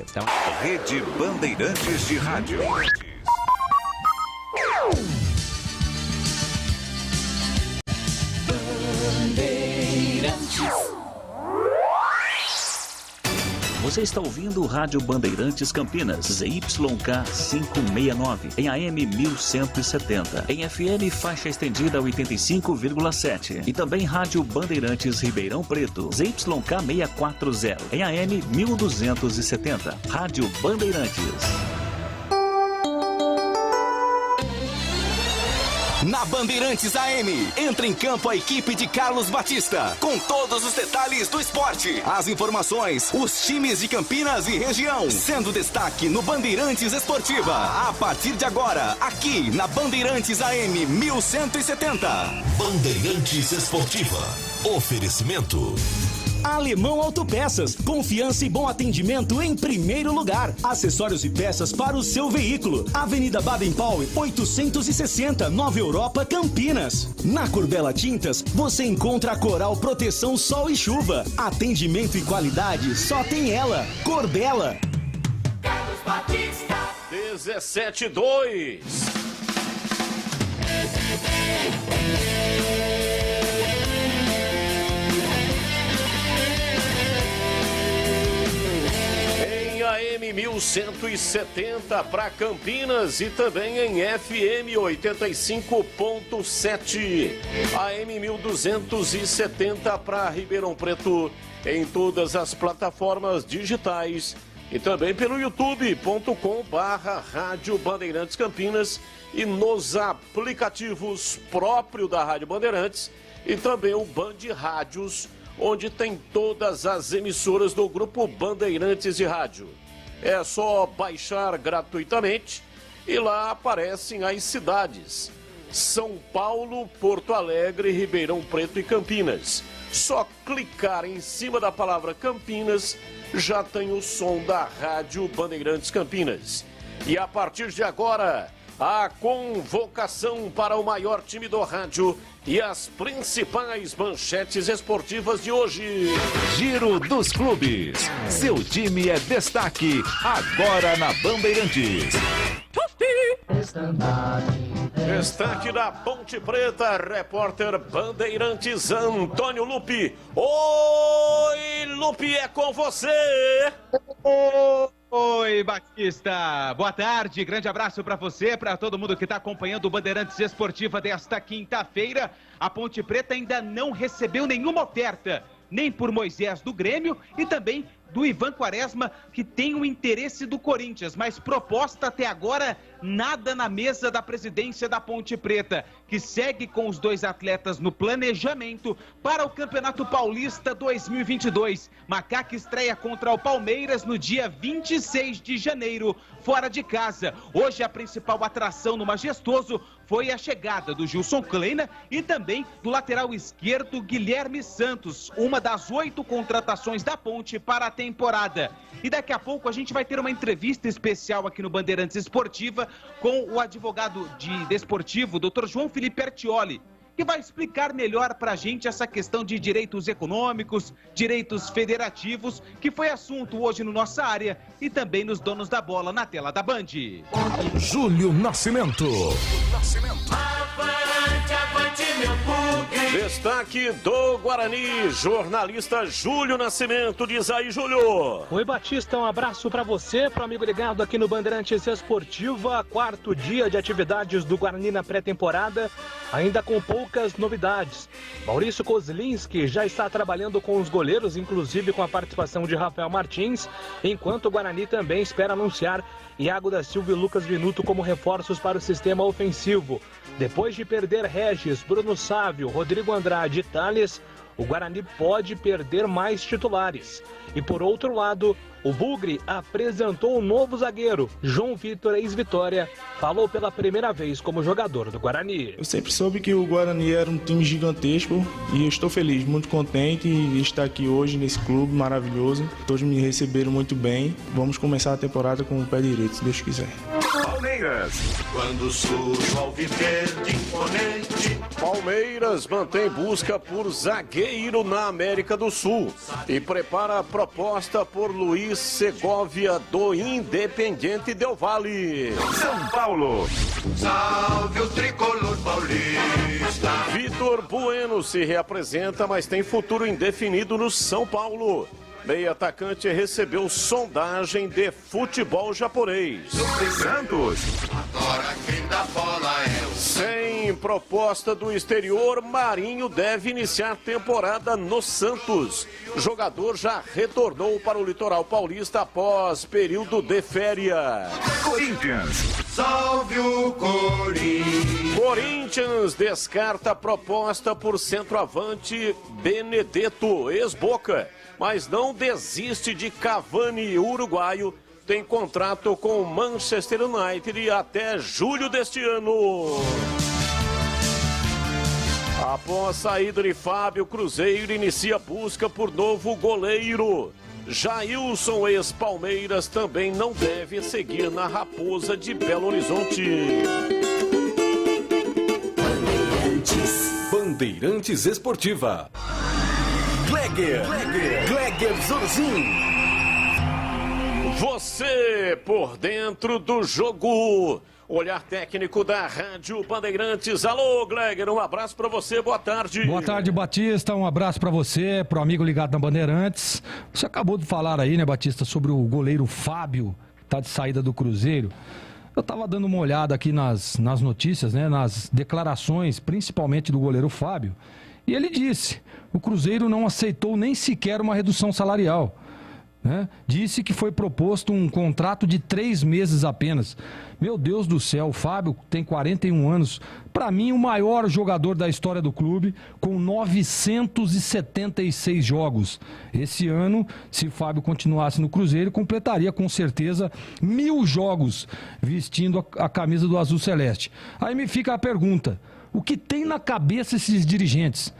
Então... Rede Bandeirantes de Rádio. Você está ouvindo o Rádio Bandeirantes Campinas, ZYK 569, em AM 1170, em FM faixa estendida 85,7 e também Rádio Bandeirantes Ribeirão Preto, ZYK 640, em AM 1270, Rádio Bandeirantes. Na Bandeirantes AM, entra em campo a equipe de Carlos Batista, com todos os detalhes do esporte, as informações, os times de Campinas e região, sendo destaque no Bandeirantes Esportiva, a partir de agora, aqui na Bandeirantes AM 1170. Bandeirantes Esportiva, oferecimento... Alemão Autopeças, confiança e bom atendimento em primeiro lugar. Acessórios e peças para o seu veículo. Avenida Baden-Powell, 860, Nova Europa, Campinas. Na Corbella Tintas, você encontra a Coral Proteção Sol e Chuva. Atendimento e qualidade só tem ela. Corbella. Carlos Batista. 17-2. AM 1170 para Campinas e também em FM 85.7, AM 1270 para Ribeirão Preto, em todas as plataformas digitais e também pelo youtube.com/Rádio Bandeirantes Campinas e nos aplicativos próprios da Rádio Bandeirantes e também o Band Rádios, onde tem todas as emissoras do Grupo Bandeirantes de Rádio. É só baixar gratuitamente e lá aparecem as cidades: São Paulo, Porto Alegre, Ribeirão Preto e Campinas. Só clicar em cima da palavra Campinas, já tem o som da Rádio Bandeirantes Campinas. E a partir de agora, a convocação para o maior time do rádio e as principais manchetes esportivas de hoje. Giro dos Clubes. Seu time é destaque agora na Bandeirantes. Destaque da Ponte Preta, repórter Bandeirantes Antônio Lupi. Oi, Lupi, é com você. Oi, Batista. Boa tarde, grande abraço para você, para todo mundo que está acompanhando o Bandeirantes Esportiva desta quinta-feira. A Ponte Preta ainda não recebeu nenhuma oferta, nem por Moisés do Grêmio e também do Ivan Quaresma, que tem o interesse do Corinthians, mas proposta até agora, nada na mesa da presidência da Ponte Preta, que segue com os dois atletas no planejamento para o Campeonato Paulista 2022. Macaca estreia contra o Palmeiras no dia 26 de janeiro, fora de casa. Hoje a principal atração no Majestoso foi a chegada do Gilson Kleina e também do lateral esquerdo Guilherme Santos, uma das 8 contratações da Ponte para a temporada. E daqui a pouco a gente vai ter uma entrevista especial aqui no Bandeirantes Esportiva com o advogado desportivo, Dr. João Felipe Artioli, que vai explicar melhor pra gente essa questão de direitos econômicos, direitos federativos, que foi assunto hoje no Nossa Área e também nos Donos da Bola na tela da Band. Júlio Nascimento. Avante, avante, meu bugre. Destaque do Guarani, jornalista Júlio Nascimento. Diz aí, Júlio. Oi, Batista, um abraço para você, para o amigo ligado aqui no Bandeirantes Esportiva. Quarto dia de atividades do Guarani na pré-temporada, ainda com poucas novidades. Maurício Kozlinski já está trabalhando com os goleiros, inclusive com a participação de Rafael Martins, enquanto o Guarani também espera anunciar Iago da Silva e Lucas Minuto como reforços para o sistema ofensivo. Depois de perder Regis, Bruno Sávio, Rodrigo Andrade e Thales, o Guarani pode perder mais titulares. E por outro lado, o Bugre apresentou um novo zagueiro. João Vitor, ex-Vitória, falou pela primeira vez como jogador do Guarani. Eu sempre soube que o Guarani era um time gigantesco e eu estou feliz, muito contente de estar aqui hoje nesse clube maravilhoso. Todos me receberam muito bem. Vamos começar a temporada com o pé direito, se Deus quiser. Palmeiras. Quando surge o alviverde imponente. Palmeiras mantém busca por zagueiro na América do Sul e prepara a proposta por Luiz Luiz Segovia do Independiente Del Valle. São Paulo. Salve o tricolor paulista. Vitor Bueno se reapresenta, mas tem futuro indefinido no São Paulo. Meio atacante recebeu sondagem de futebol japonês. Santos. Agora quem dá bola é o Sem proposta do exterior, Marinho deve iniciar temporada no Santos. O jogador já retornou para o litoral paulista após período de férias. Corinthians. Salve o Corinthians. Corinthians descarta a proposta por centroavante Benedetto, ex-Boca, mas não desiste de Cavani, uruguaio. Tem contrato com o Manchester United até julho deste ano. Após saída de Fábio, Cruzeiro inicia busca por novo goleiro. Jailson, ex-Palmeiras, também não deve seguir na Raposa de Belo Horizonte. Bandeirantes Esportiva. Gleger Zorzin. Você por dentro do jogo. Olhar técnico da Rádio Bandeirantes. Alô, Gleger, um abraço pra você, boa tarde. Boa tarde, Batista, um abraço pra você, pro amigo ligado na Bandeirantes. Você acabou de falar aí, né, Batista, sobre o goleiro Fábio, que tá de saída do Cruzeiro. Eu tava dando uma olhada aqui nas notícias, né, nas declarações, principalmente do goleiro Fábio, e ele disse, o Cruzeiro não aceitou nem sequer uma redução salarial. Né? Disse que foi proposto um contrato de 3 meses apenas. Meu Deus do céu, o Fábio tem 41 anos, para mim o maior jogador da história do clube, com 976 jogos. Esse ano, se o Fábio continuasse no Cruzeiro, completaria com certeza 1000 jogos vestindo a camisa do Azul Celeste. Aí me fica a pergunta, o que tem na cabeça esses dirigentes?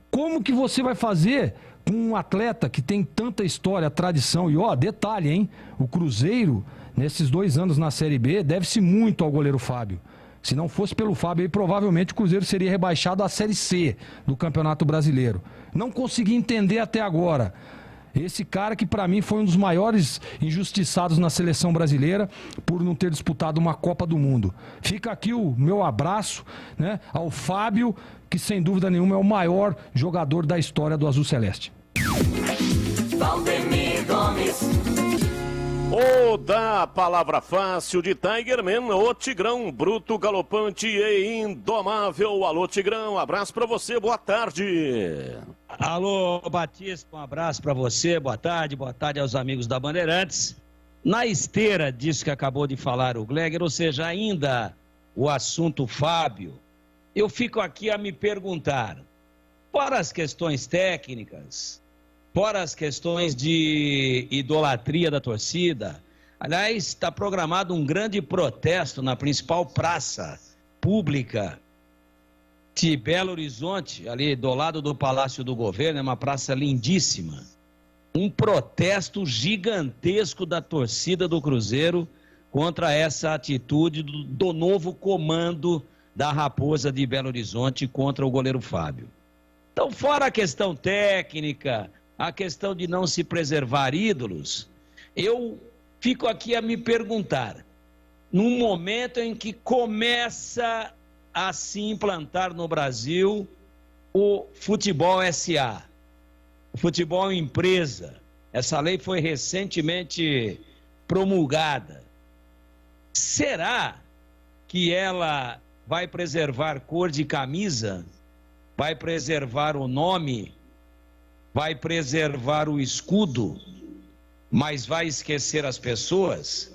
Como que você vai fazer com um atleta que tem tanta história, tradição? E ó, detalhe, hein? O Cruzeiro, nesses 2 anos na Série B, deve-se muito ao goleiro Fábio. Se não fosse pelo Fábio, aí, provavelmente o Cruzeiro seria rebaixado à Série C do Campeonato Brasileiro. Não consegui entender até agora. Esse cara que para mim foi um dos maiores injustiçados na seleção brasileira por não ter disputado uma Copa do Mundo. Fica aqui o meu abraço, né, ao Fábio, que sem dúvida nenhuma é o maior jogador da história do Azul Celeste. Valdemir Gomes. O da palavra fácil de Tigerman, o Tigrão, bruto, galopante e indomável. Alô, Tigrão, abraço pra você, boa tarde. Alô, Batista, um abraço pra você, boa tarde aos amigos da Bandeirantes. Na esteira disso que acabou de falar o Gleger, ou seja, ainda o assunto Fábio, eu fico aqui a me perguntar, fora as questões técnicas, fora as questões de idolatria da torcida, aliás, está programado um grande protesto na principal praça pública de Belo Horizonte, ali do lado do Palácio do Governo, é uma praça lindíssima. Um protesto gigantesco da torcida do Cruzeiro contra essa atitude do novo comando da Raposa de Belo Horizonte contra o goleiro Fábio. Então, fora a questão técnica, a questão de não se preservar ídolos, eu fico aqui a me perguntar, num momento em que começa a se implantar no Brasil o futebol SA, o futebol empresa, essa lei foi recentemente promulgada. Será que ela vai preservar cor de camisa, vai preservar o nome, vai preservar o escudo, mas vai esquecer as pessoas?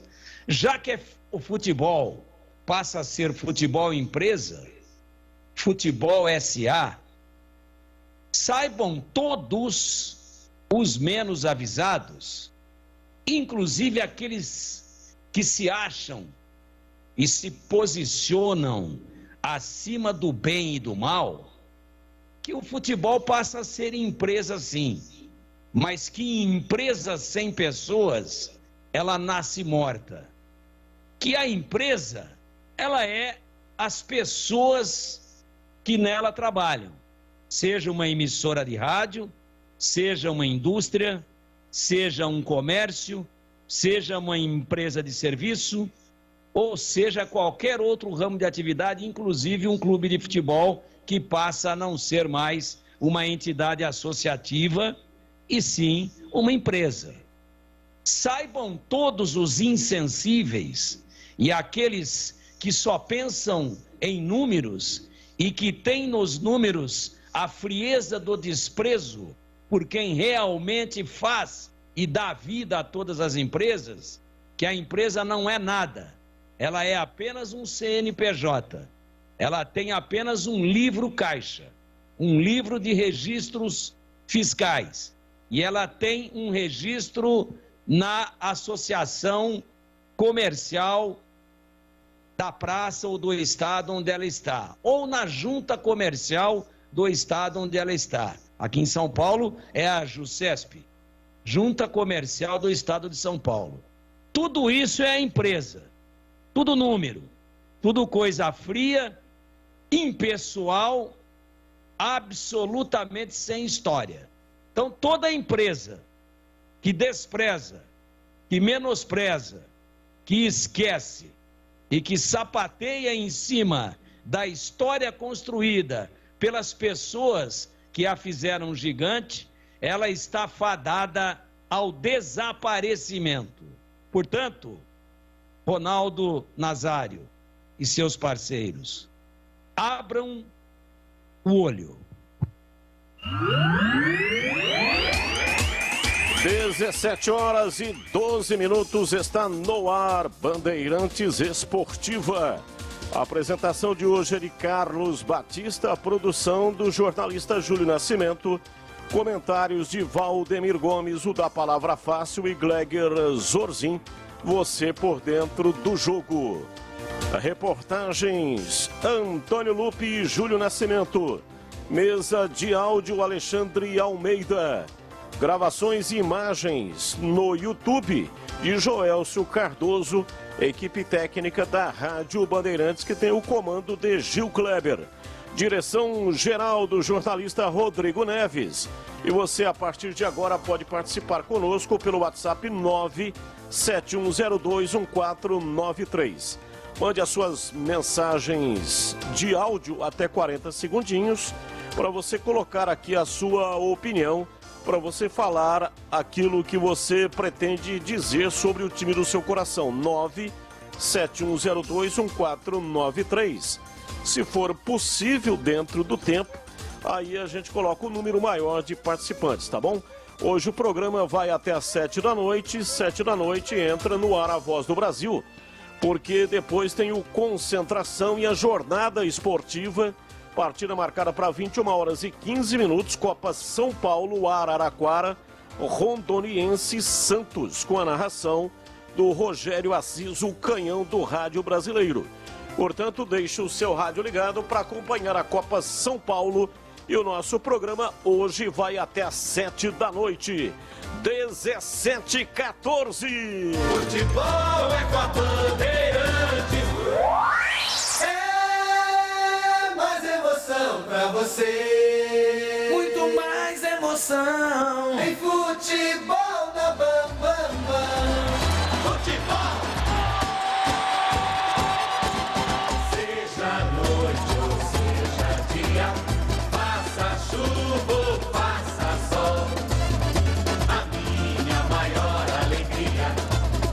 Já que o futebol passa a ser futebol empresa, futebol SA, saibam todos os menos avisados, inclusive aqueles que se acham e se posicionam acima do bem e do mal, que o futebol passa a ser empresa sim, mas que empresa sem pessoas, ela nasce morta. Que a empresa, ela é as pessoas que nela trabalham, seja uma emissora de rádio, seja uma indústria, seja um comércio, seja uma empresa de serviço, ou seja qualquer outro ramo de atividade, inclusive um clube de futebol que passa a não ser mais uma entidade associativa e sim uma empresa. Saibam todos os insensíveis e aqueles que só pensam em números e que têm nos números a frieza do desprezo por quem realmente faz e dá vida a todas as empresas, que a empresa não é nada, ela é apenas um CNPJ, ela tem apenas um livro caixa, um livro de registros fiscais, e ela tem um registro na associação comercial da praça ou do estado onde ela está, ou na junta comercial do estado onde ela está. Aqui em São Paulo é a JUSESP, Junta Comercial do Estado de São Paulo. Tudo isso é a empresa, tudo número, tudo coisa fria, impessoal, absolutamente sem história. Então toda empresa que despreza, que menospreza, que esquece e que sapateia em cima da história construída pelas pessoas que a fizeram gigante, ela está fadada ao desaparecimento. Portanto, Ronaldo Nazário e seus parceiros, abram o olho. 17h12 está no ar, Bandeirantes Esportiva. A apresentação de hoje é de Carlos Batista, a produção do jornalista Júlio Nascimento, comentários de Valdemir Gomes, o da Palavra Fácil, e Gleger Zorzin, você por dentro do jogo. Reportagens Antônio Lupe e Júlio Nascimento. Mesa de áudio Alexandre Almeida. Gravações e imagens no YouTube de Joelcio Cardoso, equipe técnica da Rádio Bandeirantes, que tem o comando de Gil Kleber. Direção geral do jornalista Rodrigo Neves. E você, a partir de agora, pode participar conosco pelo WhatsApp 971021493. Mande as suas mensagens de áudio até 40 segundinhos para você colocar aqui a sua opinião, para você falar aquilo que você pretende dizer sobre o time do seu coração. 971021493. Se for possível, dentro do tempo, aí a gente coloca o número maior de participantes, tá bom? Hoje o programa vai até às 7 da noite. 7 da noite entra no ar a Voz do Brasil, porque depois tem o Concentração e a Jornada Esportiva. Partida marcada para 21h15, Copa São Paulo, Araraquara, Rondoniense Santos, com a narração do Rogério Assis, o canhão do rádio brasileiro. Portanto, deixe o seu rádio ligado para acompanhar a Copa São Paulo, e o nosso programa hoje vai até às 7 da noite. 17h14. Futebol é com a Bandeirantes. Pra você, muito mais emoção. Em futebol na Bam Bam Bam. Futebol. Seja noite ou seja dia, faça chuva ou faça sol, a minha maior alegria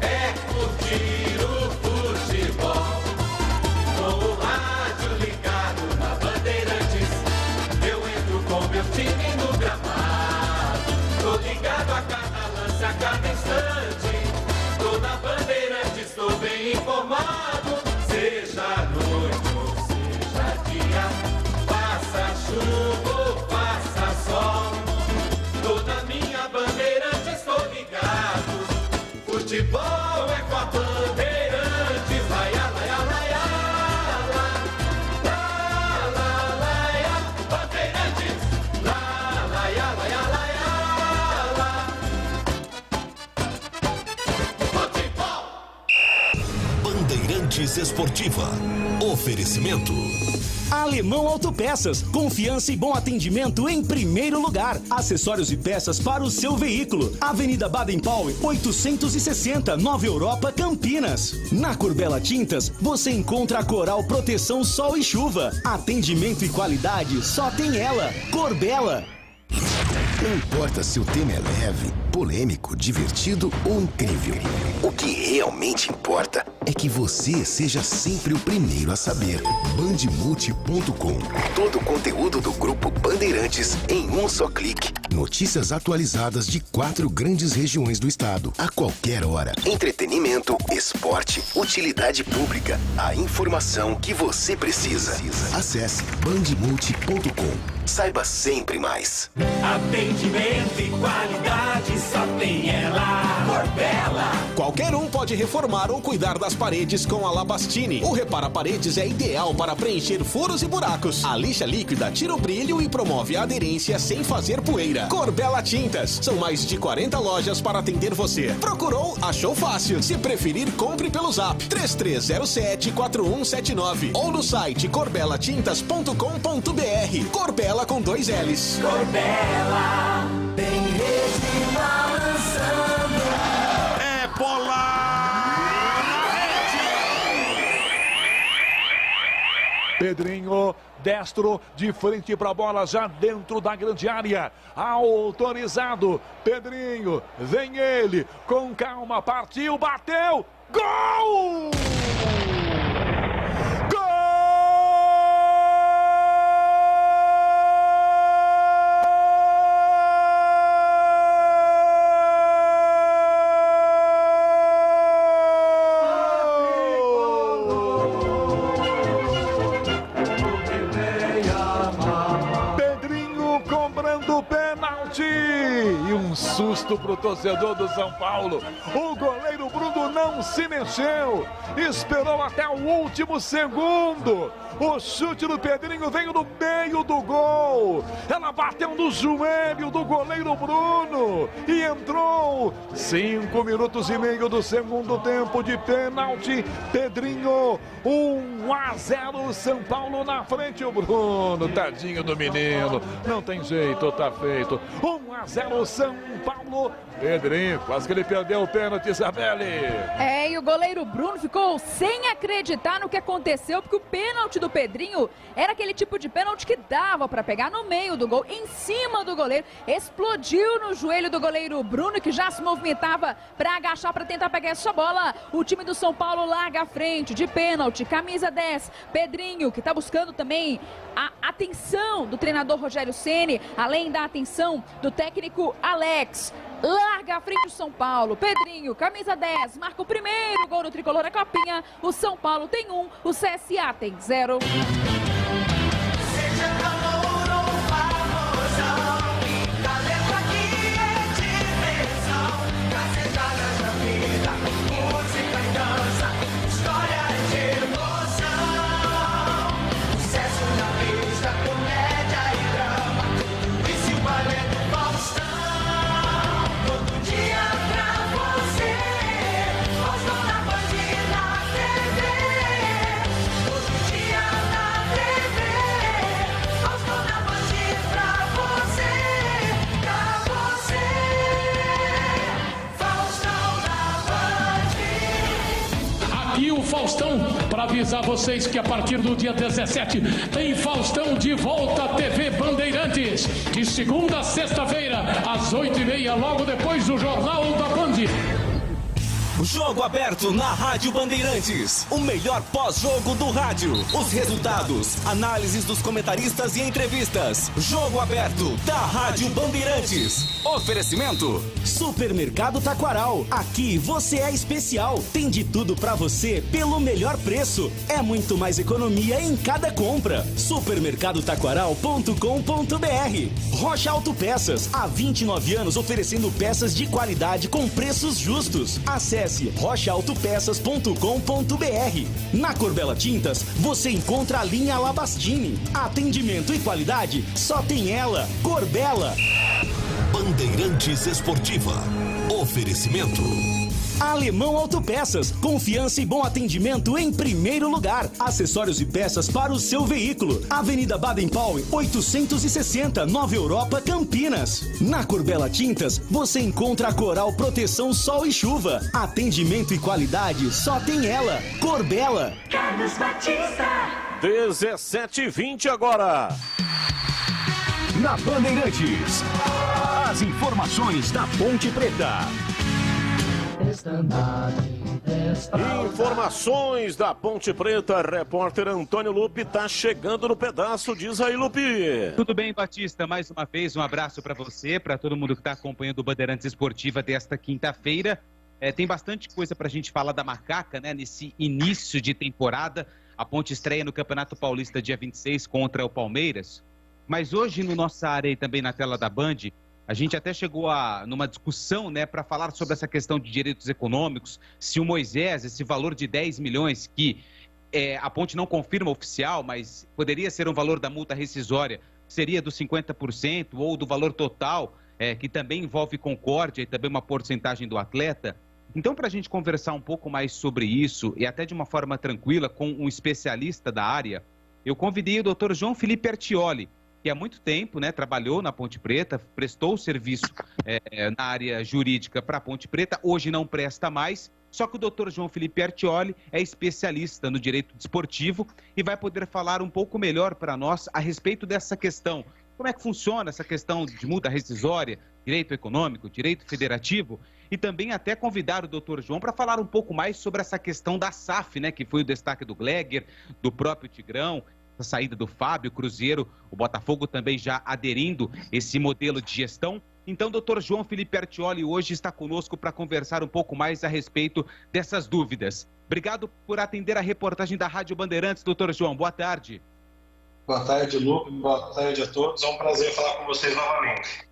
é curtir o futebol. Com o rádio ligado na Bandeirantes, eu entro com meu time no gramado. Tô ligado a cada lance, a cada instante. Tô na Bandeirantes, tô bem informado. Seja noite ou seja dia, faça chuva ou faça sol, tô na minha Bandeirantes, tô ligado. Futebol é com a Bandeirantes. Laia, laia, laia, la, la, la, laia, Bandeirantes. La, laia, laia, laia, la. Futebol. Bandeirantes Bandeirantes Esportiva. Oferecimento. Alemão Autopeças, confiança e bom atendimento em primeiro lugar. Acessórios e peças para o seu veículo. Avenida Baden-Powell, 860, Nova Europa, Campinas. Na Corbella Tintas, você encontra a Coral Proteção Sol e Chuva. Atendimento e qualidade, só tem ela. Corbella. Não importa se o tema é leve, polêmico, divertido ou incrível. O que realmente importa é que você seja sempre o primeiro a saber. Bandemulti.com. Todo o conteúdo do Grupo Bandeirantes em um só clique. Notícias atualizadas de 4 grandes regiões do estado, a qualquer hora. Entretenimento, esporte, utilidade pública. A informação que você precisa. Acesse bandemulti.com. Saiba sempre mais. Atendimento e qualidade só tem ela. Corbella. Qualquer um pode reformar ou cuidar das paredes com a Labastini. O Repara Paredes é ideal para preencher furos e buracos. A lixa líquida tira o brilho e promove a aderência sem fazer poeira. Corbella Tintas. São mais de 40 lojas para atender você. Procurou? Achou fácil. Se preferir, compre pelo Zap 3307-4179 ou no site corbelatintas.com.br. Corbella com 2 L's. Corbella. Tem rede balançando. É bola na rede. Pedrinho, destro, de frente para a bola, já dentro da grande área. Autorizado. Pedrinho, vem ele. Com calma, partiu, bateu. Gol! E um susto pro torcedor do São Paulo. O goleiro Bruno não se mexeu, esperou até o último segundo. O chute do Pedrinho veio no meio do gol. Ela bateu no joelho do goleiro Bruno e entrou. 5 minutos e meio do segundo tempo de pênalti. Pedrinho, 1-0, São Paulo na frente. O Bruno, tadinho do menino, não tem jeito, tá feito. 1-0, São Paulo. Pedrinho, quase que ele perdeu o pênalti, Isabelle. E o goleiro Bruno ficou sem acreditar no que aconteceu, porque o pênalti do Pedrinho era aquele tipo de pênalti que dava para pegar no meio do gol, em cima do goleiro. Explodiu no joelho do goleiro Bruno, que já se movimentava para agachar, para tentar pegar essa bola. O time do São Paulo larga à frente de pênalti, camisa 10, Pedrinho, que está buscando também a atenção do treinador Rogério Ceni, além da atenção do técnico Alex. Larga à frente o São Paulo. Pedrinho, camisa 10, marca o primeiro gol do tricolor da Copinha. O São Paulo tem 1, o CSA tem 0. Faustão, para avisar vocês que a partir do dia 17 tem Faustão de volta à TV Bandeirantes, de segunda a sexta-feira, às 8h30, logo depois do Jornal da Band. Jogo aberto na Rádio Bandeirantes. O melhor pós-jogo do rádio. Os resultados, análises dos comentaristas e entrevistas. Jogo aberto da Rádio Bandeirantes. Oferecimento: Supermercado Taquaral. Aqui você é especial. Tem de tudo pra você pelo melhor preço. É muito mais economia em cada compra. Supermercadotaquaral.com.br. Rocha Autopeças. Há 29 anos oferecendo peças de qualidade com preços justos. Acesse rochaautopeças.com.br. Na Corbella Tintas, você encontra a linha Labastini. Atendimento e qualidade, só tem ela. Corbella. Bandeirantes Esportiva. Oferecimento. Alemão Autopeças, confiança e bom atendimento em primeiro lugar. Acessórios e peças para o seu veículo. Avenida Baden-Powell, 860, Nova Europa, Campinas. Na Corbella Tintas, você encontra a Coral Proteção Sol e Chuva. Atendimento e qualidade só tem ela. Corbella. Carlos Batista. 17h20 agora. Na Bandeirantes, as informações da Ponte Preta. Informações da Ponte Preta, repórter Antônio Lupe está chegando no pedaço, diz aí, Lupe. Tudo bem, Batista? Mais uma vez, um abraço para você, para todo mundo que está acompanhando o Bandeirantes Esportiva desta quinta-feira. Tem bastante coisa para a gente falar da Macaca, né? Nesse início de temporada. A Ponte estreia no Campeonato Paulista dia 26 contra o Palmeiras. Mas hoje, no nossa área e também na tela da Band, a gente até chegou numa discussão, né, para falar sobre essa questão de direitos econômicos, se o Moisés, esse valor de 10 milhões, que a Ponte não confirma oficial, mas poderia ser um valor da multa rescisória, seria dos 50% ou do valor total, que também envolve concórdia e também uma porcentagem do atleta. Então, para a gente conversar um pouco mais sobre isso, e até de uma forma tranquila, com um especialista da área, eu convidei o Dr. João Felipe Artioli, que há muito tempo, né, trabalhou na Ponte Preta, prestou serviço na área jurídica para a Ponte Preta, hoje não presta mais, só que o Dr. João Felipe Artioli é especialista no direito desportivo e vai poder falar um pouco melhor para nós a respeito dessa questão. Como é que funciona essa questão de multa rescisória, direito econômico, direito federativo, e também até convidar o Dr. João para falar um pouco mais sobre essa questão da SAF, né, que foi o destaque do Gleger, do próprio Tigrão, a saída do Fábio, Cruzeiro, o Botafogo também já aderindo esse modelo de gestão. Então, o Dr. João Felipe Artioli hoje está conosco para conversar um pouco mais a respeito dessas dúvidas. Obrigado por atender a reportagem da Rádio Bandeirantes, Dr. João. Boa tarde. Boa tarde, Lupe. Boa tarde a todos. É um prazer falar com vocês novamente.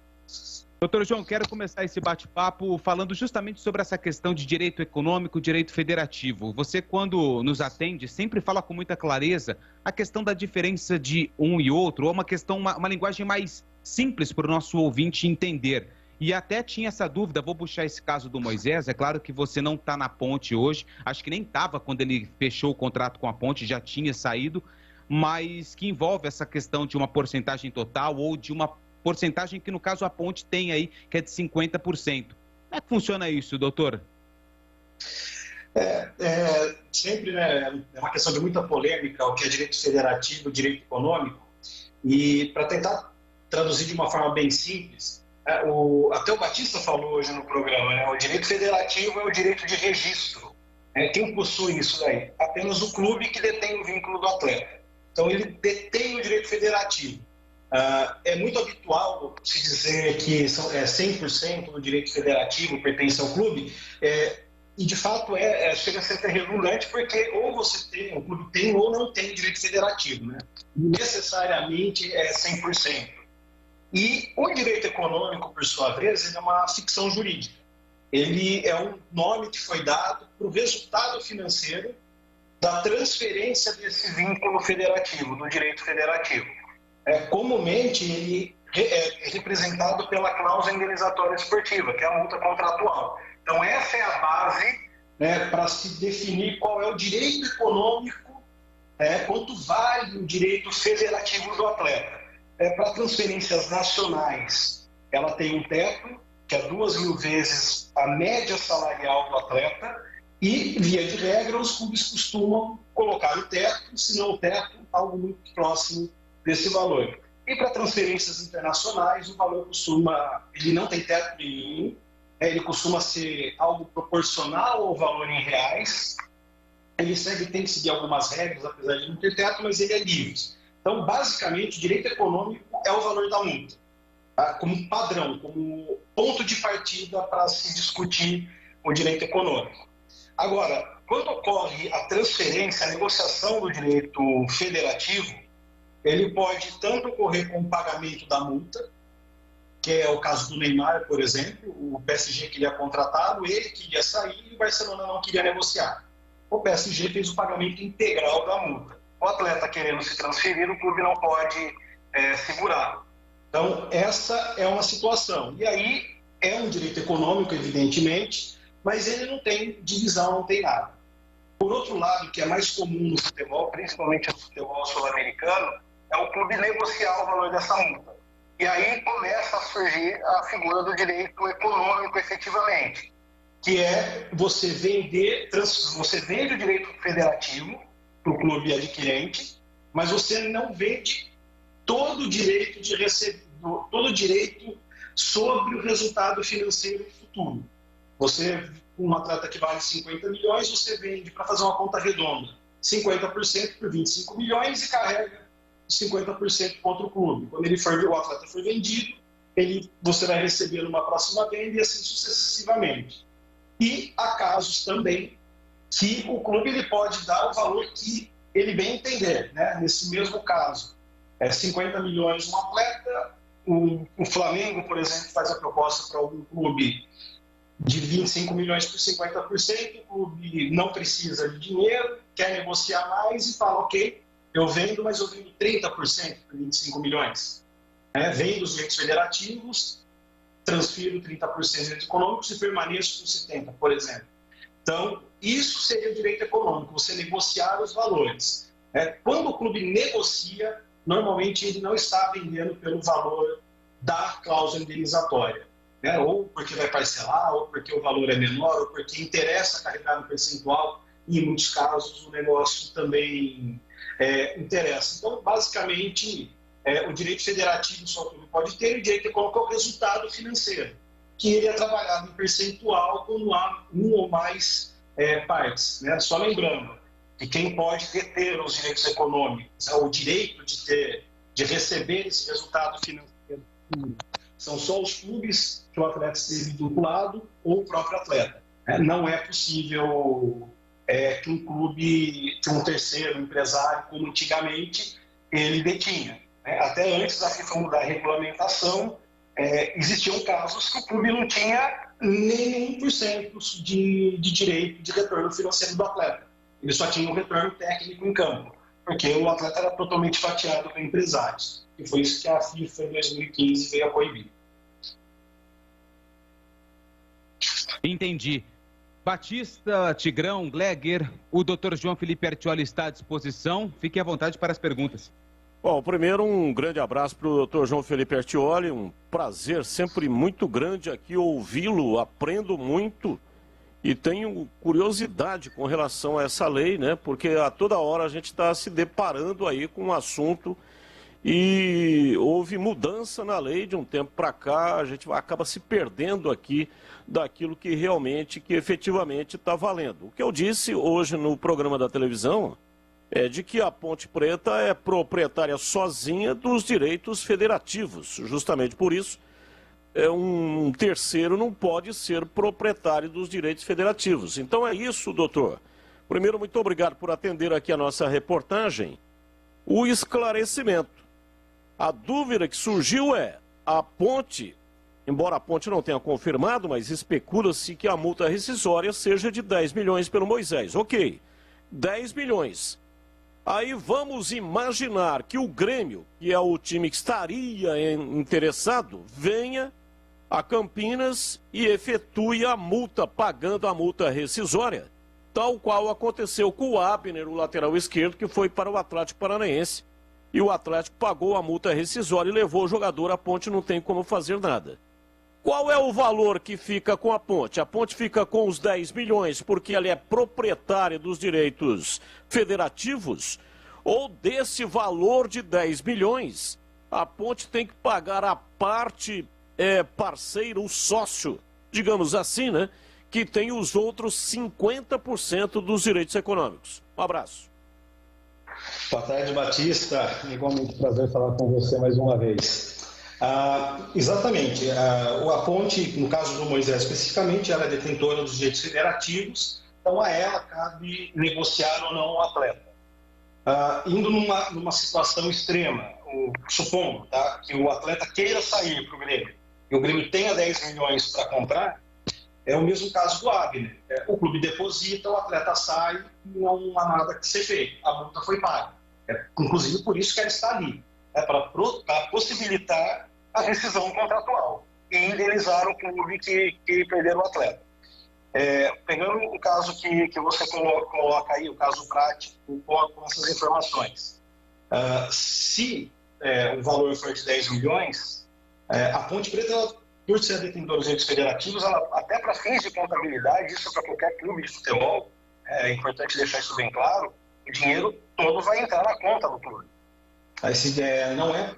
Doutor João, quero começar esse bate-papo falando justamente sobre essa questão de direito econômico, direito federativo. Você, quando nos atende, sempre fala com muita clareza a questão da diferença de um e outro, ou uma questão, uma linguagem mais simples para o nosso ouvinte entender. E até tinha essa dúvida, vou puxar esse caso do Moisés, é claro que você não está na Ponte hoje, acho que nem estava quando ele fechou o contrato com a Ponte, já tinha saído, mas que envolve essa questão de uma porcentagem total ou de uma porcentagem que, no caso, a Ponte tem aí, que é de 50%. Como é que funciona isso, doutor? Sempre, né, é uma questão de muita polêmica, o que é direito federativo, direito econômico, e para tentar traduzir de uma forma bem simples, até o Batista falou hoje no programa, né, o direito federativo é o direito de registro. Quem possui isso daí? Apenas o clube que detém o vínculo do atleta. Então, ele detém o direito federativo. É muito habitual se dizer que 100% do direito federativo pertence ao clube, e de fato chega a ser até redundante, porque ou o clube tem ou não tem direito federativo, né? Necessariamente é 100%. E o direito econômico, por sua vez, ele é uma ficção jurídica. Ele é um nome que foi dado para o resultado financeiro da transferência desse vínculo federativo, do direito federativo. Comumente, ele é representado pela cláusula indenizatória esportiva, que é a multa contratual. Então, essa é a base, né, para se definir qual é o direito econômico, quanto vale o direito federativo do atleta. Para transferências nacionais, ela tem um teto, que é 2.000 vezes a média salarial do atleta, e, via de regra, os clubes costumam colocar o teto, se não o teto, algo muito próximo desse valor. E para transferências internacionais, o valor ele não tem teto nenhum, ele costuma ser algo proporcional ao valor em reais, ele tem que seguir algumas regras, apesar de não ter teto, mas ele é livre. Então, basicamente, o direito econômico é o valor da multa, tá? Como padrão, como ponto de partida para se discutir o direito econômico. Agora, quando ocorre a transferência, a negociação do direito federativo, ele pode tanto ocorrer com o pagamento da multa, que é o caso do Neymar, por exemplo, o PSG queria contratá-lo, ele queria sair e o Barcelona não queria negociar. O PSG fez o pagamento integral da multa. O atleta querendo se transferir, o clube não pode segurá-lo. Então, essa é uma situação. E aí, é um direito econômico, evidentemente, mas ele não tem divisão, não tem nada. Por outro lado, que é mais comum no futebol, principalmente no futebol sul-americano, é o clube negociar o valor dessa multa. E aí começa a surgir a figura do direito econômico, efetivamente, que é você vende o direito federativo para o clube adquirente, mas você não vende todo o direito de receber, todo o direito sobre o resultado financeiro futuro. Você, um atleta que vale 50 milhões, você vende, para fazer uma conta redonda, 50% por 25 milhões e carrega 50% contra o clube. Quando o atleta for vendido, você vai receber numa próxima venda e assim sucessivamente. E há casos também que o clube ele pode dar o valor que ele bem entender, né? Nesse mesmo caso, 50 milhões um atleta, o Flamengo, por exemplo, faz a proposta para algum clube de 25 milhões por 50%, o clube não precisa de dinheiro, quer negociar mais e fala, ok, eu vendo, mas eu vendo 30% por 25 milhões. Vendo os direitos federativos, transfiro 30% dos direitos econômicos e permaneço com 70%, por exemplo. Então, isso seria o direito econômico, você negociar os valores. Quando o clube negocia, normalmente ele não está vendendo pelo valor da cláusula indenizatória. Ou porque vai parcelar, ou porque o valor é menor, ou porque interessa carregar no percentual, e em muitos casos o negócio também interessa. Então, basicamente, o direito federativo só o clube pode ter, e o direito econômico é o resultado financeiro, que ele é trabalhado em percentual quando há um ou mais partes. Só lembrando que quem pode deter os direitos econômicos, o direito de receber esse resultado financeiro, são só os clubes que o atleta esteve vinculado ou o próprio atleta. Não é possível que um clube, que um terceiro empresário, como antigamente, ele detinha. Até antes da questão da regulamentação, existiam casos que o clube não tinha nem 1% de direito de retorno financeiro do atleta. Ele só tinha um retorno técnico em campo, porque o atleta era totalmente fatiado por empresários. E foi isso que a FIFA em 2015 veio a proibir. Entendi. Batista, Tigrão, Gleger, o Dr. João Felipe Artioli está à disposição. Fique à vontade para as perguntas. Bom, primeiro um grande abraço para o Dr. João Felipe Artioli, um prazer sempre muito grande aqui ouvi-lo, aprendo muito e tenho curiosidade com relação a essa lei, né? Porque a toda hora a gente está se deparando aí com um assunto e houve mudança na lei de um tempo para cá, a gente acaba se perdendo aqui daquilo que realmente, que efetivamente está valendo. O que eu disse hoje no programa da televisão é de que a Ponte Preta é proprietária sozinha dos direitos federativos. Justamente por isso, um terceiro não pode ser proprietário dos direitos federativos. Então é isso, doutor. Primeiro, muito obrigado por atender aqui a nossa reportagem. O esclarecimento. A dúvida que surgiu é, a Ponte, embora a Ponte não tenha confirmado, mas especula-se que a multa rescisória seja de 10 milhões pelo Moisés. Ok, 10 milhões. Aí vamos imaginar que o Grêmio, que é o time que estaria interessado, venha a Campinas e efetue a multa, pagando a multa rescisória, tal qual aconteceu com o Abner, o lateral esquerdo, que foi para o Atlético Paranaense, e o Atlético pagou a multa rescisória e levou o jogador. A Ponte não tem como fazer nada. Qual é o valor que fica com a Ponte? A Ponte fica com os 10 milhões porque ela é proprietária dos direitos federativos? Ou desse valor de 10 milhões, a Ponte tem que pagar a parte parceira, o sócio, digamos assim, né? Que tem os outros 50% dos direitos econômicos. Um abraço. Boa tarde, Batista. Igualmente prazer falar com você mais uma vez. Exatamente. A Ponte, no caso do Moisés especificamente, ela é detentora dos direitos federativos, então a ela cabe negociar ou não o atleta. Indo numa situação extrema, supondo que o atleta queira sair para o Grêmio e o Grêmio tenha 10 milhões para comprar, é o mesmo caso do Abner. O clube deposita, o atleta sai e não há nada que ser feito. A multa foi paga. Inclusive por isso que ela está ali, para possibilitar a rescisão contratual e indenizar o clube que perder o atleta. Pegando o caso que você coloca aí, o caso prático, com essas informações. Se o valor for de 10 milhões, a Ponte Preta, ela, por ser detentora dos direitos federativos, ela, até para fins de contabilidade, isso para qualquer clube de futebol, é importante deixar isso bem claro, o dinheiro todo vai entrar na conta do clube.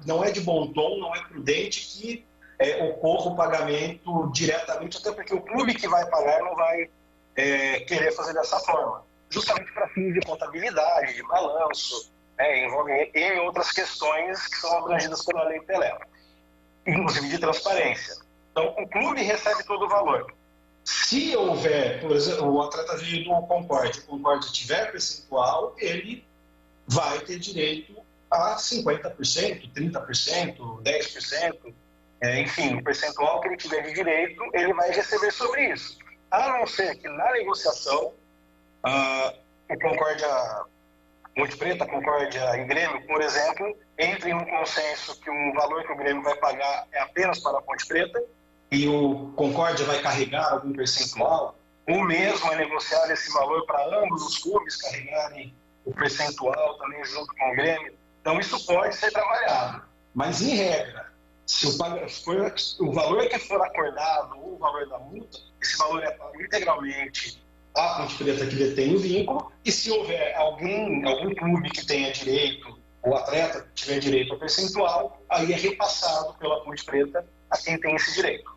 Não é de bom tom, não é prudente que ocorra o pagamento diretamente, até porque o clube que vai pagar não vai querer fazer dessa forma. Justamente para fins de contabilidade, de balanço, envolve em outras questões que são abrangidas pela Lei Pelé, inclusive de transparência. Então, o clube recebe todo o valor. Se houver, por exemplo, o atleta veio do Concórdia, o Concórdia tiver percentual, ele vai ter direito a 50%, 30%, 10%, enfim, o percentual que ele tiver de direito, ele vai receber sobre isso. A não ser que na negociação, o Concórdia, Ponte Preta, Concórdia e Grêmio, por exemplo, entrem num consenso que o valor que o Grêmio vai pagar é apenas para a Ponte Preta e o Concórdia vai carregar algum percentual, ou mesmo negociar esse valor para ambos os clubes carregarem o percentual também junto com o Grêmio. Então, isso pode ser trabalhado. Mas, em regra, se o valor que for acordado ou o valor da multa, esse valor é pago integralmente à Ponte Preta que detém o vínculo, e se houver algum clube que tenha direito, ou atleta que tiver direito ao percentual, aí é repassado pela Ponte Preta a quem tem esse direito.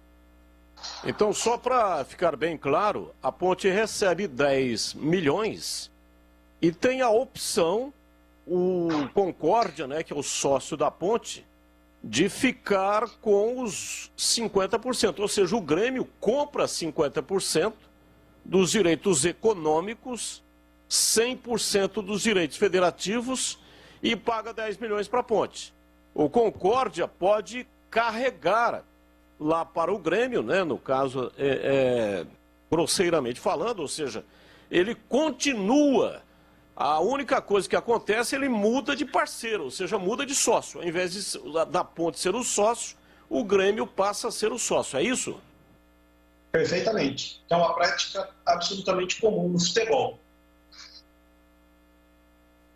Então, só para ficar bem claro, a Ponte recebe 10 milhões e tem a opção, o Concórdia, né, que é o sócio da Ponte, de ficar com os 50%. Ou seja, o Grêmio compra 50% dos direitos econômicos, 100% dos direitos federativos e paga 10 milhões para a Ponte. O Concórdia pode carregar lá para o Grêmio, né, no caso, grosseiramente falando, ou seja, ele continua. A única coisa que acontece, ele muda de parceiro, ou seja, muda de sócio. Ao invés da Ponte ser o sócio, o Grêmio passa a ser o sócio, é isso? Perfeitamente. É uma prática absolutamente comum no futebol.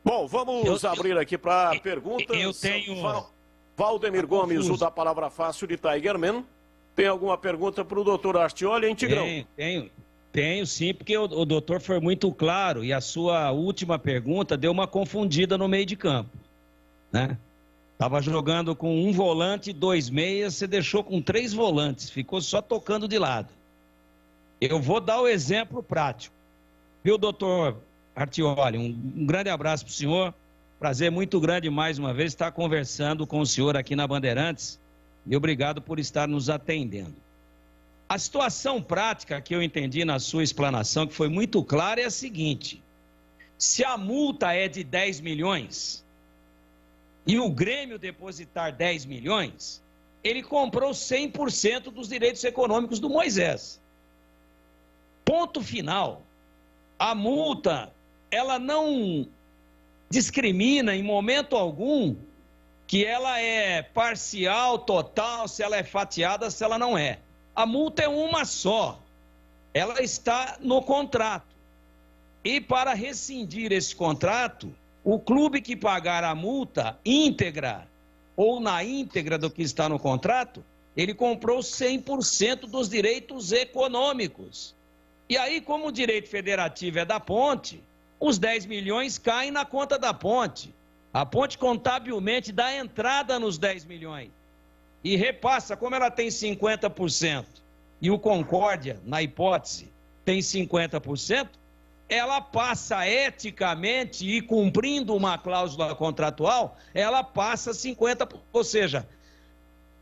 Bom, vamos abrir aqui para perguntas. Eu tenho... Valdemir Gomes, o da Palavra Fácil de Tigerman. Tem alguma pergunta para o doutor Artioli, hein, Tigrão? Tenho sim, porque o doutor foi muito claro e a sua última pergunta deu uma confundida no meio de campo, né? Tava jogando com um volante, 2 meias, você deixou com 3 volantes, ficou só tocando de lado. Eu vou dar o exemplo prático. Viu, doutor Artioli? Um grande abraço para o senhor. Prazer muito grande mais uma vez estar conversando com o senhor aqui na Bandeirantes e obrigado por estar nos atendendo. A situação prática que eu entendi na sua explanação, que foi muito clara, é a seguinte: se a multa é de 10 milhões e o Grêmio depositar 10 milhões, ele comprou 100% dos direitos econômicos do Moisés. Ponto final. A multa, ela não discrimina em momento algum que ela é parcial, total, se ela é fatiada, se ela não é. A multa é uma só. Ela está no contrato. E para rescindir esse contrato, o clube que pagar a multa íntegra ou na íntegra do que está no contrato, ele comprou 100% dos direitos econômicos. E aí, como o direito federativo é da Ponte, os 10 milhões caem na conta da Ponte. A Ponte contabilmente dá entrada nos 10 milhões e repassa, como ela tem 50% e o Concórdia, na hipótese, tem 50%, ela passa eticamente e cumprindo uma cláusula contratual, ela passa 50%, ou seja,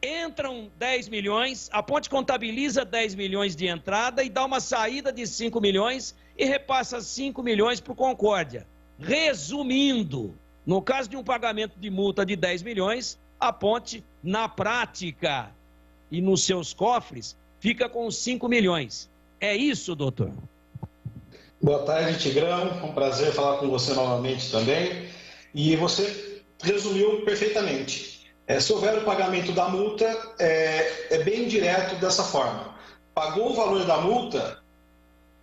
entram 10 milhões, a Ponte contabiliza 10 milhões de entrada e dá uma saída de 5 milhões e repassa 5 milhões para o Concórdia. Resumindo, no caso de um pagamento de multa de 10 milhões, a Ponte, na prática e nos seus cofres, fica com 5 milhões. É isso, doutor? Boa tarde, Tigrão. É um prazer falar com você novamente também. E você resumiu perfeitamente. Se houver o pagamento da multa, é bem direto dessa forma. Pagou o valor da multa,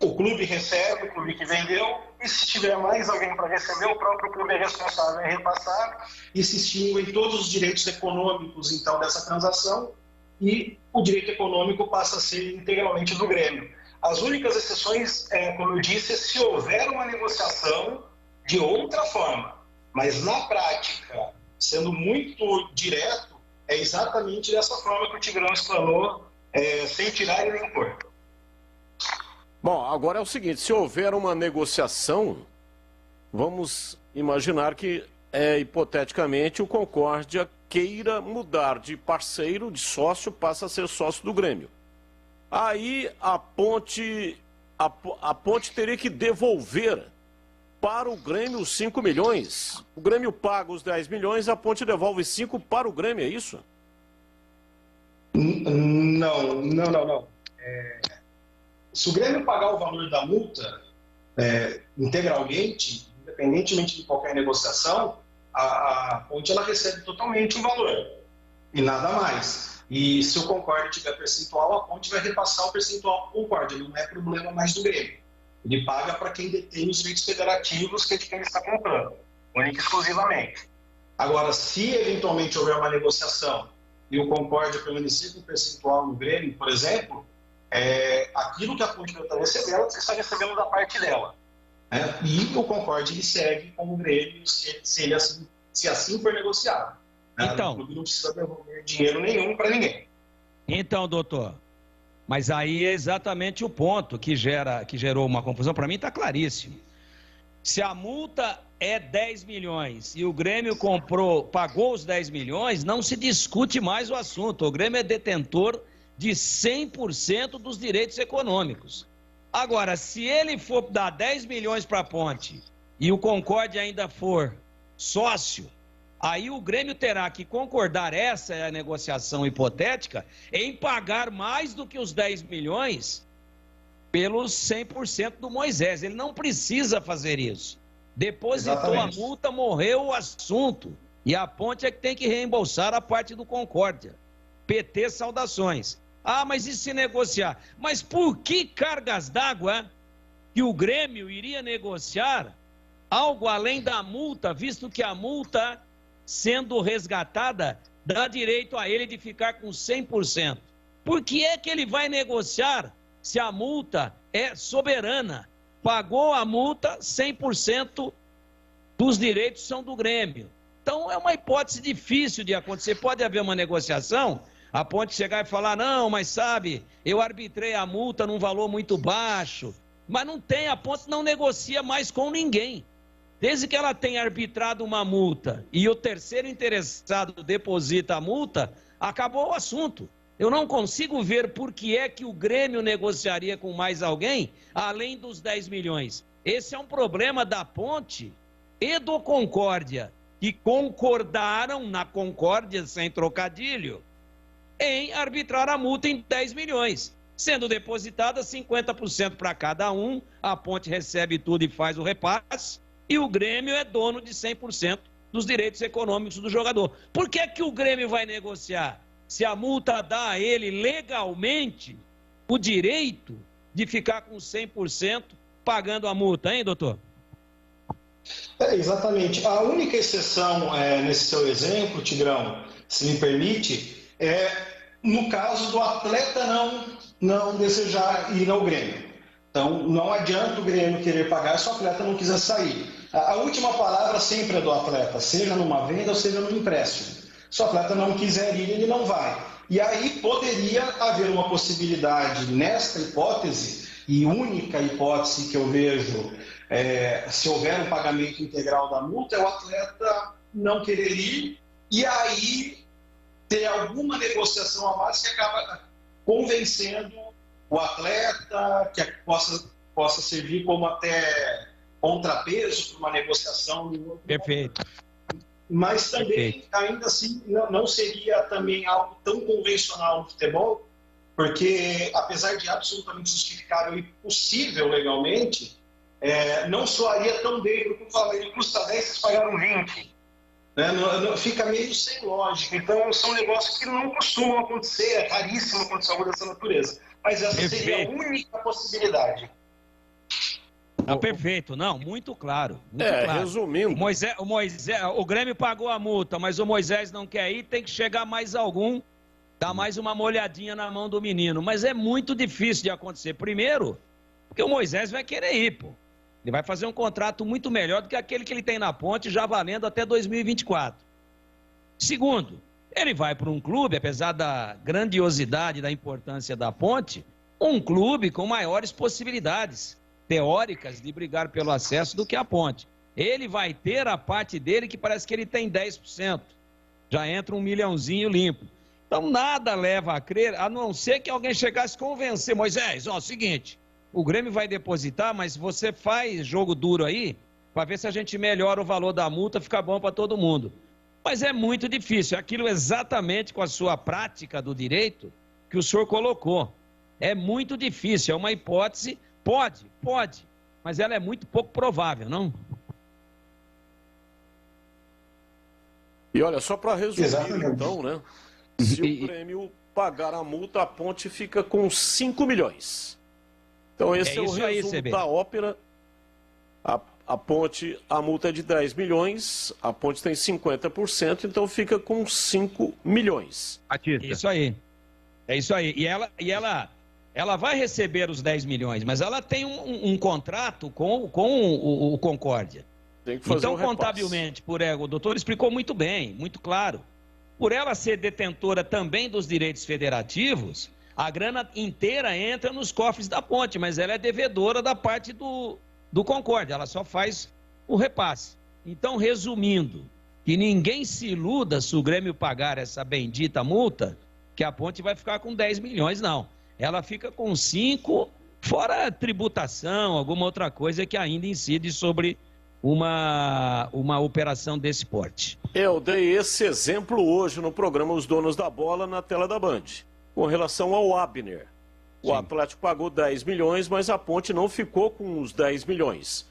o clube recebe, o clube que vendeu, e se tiver mais alguém para receber, o próprio clube é responsável em repassar e se extinguem todos os direitos econômicos, então, dessa transação, e o direito econômico passa a ser integralmente do Grêmio. As únicas exceções, como eu disse, é se houver uma negociação de outra forma, mas na prática, sendo muito direto, é exatamente dessa forma que o Tigrão explanou, sem tirar e nem pôr. Bom, agora é o seguinte, se houver uma negociação, vamos imaginar que, hipoteticamente, o Concórdia queira mudar de parceiro, de sócio, passa a ser sócio do Grêmio. Aí a Ponte teria que devolver para o Grêmio os 5 milhões. O Grêmio paga os 10 milhões, a Ponte devolve 5 para o Grêmio, é isso? Não. Se o Grêmio pagar o valor da multa integralmente, independentemente de qualquer negociação, a Ponte ela recebe totalmente o valor e nada mais. E se o Concórdia tiver percentual, a Ponte vai repassar o percentual para o Concórdia, não é problema mais do Grêmio. Ele paga para quem detém os direitos federativos, que é de quem ele está comprando, única e exclusivamente. Agora, se eventualmente houver uma negociação e o Concórdia permanecer com percentual no Grêmio, por exemplo, aquilo que a Ponte está recebendo, você está recebendo da parte dela. Né? E o Concórdia ele segue com o Grêmio se assim for negociado. Né? Então, o clube não precisa devolver dinheiro nenhum para ninguém. Então, doutor, mas aí é exatamente o ponto que gerou uma confusão. Para mim está claríssimo. Se a multa é 10 milhões e o Grêmio pagou os 10 milhões, não se discute mais o assunto. O Grêmio é detentor de 100% dos direitos econômicos. Agora, se ele for dar 10 milhões para a Ponte e o Concórdia ainda for sócio, aí o Grêmio terá que concordar, essa é a negociação hipotética, em pagar mais do que os 10 milhões pelos 100% do Moisés. Ele não precisa fazer isso. Depositou a multa, morreu o assunto. E a Ponte é que tem que reembolsar a parte do Concórdia. PT, saudações. Ah, mas e se negociar? Mas por que cargas d'água que o Grêmio iria negociar algo além da multa, visto que a multa, sendo resgatada, dá direito a ele de ficar com 100%? Por que é que ele vai negociar se a multa é soberana? Pagou a multa, 100% dos direitos são do Grêmio. Então é uma hipótese difícil de acontecer. Pode haver uma negociação, a Ponte chegar e falar, não, mas sabe, eu arbitrei a multa num valor muito baixo. Mas não tem, a Ponte não negocia mais com ninguém. Desde que ela tenha arbitrado uma multa e o terceiro interessado deposita a multa, acabou o assunto. Eu não consigo ver por que é que o Grêmio negociaria com mais alguém, além dos 10 milhões. Esse é um problema da Ponte e do Concórdia, que concordaram na concórdia, sem trocadilho, em arbitrar a multa em 10 milhões. Sendo depositada 50% para cada um, a Ponte recebe tudo e faz o repasse, e o Grêmio é dono de 100% dos direitos econômicos do jogador. Por que é que o Grêmio vai negociar? Se a multa dá a ele legalmente o direito de ficar com 100% pagando a multa, hein, doutor? Exatamente. A única exceção nesse seu exemplo, Tigrão, se me permite, é no caso do atleta não desejar ir ao Grêmio. Então, não adianta o Grêmio querer pagar se o atleta não quiser sair. A última palavra sempre é do atleta, seja numa venda ou seja num empréstimo. Se o atleta não quiser ir, ele não vai. E aí poderia haver uma possibilidade, nesta hipótese, e única hipótese que eu vejo, se houver um pagamento integral da multa, é o atleta não querer ir, e aí ter alguma negociação a mais que acaba convencendo o atleta, que possa servir como até contrapeso para uma negociação. Perfeito. Mas também, ainda assim, não seria também algo tão convencional no futebol, porque, apesar de absolutamente justificável e possível legalmente, não soaria tão bem, porque ele custa 10, vocês pagaram 20. Né? Fica meio sem lógica. Então, são negócios que não costumam acontecer, é raríssimo acontecer algo dessa natureza. Mas essa seria a única possibilidade. Tá perfeito, não, muito claro. Muito claro. Resumindo. O Grêmio pagou a multa, mas o Moisés não quer ir, tem que chegar mais algum, dar mais uma molhadinha na mão do menino. Mas é muito difícil de acontecer. Primeiro, porque o Moisés vai querer ir, pô. Ele vai fazer um contrato muito melhor do que aquele que ele tem na Ponte, já valendo até 2024. Segundo, ele vai para um clube, apesar da grandiosidade, da importância da Ponte, um clube com maiores possibilidades teóricas de brigar pelo acesso do que a Ponte. Ele vai ter a parte dele que parece que ele tem 10%. Já entra 1 milhãozinho limpo. Então nada leva a crer, a não ser que alguém chegasse a convencer. Moisés, ó, seguinte, o Grêmio vai depositar, mas você faz jogo duro aí, para ver se a gente melhora o valor da multa, fica bom para todo mundo. Mas é muito difícil, aquilo exatamente com a sua prática do direito que o senhor colocou. É muito difícil, é uma hipótese, pode, mas ela é muito pouco provável, não? E olha, só para resumir então, né? Se o Grêmio pagar a multa, a Ponte fica com 5 milhões. Então esse é o resumo da ópera. A Ponte, a multa é de 10 milhões, a Ponte tem 50%, então fica com 5 milhões. Isso aí. É isso aí. E ela vai receber os 10 milhões, mas ela tem um contrato com o Concórdia. Tem que fazer então, contabilmente, o doutor explicou muito bem, muito claro. Por ela ser detentora também dos direitos federativos, a grana inteira entra nos cofres da Ponte, mas ela é devedora da parte do Concórdia, ela só faz o repasse. Então, resumindo, que ninguém se iluda se o Grêmio pagar essa bendita multa, que a Ponte vai ficar com 10 milhões, não. Ela fica com 5, fora tributação, alguma outra coisa que ainda incide sobre uma operação desse porte. Eu dei esse exemplo hoje no programa Os Donos da Bola na tela da Band, com relação ao Abner. O Atlético pagou 10 milhões, mas a Ponte não ficou com os 10 milhões.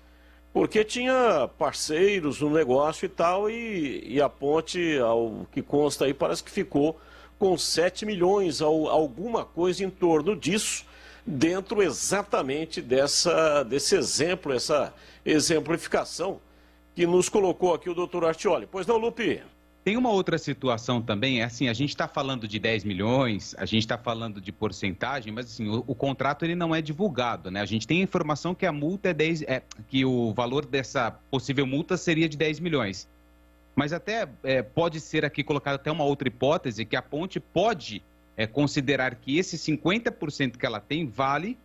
Porque tinha parceiros no negócio e tal, e a Ponte, ao que consta aí, parece que ficou com 7 milhões, alguma coisa em torno disso, dentro exatamente desse exemplo, essa exemplificação que nos colocou aqui o doutor Artioli. Pois não, Lupe? Tem uma outra situação também, é assim, a gente está falando de 10 milhões, a gente está falando de porcentagem, mas assim, o contrato ele não é divulgado, né? A gente tem a informação que a multa que o valor dessa possível multa seria de 10 milhões. Mas até pode ser aqui colocada até uma outra hipótese, que a Ponte pode considerar que esse 50% que ela tem vale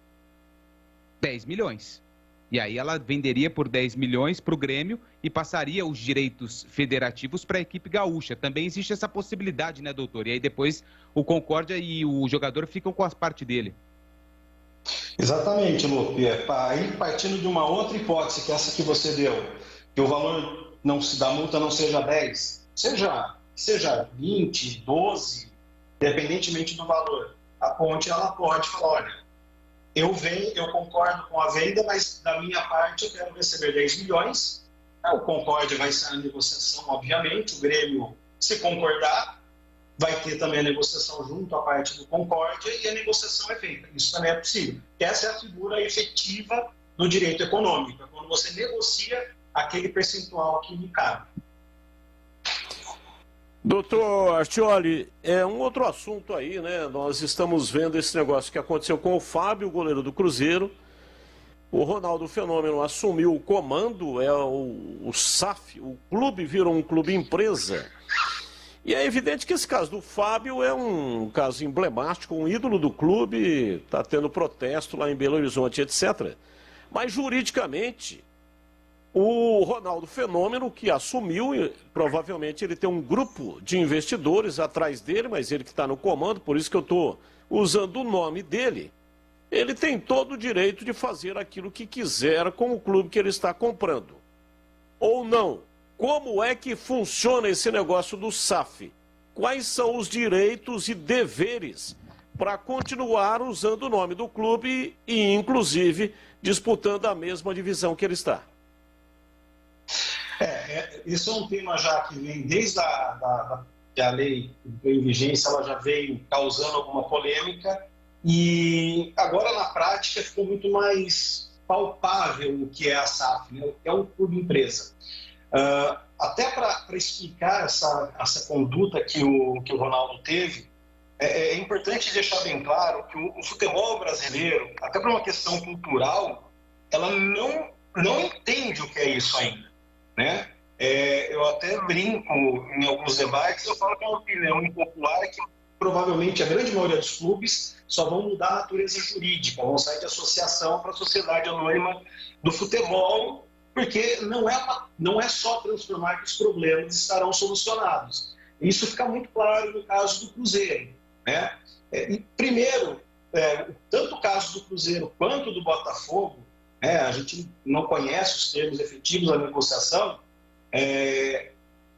10 milhões. E aí ela venderia por 10 milhões para o Grêmio e passaria os direitos federativos para a equipe gaúcha. Também existe essa possibilidade, né, doutor? E aí depois o Concórdia e o jogador ficam com as partes dele. Exatamente, Lupe. Aí partindo de uma outra hipótese, que essa que você deu, que o valor da multa não seja 10, seja 20, 12, independentemente do valor, a Ponte ela pode falar, olha, eu concordo com a venda, mas da minha parte eu quero receber 10 milhões, o Concórdia vai sair na negociação, obviamente, o Grêmio, se concordar, vai ter também a negociação junto à parte do Concórdia e a negociação é feita. Isso também é possível. Essa é a figura efetiva do direito econômico, é quando você negocia aquele percentual que lhe cabe. Doutor Artioli, um outro assunto aí, né? Nós estamos vendo esse negócio que aconteceu com o Fábio, o goleiro do Cruzeiro. O Ronaldo Fenômeno assumiu o comando, o SAF, o clube virou um clube empresa. E é evidente que esse caso do Fábio é um caso emblemático, um ídolo do clube, está tendo protesto lá em Belo Horizonte, etc. Mas juridicamente, o Ronaldo Fenômeno, que assumiu, provavelmente ele tem um grupo de investidores atrás dele, mas ele que está no comando, por isso que eu estou usando o nome dele, ele tem todo o direito de fazer aquilo que quiser com o clube que ele está comprando. Ou não? Como é que funciona esse negócio do SAF? Quais são os direitos e deveres para continuar usando o nome do clube e, inclusive, disputando a mesma divisão que ele está? Isso é um tema já que vem desde que a lei em vigência, ela já veio causando alguma polêmica e agora na prática ficou muito mais palpável o que é a SAF, né? O que é um clube empresa. Até para explicar essa conduta que o Ronaldo teve, é importante deixar bem claro que o futebol brasileiro, até por uma questão cultural, ela não entende o que é isso ainda, né? Eu até brinco em alguns debates, eu falo que é uma opinião impopular que provavelmente a grande maioria dos clubes só vão mudar a natureza jurídica, vão sair de associação para a sociedade anônima do futebol, porque não é só transformar que os problemas estarão solucionados. Isso fica muito claro no caso do Cruzeiro, né? Primeiro, tanto o caso do Cruzeiro quanto do Botafogo, a gente não conhece os termos efetivos da negociação,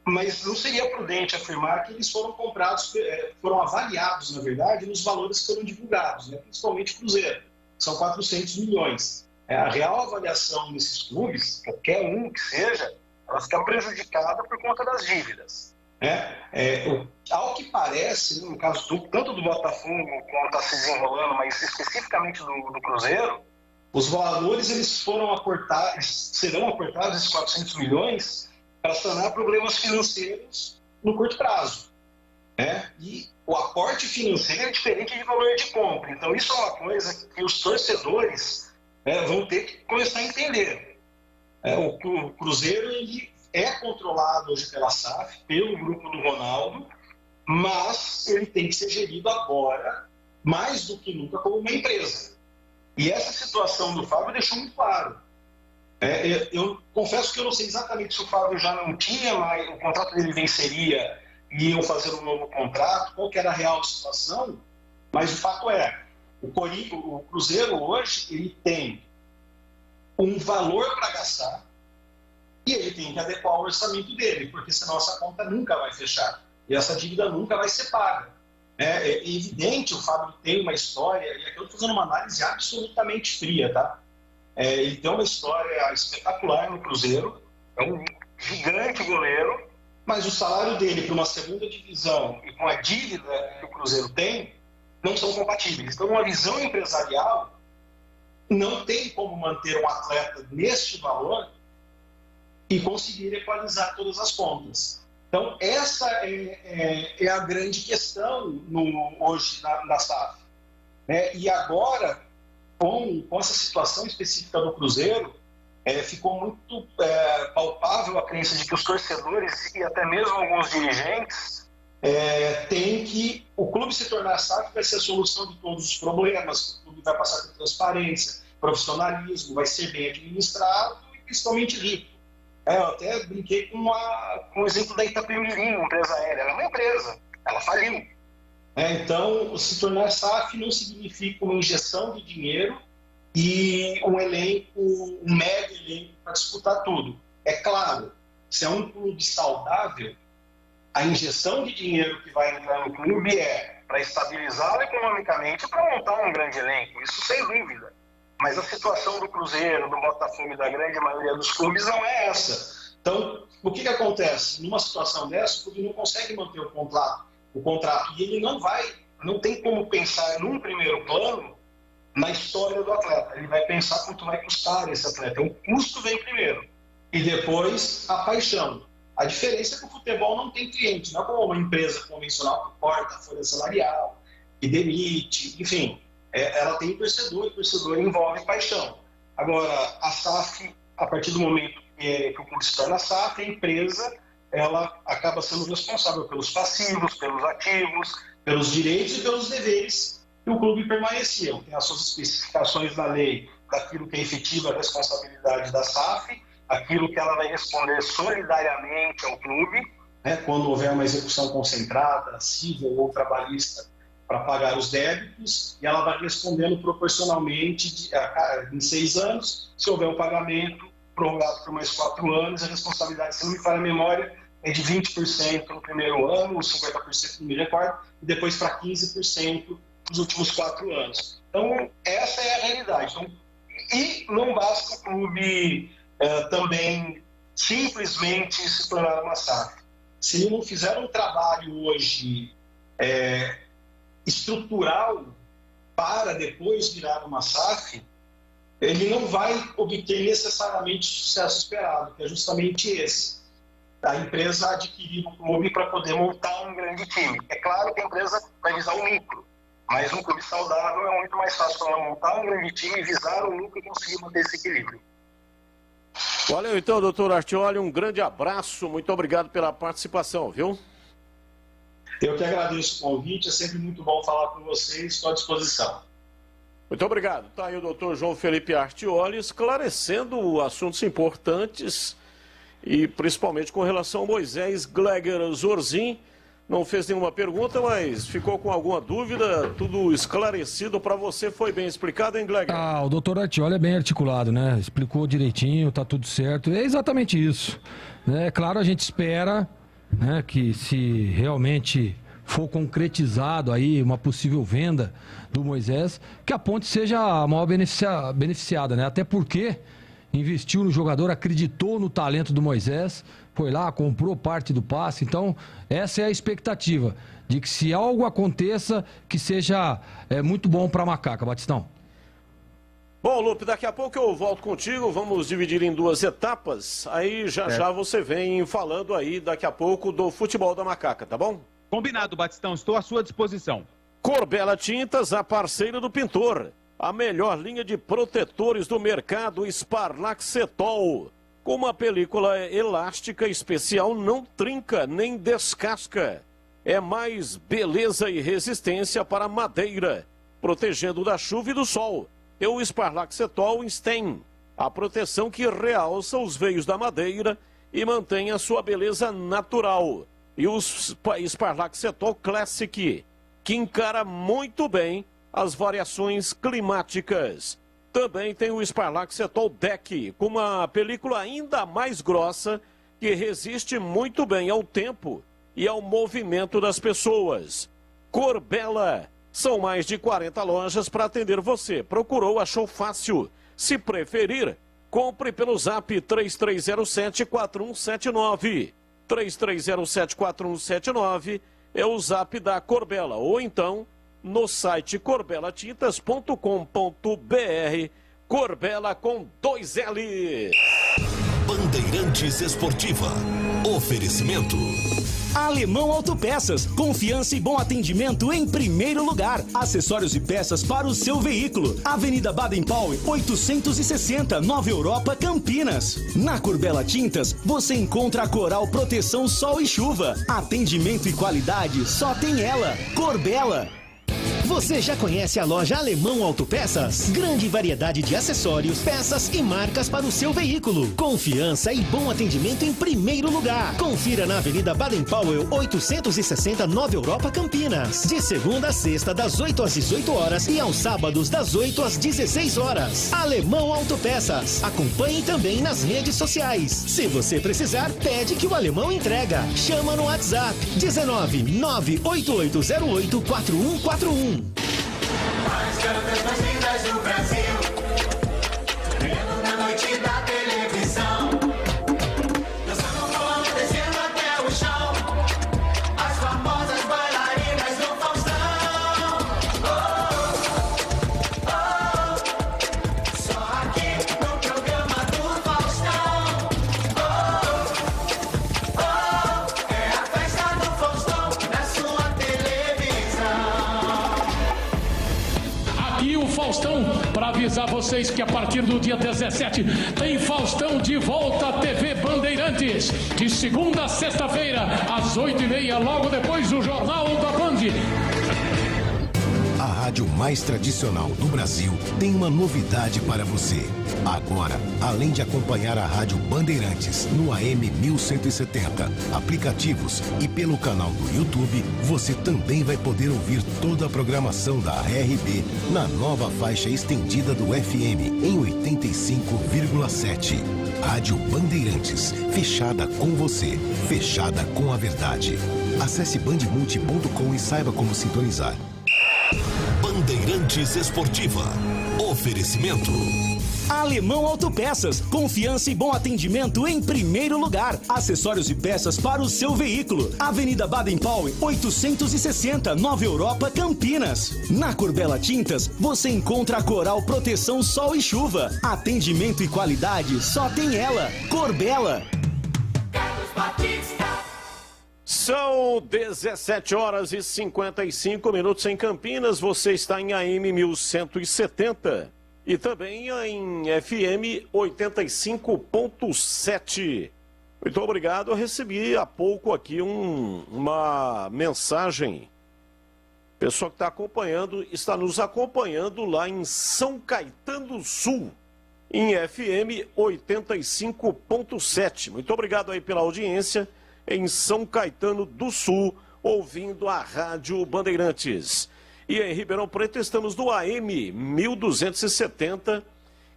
mas não seria prudente afirmar que eles foram comprados, foram avaliados, na verdade, nos valores que foram divulgados, né? Principalmente o Cruzeiro, são 400 milhões. A real avaliação desses clubes, qualquer um que seja, ela fica prejudicada por conta das dívidas. Ao que parece, no caso tanto do Botafogo, como está se desenrolando, mas especificamente do Cruzeiro, os valores eles serão aportados, esses 400 milhões, para sanar problemas financeiros no curto prazo. E o aporte financeiro é diferente de valor de compra. Então, isso é uma coisa que os torcedores vão ter que começar a entender. O Cruzeiro ele é controlado hoje pela SAF, pelo grupo do Ronaldo, mas ele tem que ser gerido agora, mais do que nunca, como uma empresa. E essa situação do Fábio deixou muito claro. Eu confesso que eu não sei exatamente se o Fábio já não tinha, mas o contrato dele venceria e iam fazer um novo contrato, qual que era a real situação, mas o fato é, o Cruzeiro hoje ele tem um valor para gastar e ele tem que adequar o orçamento dele, porque senão essa conta nunca vai fechar e essa dívida nunca vai ser paga. É evidente, o Fábio tem uma história, e aqui eu estou fazendo uma análise absolutamente fria, tá? Ele tem uma história espetacular no Cruzeiro, é um gigante goleiro, mas o salário dele para uma segunda divisão e com a dívida que o Cruzeiro tem, não são compatíveis. Então, uma visão empresarial, não tem como manter um atleta neste valor e conseguir equalizar todas as contas. Então, essa é a grande questão hoje na SAF. E agora, com essa situação específica do Cruzeiro, ficou muito palpável a crença de que os torcedores e até mesmo alguns dirigentes têm que o clube se tornar SAF vai ser a solução de todos os problemas, o clube vai passar por transparência, profissionalismo, vai ser bem administrado e principalmente rico. Eu até brinquei com o exemplo da Itapemirim, uma empresa aérea. Ela é uma empresa, ela faliu. Então, se tornar SAF não significa uma injeção de dinheiro e um mega elenco para disputar tudo. É claro, se é um clube saudável, a injeção de dinheiro que vai entrar no clube é para estabilizá-lo economicamente e para montar um grande elenco, isso sem dúvida. Mas a situação do Cruzeiro, do Botafogo e da grande maioria dos clubes não é essa. Então, o que acontece? Numa situação dessa, o clube não consegue manter o contrato e ele não tem como pensar num primeiro plano na história do atleta. Ele vai pensar quanto vai custar esse atleta. O custo vem primeiro e depois a paixão. A diferença é que o futebol não tem cliente, não é como uma empresa convencional que corta a folha salarial, que demite, enfim. Ela tem torcedor, e o torcedor envolve paixão. Agora, a SAF, a partir do momento que o clube se torna SAF, a empresa ela acaba sendo responsável pelos passivos, pelos ativos, pelos direitos e pelos deveres que o clube permanecia. Tem as suas especificações da lei, daquilo que é efetiva a responsabilidade da SAF, aquilo que ela vai responder solidariamente ao clube, quando houver uma execução concentrada, civil ou trabalhista, para pagar os débitos, e ela vai respondendo proporcionalmente em 6 anos. Se houver um pagamento prorrogado por mais 4 anos, a responsabilidade, se não me falha a memória, é de 20% no primeiro ano, 50% no me recordo, e depois para 15% nos últimos 4 anos. Então, essa é a realidade. Então, e não basta o clube também simplesmente se tornar uma SAF. Se ele não fizer um trabalho hoje estrutural para depois virar uma SAF, ele não vai obter necessariamente o sucesso esperado, que é justamente esse. A empresa adquirir o clube para poder montar um grande time. É claro que a empresa vai visar o lucro, mas um clube saudável é muito mais fácil para ela montar um grande time, visar o lucro e conseguir manter esse equilíbrio. Valeu então, doutor Artioli, um grande abraço, muito obrigado pela participação, viu? Eu que agradeço o convite, é sempre muito bom falar com vocês, estou à disposição. Muito obrigado. Está aí o doutor João Felipe Artioli esclarecendo assuntos importantes e principalmente com relação ao Moisés Gleger Zorzin. Não fez nenhuma pergunta, mas ficou com alguma dúvida, tudo esclarecido para você, foi bem explicado, hein, Gleger? O doutor Artioli é bem articulado, né? Explicou direitinho, tá tudo certo, é exatamente isso. É claro, a gente espera, né, que se realmente for concretizado aí uma possível venda do Moisés, que a Ponte seja a maior beneficiada, né? Até porque investiu no jogador, acreditou no talento do Moisés, foi lá, comprou parte do passe. Então, essa é a expectativa, de que se algo aconteça, que seja muito bom para a Macaca, Batistão. Bom, Lupe, daqui a pouco eu volto contigo, vamos dividir em duas etapas, aí já você vem falando aí daqui a pouco do futebol da Macaca, tá bom? Combinado, Batistão, estou à sua disposição. Corbela Tintas, a parceira do pintor. A melhor linha de protetores do mercado, Sparlaxetol. Com uma película elástica especial, não trinca nem descasca. É mais beleza e resistência para a madeira, protegendo da chuva e do sol. E o Sparlaxetol Stem, a proteção que realça os veios da madeira e mantém a sua beleza natural. E o Sparlaxetol Classic, que encara muito bem as variações climáticas. Também tem o Sparlaxetol Deck, com uma película ainda mais grossa, que resiste muito bem ao tempo e ao movimento das pessoas. Corbela, são mais de 40 lojas para atender você. Procurou, achou fácil. Se preferir, compre pelo Zap 3307-4179. 3307-4179 é o Zap da Corbela, ou então no site corbelatintas.com.br. Corbela com 2L. Bandeirantes Esportiva. Oferecimento. Alemão Autopeças, confiança e bom atendimento em primeiro lugar. Acessórios e peças para o seu veículo. Avenida Baden-Powell, 860, Nova Europa, Campinas. Na Corbela Tintas, você encontra a Coral Proteção Sol e Chuva. Atendimento e qualidade só tem ela. Corbela. Você já conhece a loja Alemão Autopeças? Grande variedade de acessórios, peças e marcas para o seu veículo. Confiança e bom atendimento em primeiro lugar. Confira na Avenida Baden-Powell, 860, Nova Europa, Campinas. De segunda a sexta, das 8 às 18 horas e aos sábados, das 8 às 16 horas. Alemão Autopeças. Acompanhe também nas redes sociais. Se você precisar, pede que o Alemão entrega. Chama no WhatsApp 19 98808 4141. As garotas mais lindas do Brasil, brilhando na noite da televisão, dançando, rolando, descendo até o chão, as famosas bailarinas do Faustão. Oh, oh, só aqui no programa do Faustão. Oh, oh, é a festa do Faustão na sua televisão. E o Faustão, para avisar vocês que a partir do dia 17 tem Faustão de volta à TV Bandeirantes. De segunda a sexta-feira, às 8h30, logo depois do Jornal da Band. A rádio mais tradicional do Brasil tem uma novidade para você. Agora, além de acompanhar a Rádio Bandeirantes no AM 1170, aplicativos e pelo canal do YouTube, você também vai poder ouvir toda a programação da RB na nova faixa estendida do FM em 85,7. Rádio Bandeirantes, fechada com você, fechada com a verdade. Acesse bandmulti.com e saiba como sintonizar. Bandeirantes Esportiva. Oferecimento. Alemão Autopeças, confiança e bom atendimento em primeiro lugar. Acessórios e peças para o seu veículo. Avenida Baden-Powell, 860, Nova Europa, Campinas. Na Corbella Tintas, você encontra a Coral Proteção Sol e Chuva. Atendimento e qualidade só tem ela. Corbella. Carlos Batista. São 17 horas e 55 minutos em Campinas. Você está em AM 1170 e também em FM 85.7. Muito obrigado. Eu recebi há pouco aqui uma mensagem. O pessoal que está nos acompanhando lá em São Caetano do Sul, em FM 85.7. Muito obrigado aí pela audiência em São Caetano do Sul, ouvindo a Rádio Bandeirantes. E em Ribeirão Preto estamos no AM 1270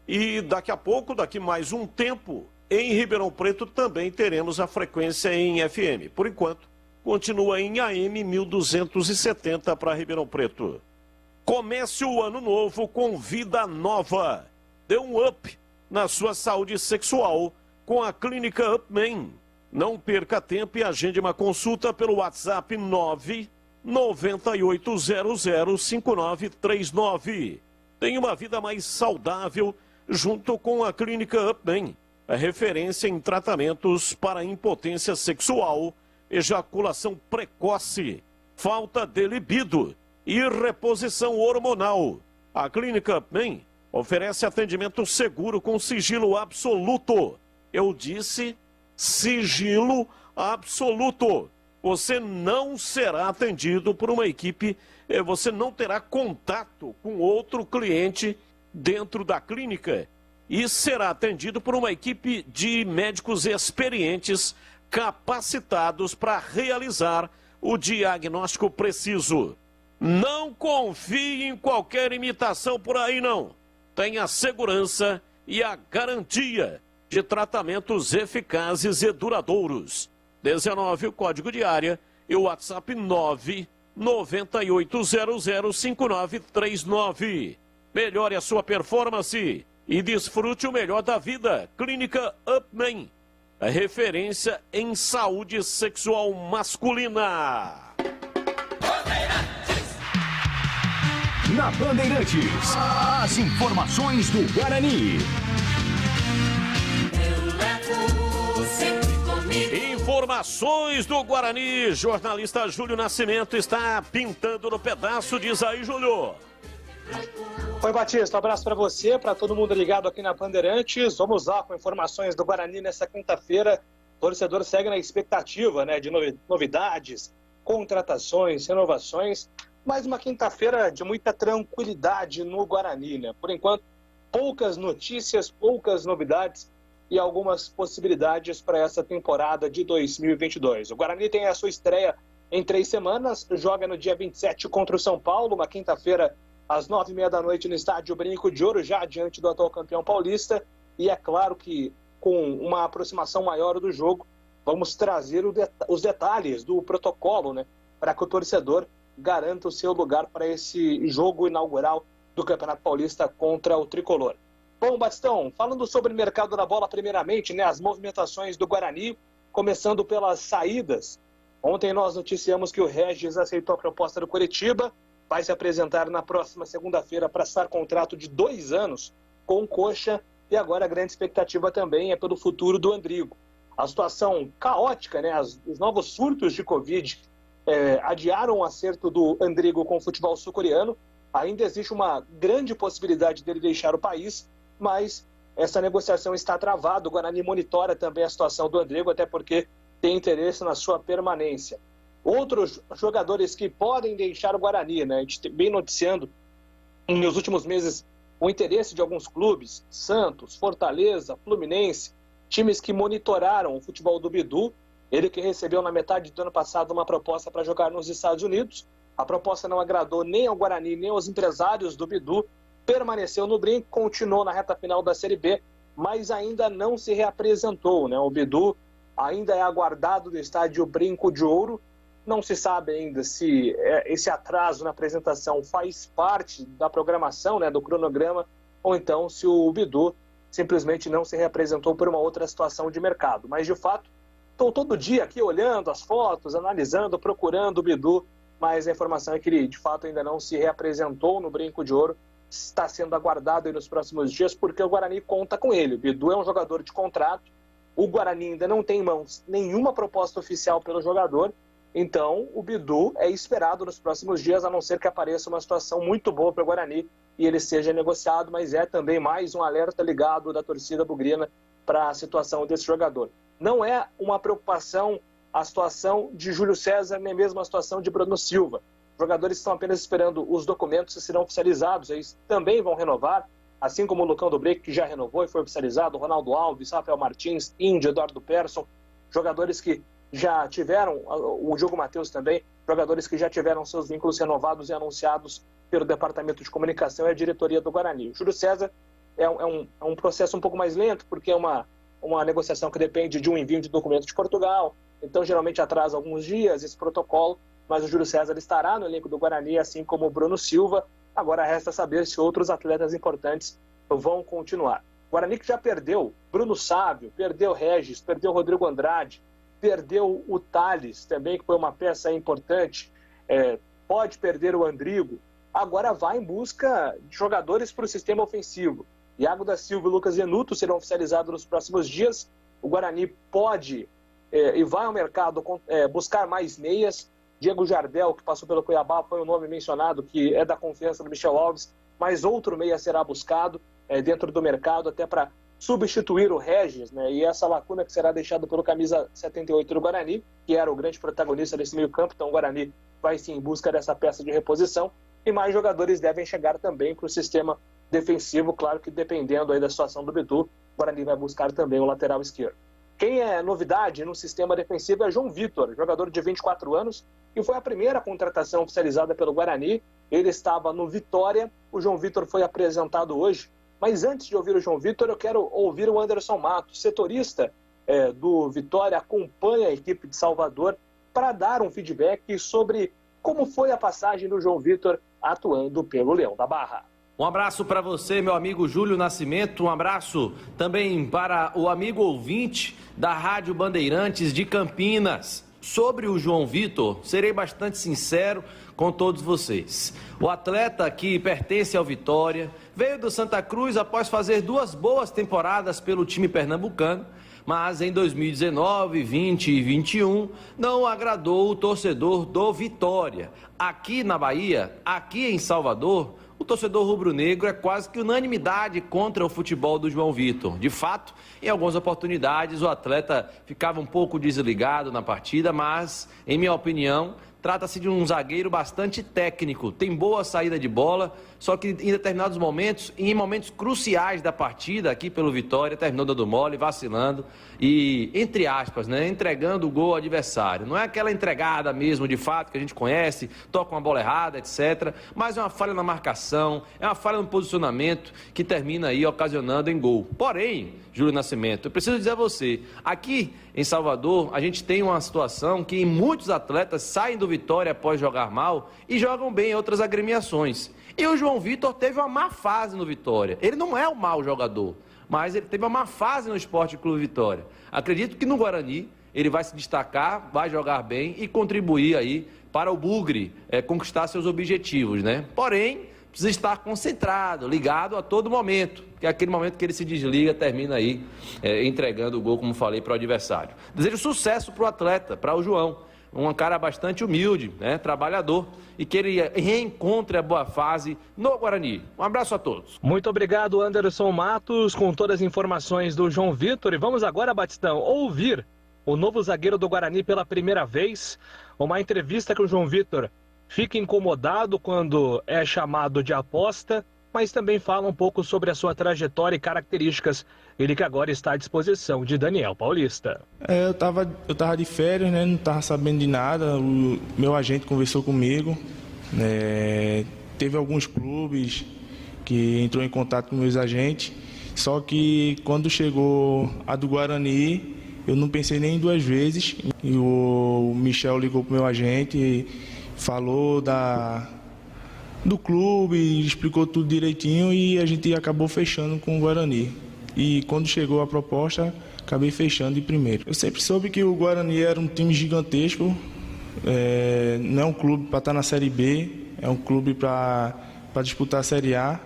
e daqui a pouco, daqui mais um tempo, em Ribeirão Preto também teremos a frequência em FM. Por enquanto, continua em AM 1270 para Ribeirão Preto. Comece o ano novo com vida nova. Dê um up na sua saúde sexual com a Clínica Upman. Não perca tempo e agende uma consulta pelo WhatsApp 998005939. Tenha uma vida mais saudável junto com a Clínica Upman, a referência em tratamentos para impotência sexual, ejaculação precoce, falta de libido e reposição hormonal. A Clínica Upman oferece atendimento seguro com sigilo absoluto. Eu disse sigilo absoluto. Você não será atendido por uma equipe, você não terá contato com outro cliente dentro da clínica e será atendido por uma equipe de médicos experientes capacitados para realizar o diagnóstico preciso. Não confie em qualquer imitação por aí, não. Tenha a segurança e a garantia de tratamentos eficazes e duradouros. 19, o código de área e o WhatsApp 998005939. Melhore a sua performance e desfrute o melhor da vida. Clínica Upman, a referência em saúde sexual masculina. Na Bandeirantes, as informações do Guarani. Informações do Guarani. Jornalista Júlio Nascimento está pintando no pedaço. Diz aí, Júlio. Oi, Batista. Um abraço para você, para todo mundo ligado aqui na Bandeirantes. Vamos lá com informações do Guarani nessa quinta-feira. O torcedor segue na expectativa, né, de novidades, contratações, renovações. Mais uma quinta-feira de muita tranquilidade no Guarani, né? Por enquanto, poucas notícias, poucas novidades e algumas possibilidades para essa temporada de 2022. O Guarani tem a sua estreia em 3 semanas, joga no dia 27 contra o São Paulo, uma quinta-feira às 9h30 da noite no estádio Brinco de Ouro, já diante do atual campeão paulista. E é claro que com uma aproximação maior do jogo, vamos trazer os detalhes do protocolo, né, para que o torcedor garanta o seu lugar para esse jogo inaugural do Campeonato Paulista contra o Tricolor. Bom, Batistão, falando sobre o mercado da bola primeiramente, né, as movimentações do Guarani, começando pelas saídas. Ontem nós noticiamos que o Regis aceitou a proposta do Coritiba, vai se apresentar na próxima segunda-feira para assinar contrato de 2 anos com o Coxa, e agora a grande expectativa também é pelo futuro do Andrigo. A situação caótica, né, os novos surtos de Covid adiaram o acerto do Andrigo com o futebol sul-coreano. Ainda existe uma grande possibilidade dele deixar o país, mas essa negociação está travada. O Guarani monitora também a situação do Andrigo, até porque tem interesse na sua permanência. Outros jogadores que podem deixar o Guarani, né? A gente vem noticiando nos últimos meses o interesse de alguns clubes, Santos, Fortaleza, Fluminense, times que monitoraram o futebol do Bidu. Ele que recebeu na metade do ano passado uma proposta para jogar nos Estados Unidos. A proposta não agradou nem ao Guarani, nem aos empresários do Bidu. Permaneceu no Brinco, continuou na reta final da Série B, mas ainda não se reapresentou, né? O Bidu ainda é aguardado no estádio Brinco de Ouro. Não se sabe ainda se esse atraso na apresentação faz parte da programação, né, do cronograma, ou então se o Bidu simplesmente não se reapresentou por uma outra situação de mercado. Mas, de fato, estou todo dia aqui olhando as fotos, analisando, procurando o Bidu, mas a informação é que ele, de fato, ainda não se reapresentou no Brinco de Ouro, está sendo aguardado aí nos próximos dias, porque o Guarani conta com ele. O Bidu é um jogador de contrato, o Guarani ainda não tem em mãos nenhuma proposta oficial pelo jogador, então o Bidu é esperado nos próximos dias, a não ser que apareça uma situação muito boa para o Guarani e ele seja negociado, mas é também mais um alerta ligado da torcida bugrina para a situação desse jogador. Não é uma preocupação a situação de Júlio César, nem mesmo a situação de Bruno Silva. Os jogadores estão apenas esperando os documentos que serão oficializados, eles também vão renovar, assim como o Lucão do Break, que já renovou e foi oficializado, Ronaldo Alves, Rafael Martins, Índio, Eduardo Persson, jogadores que já tiveram, o Diogo Matheus também, jogadores que já tiveram seus vínculos renovados e anunciados pelo Departamento de Comunicação e a diretoria do Guarani. O Júlio César é um processo um pouco mais lento, porque é uma negociação que depende de um envio de documento de Portugal, então geralmente atrasa alguns dias esse protocolo, mas o Júlio César estará no elenco do Guarani, assim como o Bruno Silva. Agora resta saber se outros atletas importantes vão continuar. O Guarani que já perdeu Bruno Sávio, perdeu Regis, perdeu Rodrigo Andrade, perdeu o Thales também, que foi uma peça importante, pode perder o Andrigo, agora vai em busca de jogadores para o sistema ofensivo. Iago da Silva e Lucas Venuto serão oficializados nos próximos dias. O Guarani pode e vai ao mercado buscar mais meias. Diego Jardel, que passou pelo Cuiabá, foi um nome mencionado, que é da confiança do Michel Alves, mas outro meia será buscado dentro do mercado, até para substituir o Regis, né? E essa lacuna que será deixada pelo camisa 78 do Guarani, que era o grande protagonista desse meio campo. Então o Guarani vai sim em busca dessa peça de reposição, e mais jogadores devem chegar também para o sistema defensivo, claro que dependendo aí da situação do Bidu, o Guarani vai buscar também o lateral esquerdo. Quem é novidade no sistema defensivo é João Vitor, jogador de 24 anos, que foi a primeira contratação oficializada pelo Guarani. Ele estava no Vitória, o João Vitor foi apresentado hoje, mas antes de ouvir o João Vitor, eu quero ouvir o Anderson Matos, setorista do Vitória, acompanha a equipe de Salvador, para dar um feedback sobre como foi a passagem do João Vitor atuando pelo Leão da Barra. Um abraço para você, meu amigo Júlio Nascimento, um abraço também para o amigo ouvinte da Rádio Bandeirantes de Campinas. Sobre o João Vitor, serei bastante sincero com todos vocês. O atleta que pertence ao Vitória veio do Santa Cruz após fazer 2 boas temporadas pelo time pernambucano, mas em 2019, 20 e 21 não agradou o torcedor do Vitória. Aqui na Bahia, aqui em Salvador, o torcedor rubro-negro é quase que unanimidade contra o futebol do João Vitor. De fato, em algumas oportunidades o atleta ficava um pouco desligado na partida, mas, em minha opinião, trata-se de um zagueiro bastante técnico, tem boa saída de bola, só que em determinados momentos, em momentos cruciais da partida aqui pelo Vitória, terminou dando mole, vacilando e, entre aspas, né, entregando o gol ao adversário. Não é aquela entregada mesmo, de fato, que a gente conhece, toca uma bola errada, etc. Mas é uma falha na marcação, é uma falha no posicionamento que termina aí ocasionando em gol. Porém, Júlio Nascimento, eu preciso dizer a você, aqui em Salvador, a gente tem uma situação que muitos atletas saem do Vitória após jogar mal e jogam bem em outras agremiações. E o João Vitor teve uma má fase no Vitória. Ele não é um mau jogador, mas ele teve uma má fase no Esporte Clube Vitória. Acredito que no Guarani ele vai se destacar, vai jogar bem e contribuir aí para o Bugre conquistar seus objetivos, né? Porém, precisa estar concentrado, ligado a todo momento, que é aquele momento que ele se desliga, termina aí entregando o gol, como falei, para o adversário. Desejo sucesso para o atleta, para o João. Um cara bastante humilde, né, trabalhador, e que ele reencontre a boa fase no Guarani. Um abraço a todos. Muito obrigado, Anderson Matos, com todas as informações do João Vitor. E vamos agora, Batistão, ouvir o novo zagueiro do Guarani pela primeira vez. Uma entrevista com o João Vitor. Fica incomodado quando é chamado de aposta, mas também fala um pouco sobre a sua trajetória e características. Ele que agora está à disposição de Daniel Paulista. Eu tava de férias, né? Não estava sabendo de nada. O meu agente conversou comigo. Teve alguns clubes que entrou em contato com meus agentes. Só que quando chegou a do Guarani, eu não pensei nem 2 vezes. E o Michel ligou para o meu agente e falou do clube, explicou tudo direitinho e a gente acabou fechando com o Guarani. e quando chegou a proposta, acabei fechando de primeiro. Eu sempre soube que o Guarani era um time gigantesco, não é um clube para estar na Série B, é um clube para disputar a Série A.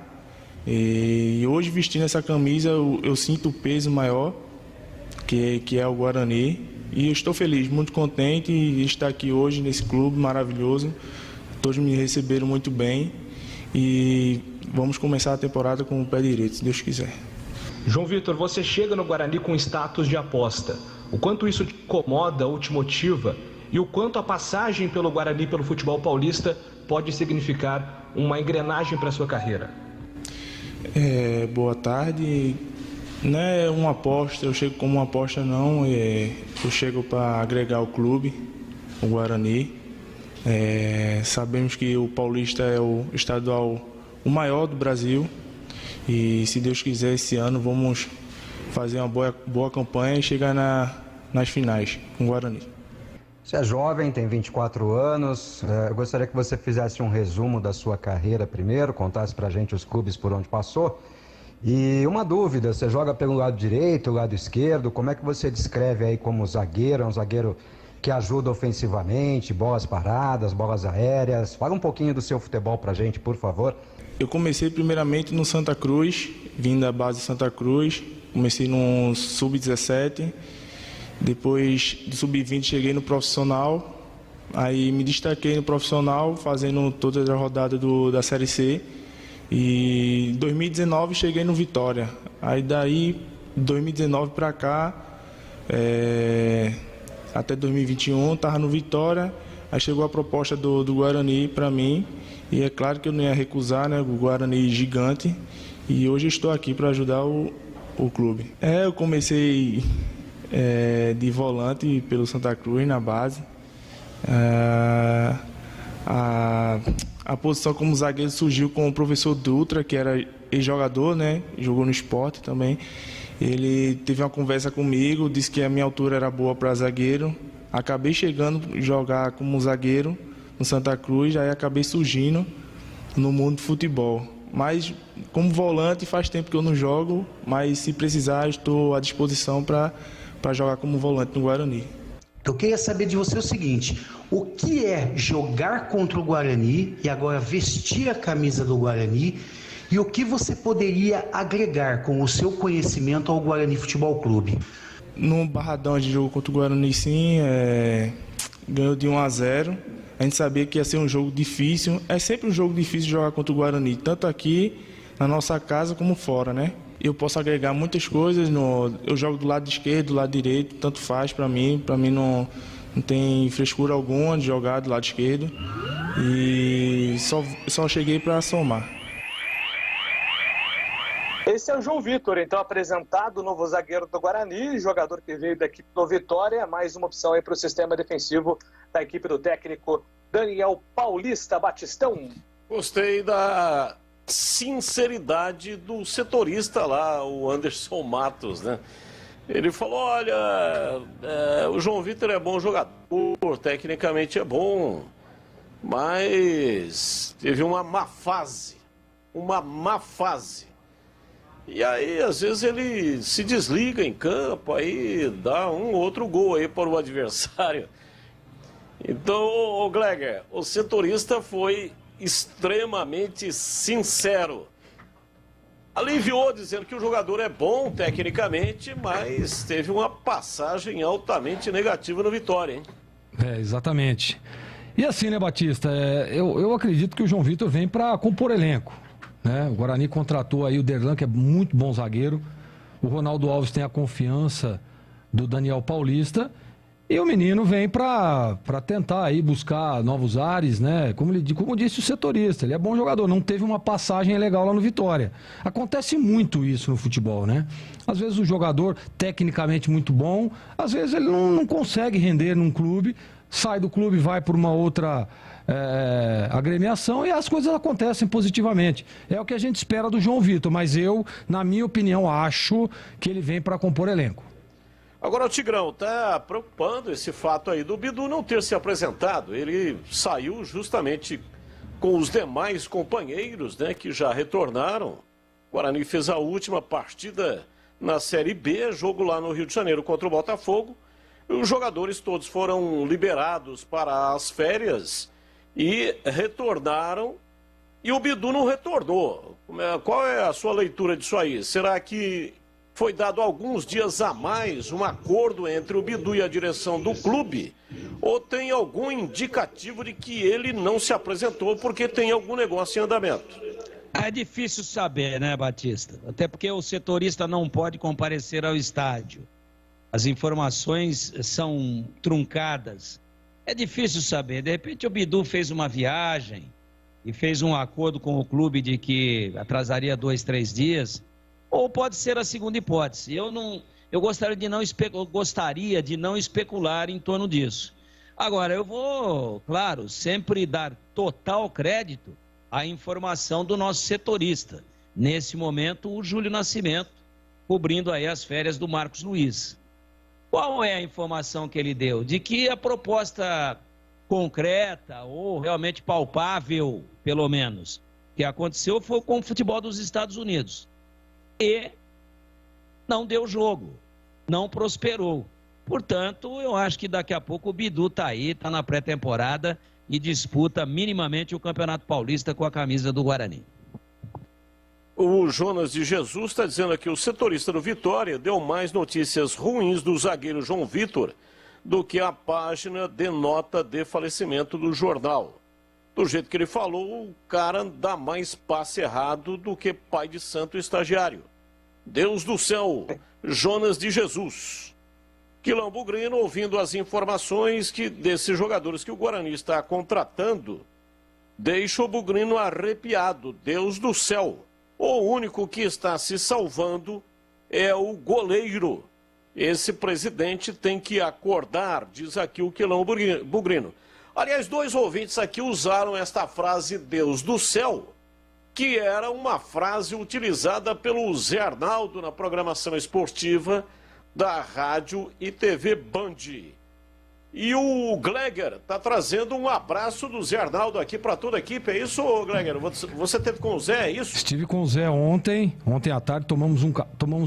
E hoje, vestindo essa camisa, eu sinto o peso maior, que é o Guarani. E eu estou feliz, muito contente de estar aqui hoje nesse clube maravilhoso. Todos me receberam muito bem e vamos começar a temporada com o pé direito, se Deus quiser. João Vitor, você chega no Guarani com status de aposta. O quanto isso te incomoda ou te motiva e o quanto a passagem pelo Guarani, pelo futebol paulista, pode significar uma engrenagem para a sua carreira? Boa tarde. Não é uma aposta, eu chego como uma aposta não, eu chego para agregar o clube, o Guarani. Sabemos que o Paulista é o estadual o maior do Brasil e se Deus quiser esse ano vamos fazer uma boa campanha e chegar nas finais com o Guarani. Você é jovem, tem 24 anos, eu gostaria que você fizesse um resumo da sua carreira primeiro, contasse pra gente os clubes por onde passou. E uma dúvida, você joga pelo lado direito, lado esquerdo, como é que você descreve aí como zagueiro? É um zagueiro que ajuda ofensivamente, bolas paradas, bolas aéreas. Fala um pouquinho do seu futebol pra gente, por favor. Eu comecei primeiramente no Santa Cruz, vim da base Santa Cruz, comecei no Sub-17, depois do Sub-20 cheguei no profissional, aí me destaquei no profissional, fazendo toda a rodada da Série C. E em 2019 cheguei no Vitória. Aí daí, 2019 para cá, até 2021, estava no Vitória. Aí chegou a proposta do Guarani para mim. E é claro que eu não ia recusar, né? O Guarani gigante. E hoje estou aqui para ajudar o clube. Eu comecei de volante pelo Santa Cruz, na base. A posição como zagueiro surgiu com o professor Dutra, que era ex-jogador, né? Jogou no Sport também. Ele teve uma conversa comigo, disse que a minha altura era boa para zagueiro. Acabei chegando a jogar como zagueiro no Santa Cruz, aí acabei surgindo no mundo do futebol. Mas como volante faz tempo que eu não jogo, mas se precisar estou à disposição para jogar como volante no Guarani. Eu queria saber de você o seguinte, o que é jogar contra o Guarani e agora vestir a camisa do Guarani e o que você poderia agregar com o seu conhecimento ao Guarani Futebol Clube? No Barradão de jogo contra o Guarani sim, ganhou de 1-0, a gente sabia que ia ser um jogo difícil, é sempre um jogo difícil jogar contra o Guarani, tanto aqui na nossa casa como fora, né? Eu posso agregar muitas coisas, eu jogo do lado esquerdo, do lado direito, tanto faz para mim não tem frescura alguma de jogar do lado esquerdo e só cheguei para somar. Esse é o João Vitor, então apresentado, o novo zagueiro do Guarani, jogador que veio da equipe do Vitória, mais uma opção aí para o sistema defensivo da equipe do técnico Daniel Paulista Batistão. Gostei da sinceridade do setorista lá, o Anderson Matos, né? Ele falou, olha, o João Vitor é bom jogador, tecnicamente é bom, mas teve uma má fase. E aí, às vezes, ele se desliga em campo, aí dá um outro gol aí para o adversário. Então, o Gleger, o setorista foi extremamente sincero. Aliviou dizendo que o jogador é bom tecnicamente, mas teve uma passagem altamente negativa no Vitória, hein? Exatamente. E assim, né, Batista, eu acredito que o João Vitor vem para compor elenco, né? O Guarani contratou aí o Derlan, que é muito bom zagueiro. O Ronaldo Alves tem a confiança do Daniel Paulista. E o menino vem para tentar aí buscar novos ares, né? Como disse o setorista, ele é bom jogador, não teve uma passagem legal lá no Vitória. Acontece muito isso no futebol, né? Às vezes o jogador, tecnicamente muito bom, às vezes ele não consegue render num clube, sai do clube, vai por uma outra agremiação e as coisas acontecem positivamente. É o que a gente espera do João Vitor, mas eu, na minha opinião, acho que ele vem para compor elenco. Agora o Tigrão, tá preocupando esse fato aí do Bidu não ter se apresentado. Ele saiu justamente com os demais companheiros, né, que já retornaram. O Guarani fez a última partida na Série B, jogo lá no Rio de Janeiro contra o Botafogo. Os jogadores todos foram liberados para as férias e retornaram, e o Bidu não retornou. Qual é a sua leitura disso aí? Será que foi dado alguns dias a mais um acordo entre o Bidu e a direção do clube? Ou tem algum indicativo de que ele não se apresentou porque tem algum negócio em andamento? É difícil saber, né, Batista? Até porque o setorista não pode comparecer ao estádio. As informações são truncadas. É difícil saber. De repente o Bidu fez uma viagem e fez um acordo com o clube de que atrasaria 2, 3 dias. Ou pode ser a segunda hipótese. Eu gostaria de não especular em torno disso. Agora, eu vou, claro, sempre dar total crédito à informação do nosso setorista. Nesse momento, o Júlio Nascimento, cobrindo aí as férias do Marcos Luiz. Qual é a informação que ele deu? De que a proposta concreta ou realmente palpável, pelo menos, que aconteceu foi com o futebol dos Estados Unidos. E não deu jogo, não prosperou. Portanto, eu acho que daqui a pouco o Bidu está aí, está na pré-temporada e disputa minimamente o Campeonato Paulista com a camisa do Guarani. O Jonas de Jesus está dizendo aqui, o setorista do Vitória deu mais notícias ruins do zagueiro João Vitor do que a página de nota de falecimento do jornal. Do jeito que ele falou, o cara dá mais passe errado do que pai de santo estagiário. Deus do céu, Jonas de Jesus. Quilão Bugrino, ouvindo as informações desses jogadores que o Guarani está contratando, deixa o Bugrino arrepiado. Deus do céu. O único que está se salvando é o goleiro. Esse presidente tem que acordar, diz aqui o Quilão Bugrino. Aliás, 2 ouvintes aqui usaram esta frase Deus do céu, que era uma frase utilizada pelo Zé Arnaldo na programação esportiva da Rádio e TV Band. E o Gleger está trazendo um abraço do Zé Arnaldo aqui para toda a equipe. É isso, Gleger? Você esteve com o Zé, é isso? Estive com o Zé ontem à tarde, tomamos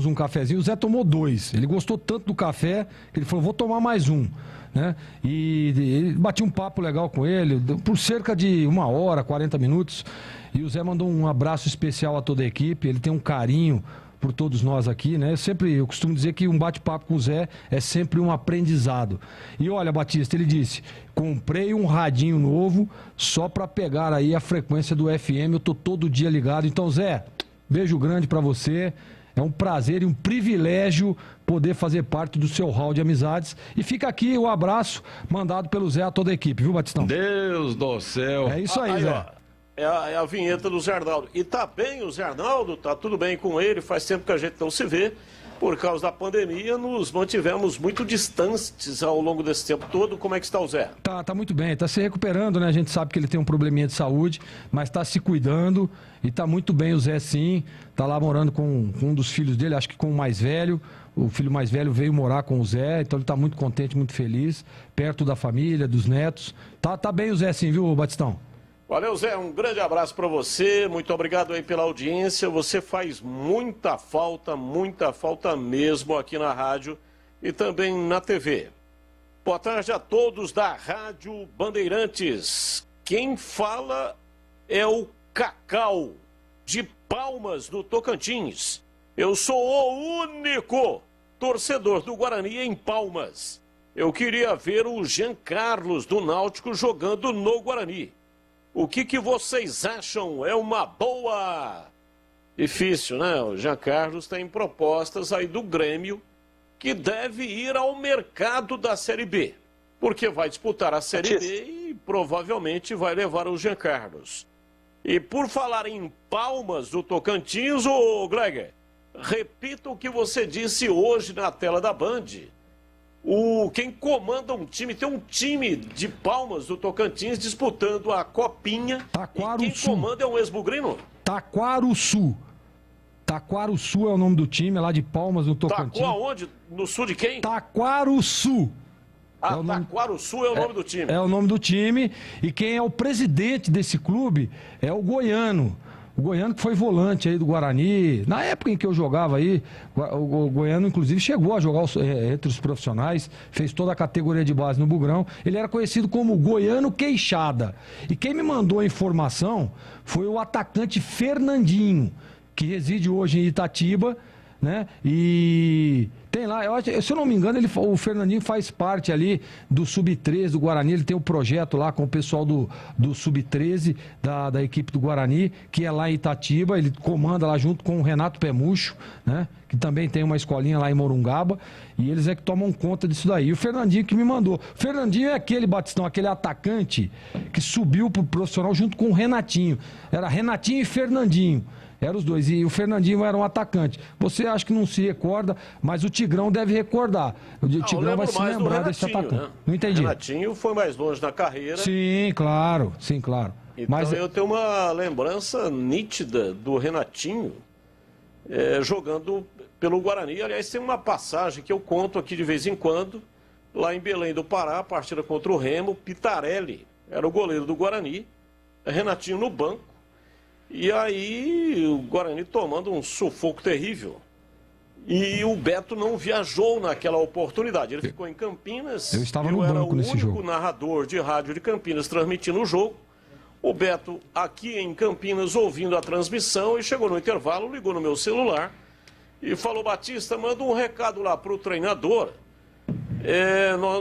um cafezinho. O Zé tomou 2. Ele gostou tanto do café que ele falou, vou tomar mais um. Né? E ele bati um papo legal com ele por cerca de 1 hora, 40 minutos. E o Zé mandou um abraço especial a toda a equipe. Ele tem um carinho por todos nós aqui, né? Eu costumo dizer que um bate-papo com o Zé é sempre um aprendizado. E olha, Batista, ele disse, comprei um radinho novo só para pegar aí a frequência do FM, eu tô todo dia ligado. Então, Zé, beijo grande para você, é um prazer e um privilégio poder fazer parte do seu hall de amizades. E fica aqui o abraço mandado pelo Zé a toda a equipe, viu, Batistão? Deus do céu! É isso aí, Zé. Ó. É a vinheta do Zé Arnaldo. E tá bem o Zé Arnaldo, tá tudo bem com ele, faz tempo que a gente não se vê. Por causa da pandemia, nos mantivemos muito distantes ao longo desse tempo todo. Como é que está o Zé? Tá muito bem, tá se recuperando, né? A gente sabe que ele tem um probleminha de saúde, mas tá se cuidando e tá muito bem o Zé, sim. Tá lá morando com um dos filhos dele, acho que com o mais velho. O filho mais velho veio morar com o Zé, então ele tá muito contente, muito feliz, perto da família, dos netos. Tá bem o Zé, sim, viu, Batistão? Valeu, Zé, um grande abraço para você, muito obrigado aí pela audiência, você faz muita falta mesmo aqui na rádio e também na TV. Boa tarde a todos da Rádio Bandeirantes. Quem fala é o Cacau, de Palmas, no Tocantins. Eu sou o único torcedor do Guarani em Palmas. Eu queria ver o Jean Carlos do Náutico jogando no Guarani. O que vocês acham? É uma boa? Difícil, né? O Jean Carlos tem propostas aí do Grêmio que deve ir ao mercado da Série B. Porque vai disputar a Série B e provavelmente vai levar o Jean Carlos. E por falar em Palmas do Tocantins, ô Gleger, repita o que você disse hoje na tela da Band. Quem comanda um time, tem um time de Palmas do Tocantins disputando a Copinha. Taquaruçu. E quem comanda é um ex-bugrino? Taquaruçu. Taquaruçu é o nome do time, é lá de Palmas do Tocantins. Taquá aonde? No sul de quem? Taquaruçu. Taquaruçu é o nome do time. É o nome do time. E quem é o presidente desse clube é o goiano, O Goiano que foi volante aí do Guarani, na época em que eu jogava aí, o Goiano inclusive chegou a jogar entre os profissionais, fez toda a categoria de base no Bugrão. Ele era conhecido como Goiano Queixada. E quem me mandou a informação foi o atacante Fernandinho, que reside hoje em Itatiba, né? E tem lá, se eu não me engano, o Fernandinho faz parte ali do Sub-13 do Guarani. Ele tem um projeto lá com o pessoal do Sub-13 da equipe do Guarani, que é lá em Itatiba. Ele comanda lá junto com o Renato Pemucho, né? Que também tem uma escolinha lá em Morungaba, e eles é que tomam conta disso daí. E o Fernandinho que me mandou. O Fernandinho é aquele, Batistão, aquele atacante que subiu pro profissional junto com o Renatinho. Era Renatinho e Fernandinho. Eram os dois. E o Fernandinho era um atacante. Você acha que não se recorda, mas o Tigrão deve recordar. O Tigrão vai se lembrar desse atacante. Né? Não entendi. O Renatinho foi mais longe na carreira. Sim, claro. Sim, claro. Então mas eu tenho uma lembrança nítida do Renatinho jogando pelo Guarani. Aliás, tem uma passagem que eu conto aqui de vez em quando, lá em Belém do Pará, a partida contra o Remo. Pitarelli era o goleiro do Guarani, Renatinho no banco. E aí o Guarani tomando um sufoco terrível. E o Beto não viajou naquela oportunidade. Ele ficou em Campinas. Eu estava no banco nesse jogo. Eu era o único narrador de rádio de Campinas transmitindo o jogo. O Beto aqui em Campinas ouvindo a transmissão, e chegou no intervalo, ligou no meu celular e falou: Batista, manda um recado lá para o treinador.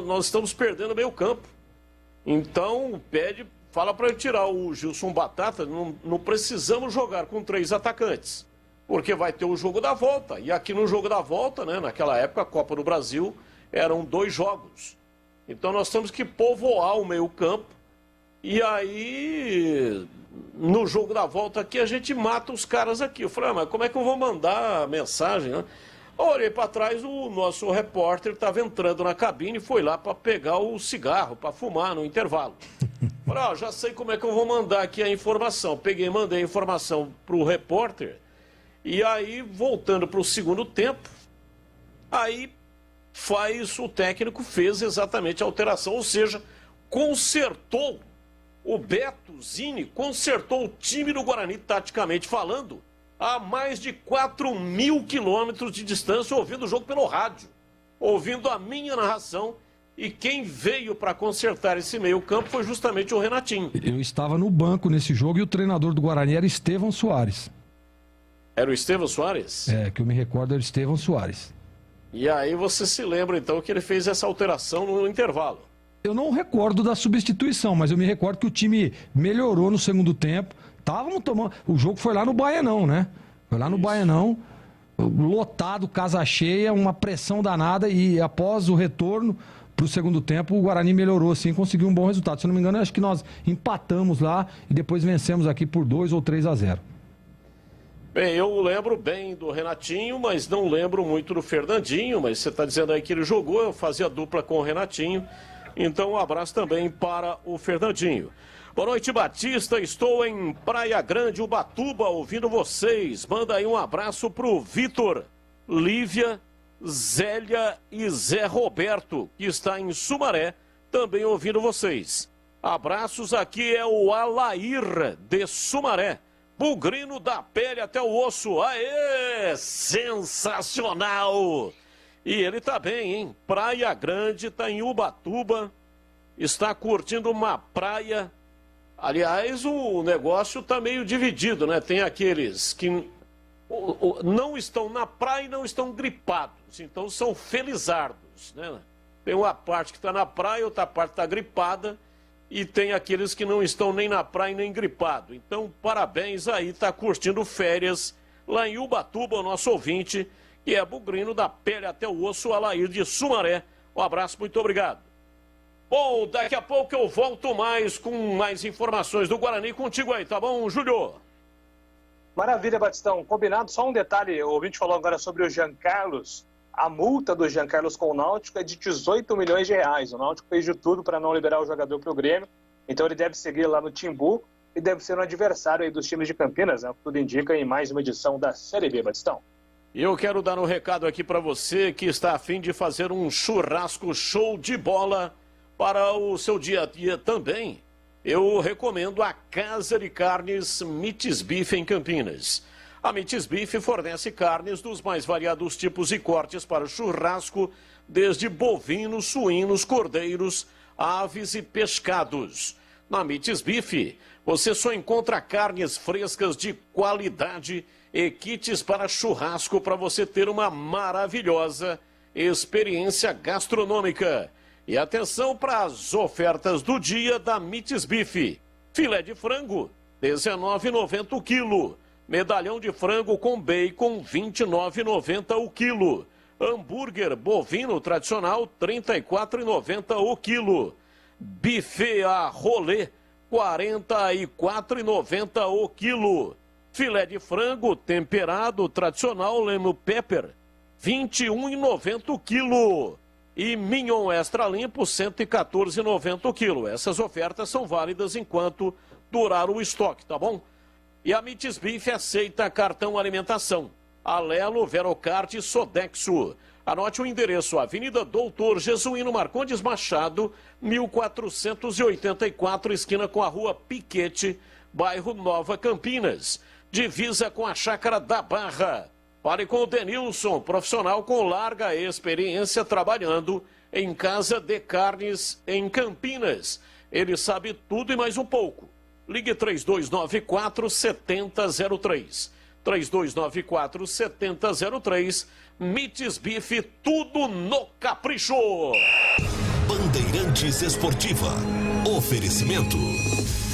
Nós estamos perdendo meio campo. Então fala para ele tirar o Gilson Batata. Não precisamos jogar com 3 atacantes, porque vai ter o jogo da volta. E aqui no jogo da volta, né, naquela época, a Copa do Brasil, eram 2 jogos. Então nós temos que povoar o meio campo. E aí, no jogo da volta aqui, a gente mata os caras aqui. Eu falei: mas como é que eu vou mandar a mensagem, né? Eu olhei para trás, o nosso repórter estava entrando na cabine e foi lá para pegar o cigarro, para fumar no intervalo. Falei: já sei como é que eu vou mandar aqui a informação. Mandei a informação para o repórter. E aí, voltando para o segundo tempo, aí o técnico fez exatamente a alteração, ou seja, consertou. O Beto Zini consertou o time do Guarani, taticamente falando, a mais de 4.000 quilômetros de distância, ouvindo o jogo pelo rádio, ouvindo a minha narração. E quem veio para consertar esse meio-campo foi justamente o Renatinho. Eu estava no banco nesse jogo e o treinador do Guarani era Estevão Soares. Era o Estevão Soares? Que eu me recordo, era o Estevão Soares. E aí você se lembra, então, que ele fez essa alteração no intervalo? Eu não recordo da substituição, mas eu me recordo que o time melhorou no segundo tempo. Estávamos tomando... O jogo foi lá no Baianão, né? Foi lá no Baianão, lotado, casa cheia, uma pressão danada, e após o retorno para o segundo tempo, o Guarani melhorou, sim, conseguiu um bom resultado. Se eu não me engano, acho que nós empatamos lá e depois vencemos aqui por 2 ou 3-0. Bem, eu lembro bem do Renatinho, mas não lembro muito do Fernandinho. Mas você está dizendo aí que ele jogou, eu fazia dupla com o Renatinho. Então, um abraço também para o Fernandinho. Boa noite, Batista. Estou em Praia Grande, Ubatuba, ouvindo vocês. Manda aí um abraço para o Vitor, Lívia, Zélia e Zé Roberto, que está em Sumaré, também ouvindo vocês. Abraços, aqui é o Alair de Sumaré. Bugrino da pele até o osso. Aê! Sensacional! E ele tá bem, hein? Praia Grande, tá em Ubatuba, está curtindo uma praia. Aliás, o negócio tá meio dividido, né? Tem aqueles que não estão na praia e não estão gripados, então são felizardos, né? Tem uma parte que está na praia, outra parte está gripada, e tem aqueles que não estão nem na praia nem gripado. Então, parabéns aí, tá curtindo férias lá em Ubatuba, o nosso ouvinte, que é bugrino da pele até o osso, Alair de Sumaré. Um abraço, muito obrigado. Bom, daqui a pouco eu volto com mais informações do Guarani contigo aí, tá bom, Júlio? Maravilha, Batistão. Combinado, só um detalhe, o ouvinte falou agora sobre o Jean Carlos. A multa do Jean Carlos com o Náutico é de 18 milhões de reais. O Náutico fez de tudo para não liberar o jogador para o Grêmio, então ele deve seguir lá no Timbu e deve ser um adversário aí dos times de Campinas, né? Tudo indica em mais uma edição da Série B, Batistão. E eu quero dar um recado aqui para você que está a fim de fazer um churrasco show de bola para o seu dia a dia também. eu recomendo a Casa de Carnes Mites Bife em Campinas. A Mites Bife fornece carnes dos mais variados tipos e cortes para churrasco, desde bovinos, suínos, cordeiros, aves e pescados. Na Mites Bife, você só encontra carnes frescas de qualidade e kits para churrasco para você ter uma maravilhosa experiência gastronômica. E atenção para as ofertas do dia da Mites Bife. Filé de frango, R$ 19,90 o quilo. Medalhão de frango com bacon, R$ 29,90 o quilo. Hambúrguer bovino tradicional, R$ 34,90 o quilo. Buffet a rolê, R$ 44,90 o quilo. Filé de frango temperado tradicional lemon pepper, R$ 21,90 o quilo. E mignon extra limpo, R$ 114,90 o quilo. Essas ofertas são válidas enquanto durar o estoque, tá bom? E a Mites Bife aceita cartão alimentação. Alelo, Verocard e Sodexo. Anote o endereço: Avenida Doutor Jesuíno Marcondes Machado, 1484, esquina com a Rua Piquete, bairro Nova Campinas. Divisa com a Chácara da Barra. Fale com o Denilson, profissional com larga experiência trabalhando em Casa de Carnes em Campinas. Ele sabe tudo e mais um pouco. Ligue 3294-7003. 3294-7003. Mites Bife, tudo no capricho. Bandeirantes Esportiva. Oferecimento.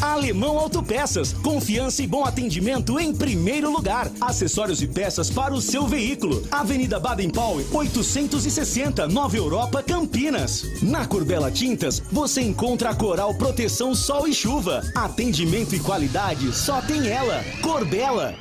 Alemão Autopeças, confiança e bom atendimento em primeiro lugar. Acessórios e peças para o seu veículo. Avenida Baden-Powell, 860, Nova Europa, Campinas. Na Corbella Tintas, você encontra a Coral Proteção Sol e Chuva. Atendimento e qualidade, só tem ela. Corbella.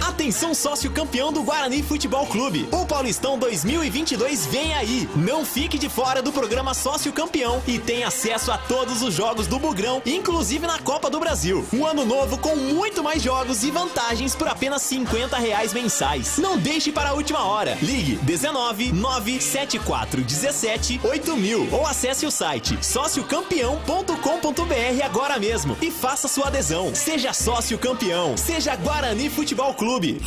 Atenção, sócio campeão do Guarani Futebol Clube. O Paulistão 2022 vem aí. Não fique de fora do programa Sócio Campeão e tenha acesso a todos os jogos do Bugrão, inclusive na Copa do Brasil. Um ano novo com muito mais jogos e vantagens por apenas R$50 mensais. Não deixe para a última hora. Ligue 19 974 17 8000 ou acesse o site sociocampeão.com.br agora mesmo e faça sua adesão. Seja sócio campeão. Seja Guarani Futebol Clube.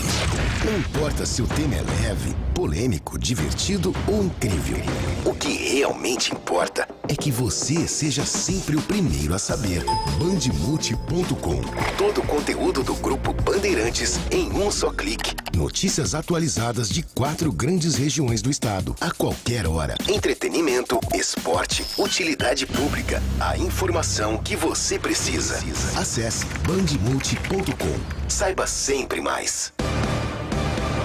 Não importa se o tema é leve, polêmico, divertido ou incrível. O que realmente importa é que você seja sempre o primeiro a saber. Bandemulti.com. Todo o conteúdo do Grupo Bandeirantes em um só clique. Notícias atualizadas de 4 grandes regiões do estado, a qualquer hora. Entretenimento, esporte, utilidade pública. A informação que você precisa. Acesse bandemulti.com. Saiba sempre mais.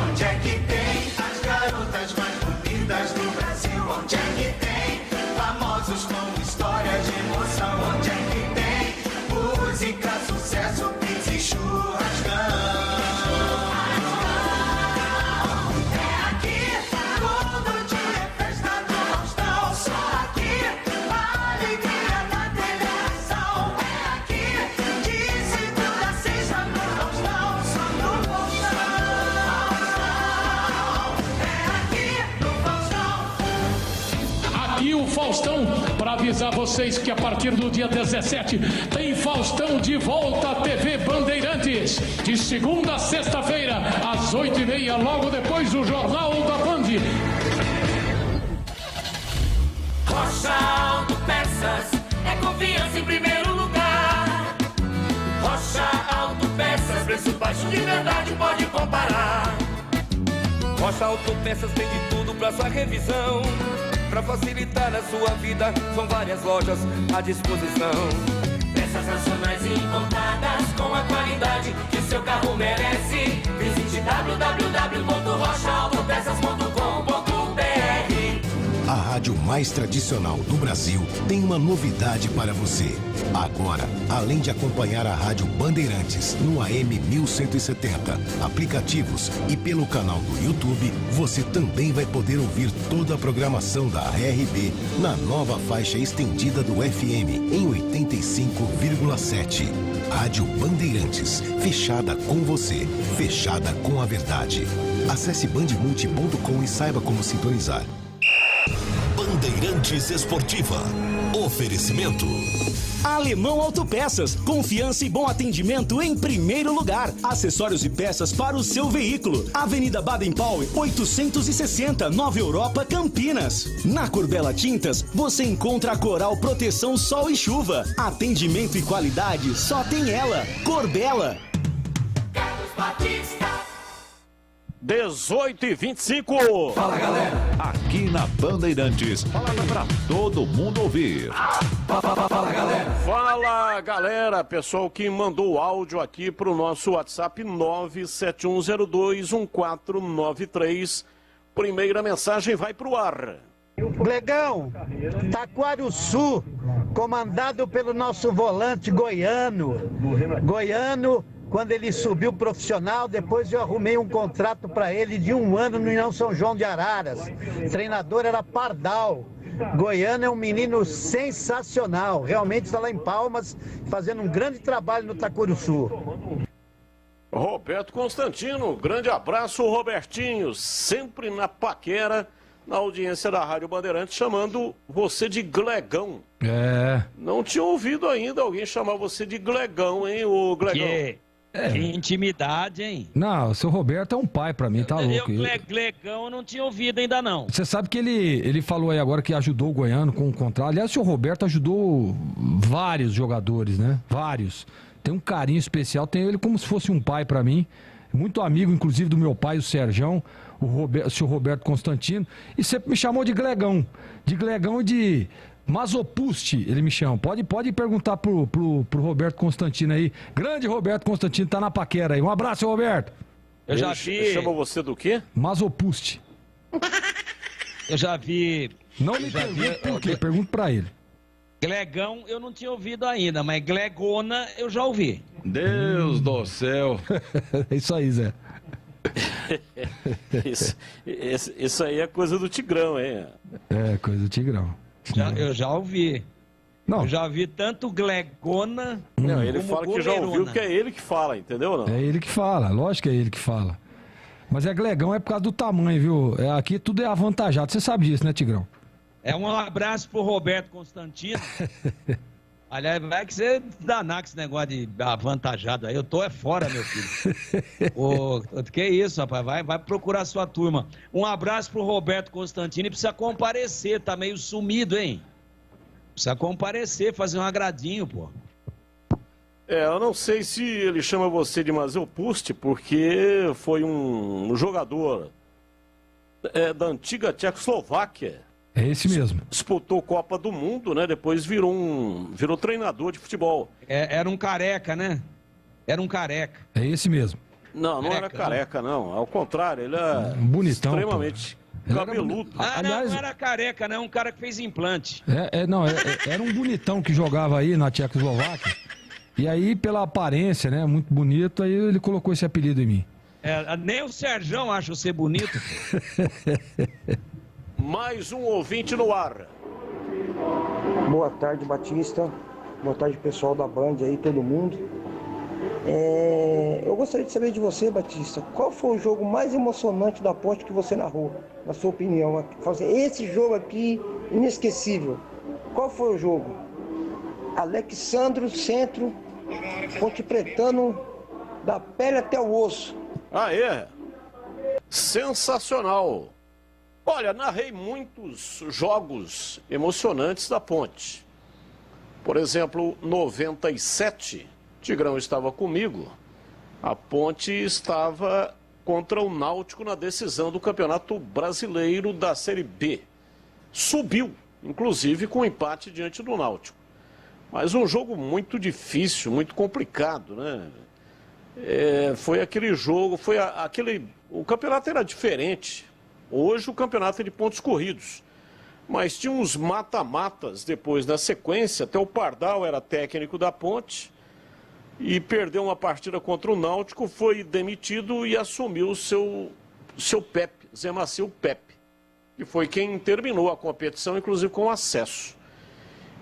Onde é que tem as garotas mais bonitas do Brasil? Onde é que tem famosos com história de emoção? Onde é que tem música, sucesso, pizza e churrascão? É aqui, todo dia é festa do Faustão. Só aqui, a alegria da televisão. É aqui, de segunda a sexta no Faustão. Só no Faustão. Aqui o Faustão, para avisar vocês que a partir do dia 17 tem Faustão de volta à TV Bandeirantes. De segunda a sexta-feira, às 8h30, logo depois do Jornal da Band. Rocha Autopeças é confiança em primeiro lugar. Rocha Autopeças, preço baixo de verdade, pode comparar. Rocha Autopeças tem de tudo pra sua revisão. Pra facilitar a sua vida, são várias lojas à disposição. Peças nacionais importadas com a qualidade que seu carro merece. Visite www.rochaautopeças.com.br. A rádio mais tradicional do Brasil tem uma novidade para você. Agora, além de acompanhar a Rádio Bandeirantes no AM 1170, aplicativos e pelo canal do YouTube, você também vai poder ouvir toda a programação da RB na nova faixa estendida do FM em 85,7. Rádio Bandeirantes, fechada com você, fechada com a verdade. Acesse bandemulti.com e saiba como sintonizar. Bandeirantes Esportiva. Oferecimento. Alemão Autopeças, confiança e bom atendimento em primeiro lugar. Acessórios e peças para o seu veículo. Avenida Baden-Powell, 860, Nova Europa, Campinas. Na Corbella Tintas, você encontra a Coral Proteção Sol e Chuva. Atendimento e qualidade só tem ela. Corbella. 18h25. Fala, galera. Aqui na Bandeirantes, palavra pra todo mundo ouvir. Fala, galera. Fala, galera. Pessoal que mandou áudio aqui pro nosso WhatsApp 971021493. Primeira mensagem vai pro ar. Glegão, Taquarussu, comandado pelo nosso volante Goiano. Goiano, quando ele subiu profissional, depois eu arrumei um contrato para ele de 1 ano no União São João de Araras. O treinador era Pardal. Goiano é um menino sensacional. Realmente está lá em Palmas, fazendo um grande trabalho no Taquarussu. Roberto Constantino, grande abraço, Robertinho, sempre na paquera, na audiência da Rádio Bandeirantes, chamando você de Glegão. É. Não tinha ouvido ainda alguém chamar você de Glegão, hein, ô Glegão? Que intimidade, hein? Não, o seu Roberto é um pai pra mim, tá louco. Glegão eu não tinha ouvido ainda não. Você sabe que ele falou aí agora que ajudou o Goiano com o contrato. Aliás, o seu Roberto ajudou vários jogadores, né? Vários. Tem um carinho especial, tem ele como se fosse um pai pra mim. Muito amigo, inclusive, do meu pai, o Serjão, o seu Roberto Constantino. E sempre me chamou de Glegão. De Glegão e de Mazopusti, ele me chama. Pode perguntar pro Roberto Constantino aí. Grande Roberto Constantino, tá na paquera aí. Um abraço, Roberto. Eu já vi. Chama você do quê? Mazopusti. Eu já vi. Não me pergunte por quê, pergunto pra ele. Glegão eu não tinha ouvido ainda, mas Glegona eu já ouvi. Deus do céu. É isso aí, Zé. Isso aí é coisa do Tigrão, hein? É, coisa do Tigrão. Eu já ouvi. Não. Eu já vi tanto Glegona. Não, ele como fala que já ouviu que é ele que fala, entendeu? Não? É ele que fala, lógico que é ele que fala. Mas é Glegão é por causa do tamanho, viu? Aqui tudo é avantajado, você sabe disso, né, Tigrão? É um abraço pro Roberto Constantino. Aliás, vai que você danar com esse negócio de avantajado aí. Eu tô fora, meu filho. Que isso, rapaz? Vai procurar sua turma. Um abraço pro Roberto Constantino e precisa comparecer. Tá meio sumido, hein? Precisa comparecer, fazer um agradinho, pô. Eu não sei se ele chama você de Mazopusti, porque foi um jogador da antiga Tchecoslováquia. É esse mesmo. Disputou Copa do Mundo, né? Depois virou treinador de futebol. Era um careca, né? Era um careca. É esse mesmo. Não era careca, não. Ao contrário, ele é bonitão, extremamente cabeludo. Aliás, não era careca, não. Um cara que fez implante. Era um bonitão que jogava aí na Tchecoslováquia. E aí, pela aparência, né? Muito bonito, aí ele colocou esse apelido em mim. Nem o Serjão acha você bonito. Mais um ouvinte no ar. Boa tarde, Batista. Boa tarde, pessoal da Band aí, todo mundo. Eu gostaria de saber de você, Batista, qual foi o jogo mais emocionante da Ponte que você narrou, na sua opinião? Esse jogo aqui, inesquecível. Qual foi o jogo? Alexandro, centro, Ponte Pretano, da pele até o osso. Ah, é? Sensacional. Olha, narrei muitos jogos emocionantes da Ponte. Por exemplo, 97, Tigrão estava comigo. A Ponte estava contra o Náutico na decisão do Campeonato Brasileiro da Série B. Subiu, inclusive com empate diante do Náutico. Mas um jogo muito difícil, muito complicado, né? Foi aquele jogo, o campeonato era diferente. Hoje o campeonato é de pontos corridos, mas tinha uns mata-matas depois na sequência. Até o Pardal era técnico da Ponte e perdeu uma partida contra o Náutico, foi demitido e assumiu o seu Pepe, Zé Macio Pepe, que foi quem terminou a competição, inclusive com acesso.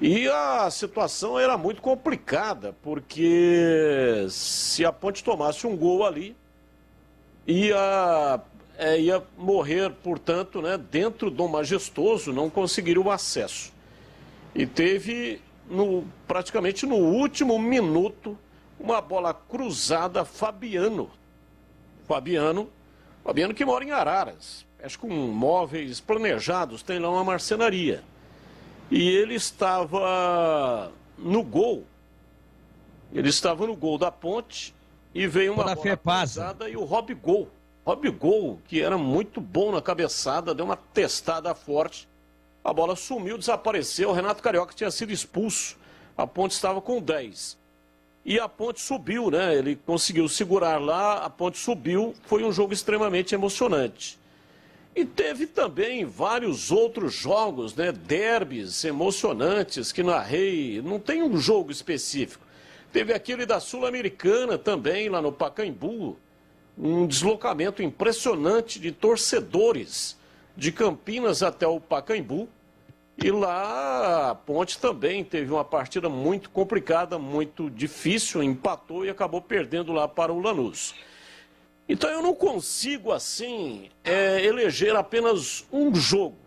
E a situação era muito complicada, porque se a Ponte tomasse um gol ali, ia ia morrer, portanto, né, dentro do Majestoso, não conseguiria o acesso. E teve, praticamente no último minuto, uma bola cruzada, Fabiano que mora em Araras, acho que com móveis planejados, tem lá uma marcenaria. E ele estava no gol. Ele estava no gol da Ponte e veio uma bola cruzada e o Robigol, que era muito bom na cabeçada, deu uma testada forte. A bola sumiu, desapareceu. O Renato Carioca tinha sido expulso. A Ponte estava com 10. E a Ponte subiu, né? Ele conseguiu segurar lá, a Ponte subiu. Foi um jogo extremamente emocionante. E teve também vários outros jogos, né? Derbys emocionantes que narrei. Não tem um jogo específico. Teve aquele da Sul-Americana também, lá no Pacaembu. Um deslocamento impressionante de torcedores de Campinas até o Pacaembu. E lá a Ponte também teve uma partida muito complicada, muito difícil, empatou e acabou perdendo lá para o Lanús. Então eu não consigo, assim, eleger apenas um jogo.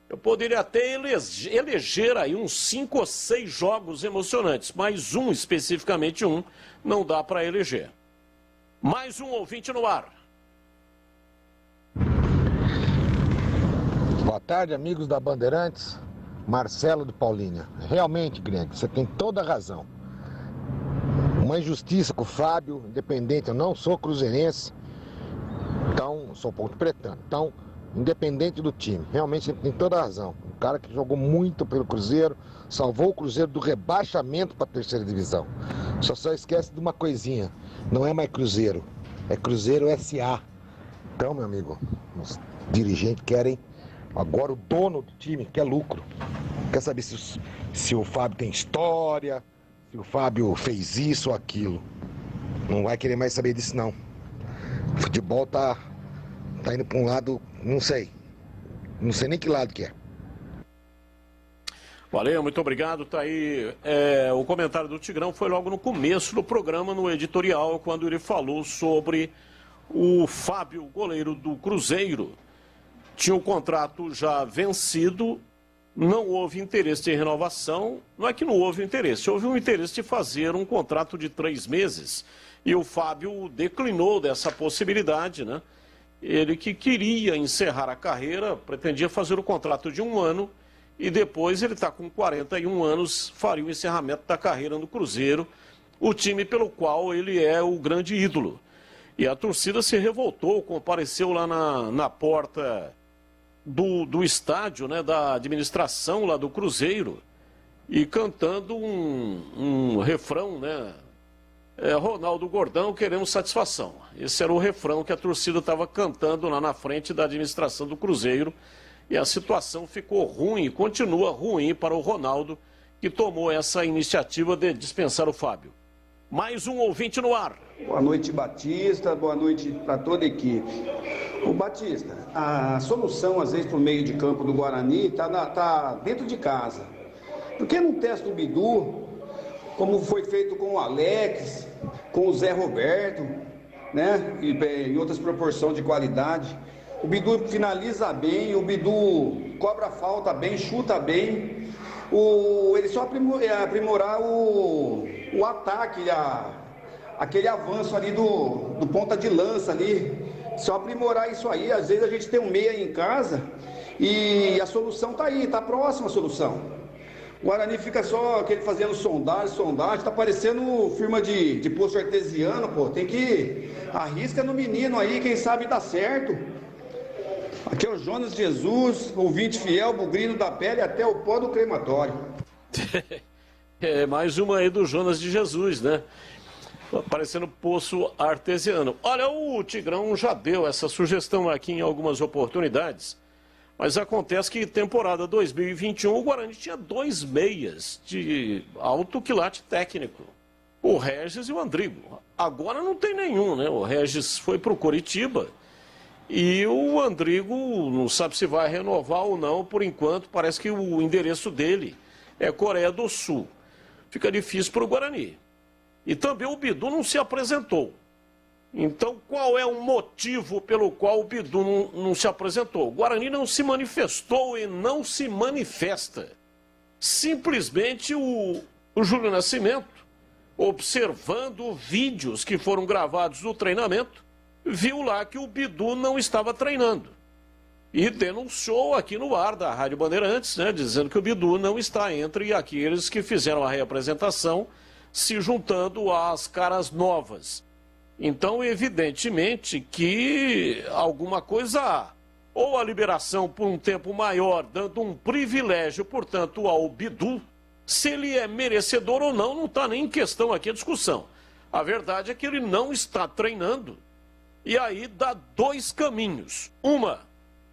Eu poderia até eleger aí uns 5 ou 6 jogos emocionantes, mas especificamente não dá para eleger. Mais um ouvinte no ar. Boa tarde, amigos da Bandeirantes. Marcelo do Paulínia. Realmente, Greg, você tem toda a razão. Uma injustiça com o Fábio, independente, eu não sou cruzeirense, então, sou ponto pretano. Então, independente do time, realmente ele tem toda a razão. Um cara que jogou muito pelo Cruzeiro, salvou o Cruzeiro do rebaixamento para a terceira divisão. Só esquece de uma coisinha, não é mais Cruzeiro, é Cruzeiro SA. Então, meu amigo, os dirigentes querem, agora o dono do time quer lucro. Quer saber se o Fábio tem história, se o Fábio fez isso ou aquilo. Não vai querer mais saber disso, não. O futebol tá indo para um lado, não sei nem que lado que é. Valeu, muito obrigado. Tá aí o comentário do Tigrão, foi logo no começo do programa, no editorial, quando ele falou sobre o Fábio, goleiro do Cruzeiro. Tinha o contrato já vencido, não houve interesse de renovação. Não é que não houve interesse, houve um interesse de fazer um contrato de 3 meses. E o Fábio declinou dessa possibilidade, né? Ele que queria encerrar a carreira, pretendia fazer o contrato de 1 ano e depois ele está com 41 anos, faria o encerramento da carreira no Cruzeiro, o time pelo qual ele é o grande ídolo. E a torcida se revoltou, compareceu lá na porta do estádio, né, da administração lá do Cruzeiro, e cantando um refrão, né? Ronaldo Gordão, queremos satisfação. Esse era o refrão que a torcida estava cantando lá na frente da administração do Cruzeiro. E a situação ficou ruim, continua ruim para o Ronaldo, que tomou essa iniciativa de dispensar o Fábio. Mais um ouvinte no ar. Boa noite, Batista. Boa noite para toda a equipe. O Batista, a solução, às vezes, para o meio de campo do Guarani tá dentro de casa. Por que não testa o Bidu, como foi feito com o Alex, com o Zé Roberto, né? E em outras proporções de qualidade. O Bidu finaliza bem, o Bidu cobra falta bem, chuta bem. Ele só aprimorar o ataque, aquele avanço ali do ponta de lança ali. Só aprimorar isso aí. Às vezes a gente tem um meia aí em casa e a solução tá aí, tá próxima a solução. O Guarani fica só fazendo sondagem, tá parecendo firma de poço artesiano, pô. Tem que arrisca no menino aí, quem sabe dá certo. Aqui é o Jonas Jesus, ouvinte fiel, bugrino da pele até o pó do crematório. Mais uma aí do Jonas de Jesus, né? Parecendo poço artesiano. Olha, o Tigrão já deu essa sugestão aqui em algumas oportunidades. Mas acontece que temporada 2021 o Guarani tinha 2 meias de alto quilate técnico. O Regis e o Andrigo. Agora não tem nenhum, né? O Regis foi para o Coritiba e o Andrigo não sabe se vai renovar ou não. Por enquanto, parece que o endereço dele é Coreia do Sul. Fica difícil para o Guarani. E também o Bidu não se apresentou. Então, qual é o motivo pelo qual o Bidu não se apresentou? O Guarani não se manifestou e não se manifesta. Simplesmente o Júlio Nascimento, observando vídeos que foram gravados do treinamento, viu lá que o Bidu não estava treinando. E denunciou aqui no ar da Rádio Bandeirantes, né, dizendo que o Bidu não está entre aqueles que fizeram a reapresentação, se juntando às caras novas. Então, evidentemente que alguma coisa há. Ou a liberação por um tempo maior, dando um privilégio, portanto, ao Bidu, se ele é merecedor ou não está nem em questão aqui a discussão. A verdade é que ele não está treinando. E aí dá dois caminhos.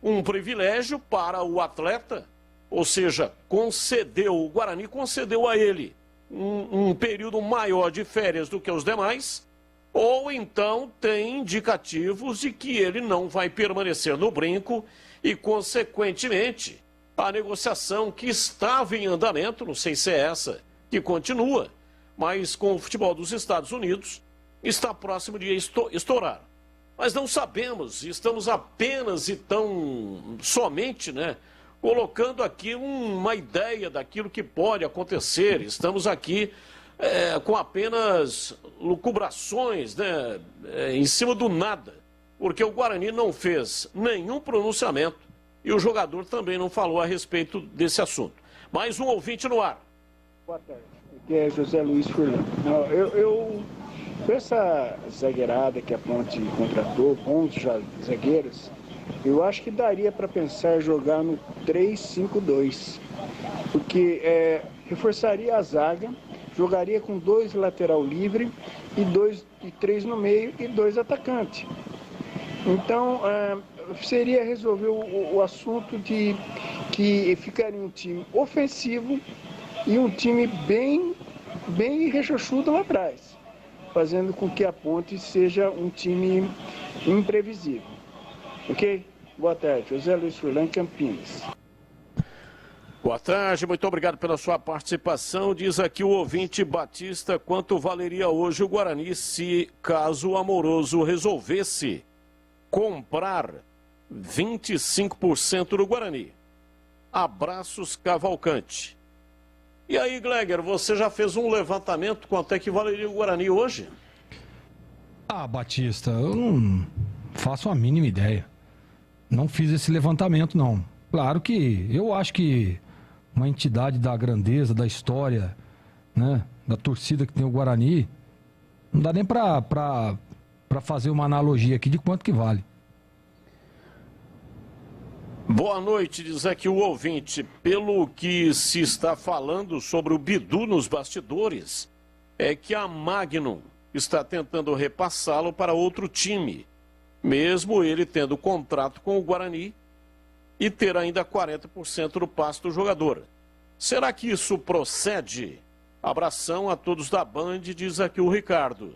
Um privilégio para o atleta, ou seja, o Guarani concedeu a ele um período maior de férias do que os demais, ou então tem indicativos de que ele não vai permanecer no brinco e, consequentemente, a negociação que estava em andamento, não sei se é essa que continua, mas com o futebol dos Estados Unidos, está próximo de estourar. Mas não sabemos, estamos apenas e tão somente, né, colocando aqui uma ideia daquilo que pode acontecer. Estamos aqui com apenas lucubrações, né, em cima do nada, porque o Guarani não fez nenhum pronunciamento e o jogador também não falou a respeito desse assunto. Mais um ouvinte no ar. Boa tarde, aqui é José Luiz Furlan. Com essa zagueirada que a Ponte contratou, 11 zagueiros, eu acho que daria para pensar jogar no 3-5-2, porque reforçaria a zaga, jogaria com 2 lateral livre e 3 no meio e 2 atacantes. Então, seria resolver o assunto de que ficaria um time ofensivo e um time bem rechochudo lá atrás, fazendo com que a Ponte seja um time imprevisível. Ok? Boa tarde. José Luiz Furlan, Campinas. Boa tarde, muito obrigado pela sua participação. Diz aqui o ouvinte Batista, quanto valeria hoje o Guarani se, caso o Amoroso resolvesse comprar 25% do Guarani? Abraços, Cavalcante. E aí, Gleger, você já fez um levantamento quanto é que valeria o Guarani hoje? Batista, eu não faço a mínima ideia. Não fiz esse levantamento, não. Claro que eu acho que uma entidade da grandeza, da história, né, da torcida que tem o Guarani, não dá nem para fazer uma analogia aqui de quanto que vale. Boa noite, diz aqui o ouvinte. Pelo que se está falando sobre o Bidu nos bastidores, é que a Magnum está tentando repassá-lo para outro time, mesmo ele tendo contrato com o Guarani e ter ainda 40% do passe do jogador. Será que isso procede? Abração a todos da Band, diz aqui o Ricardo.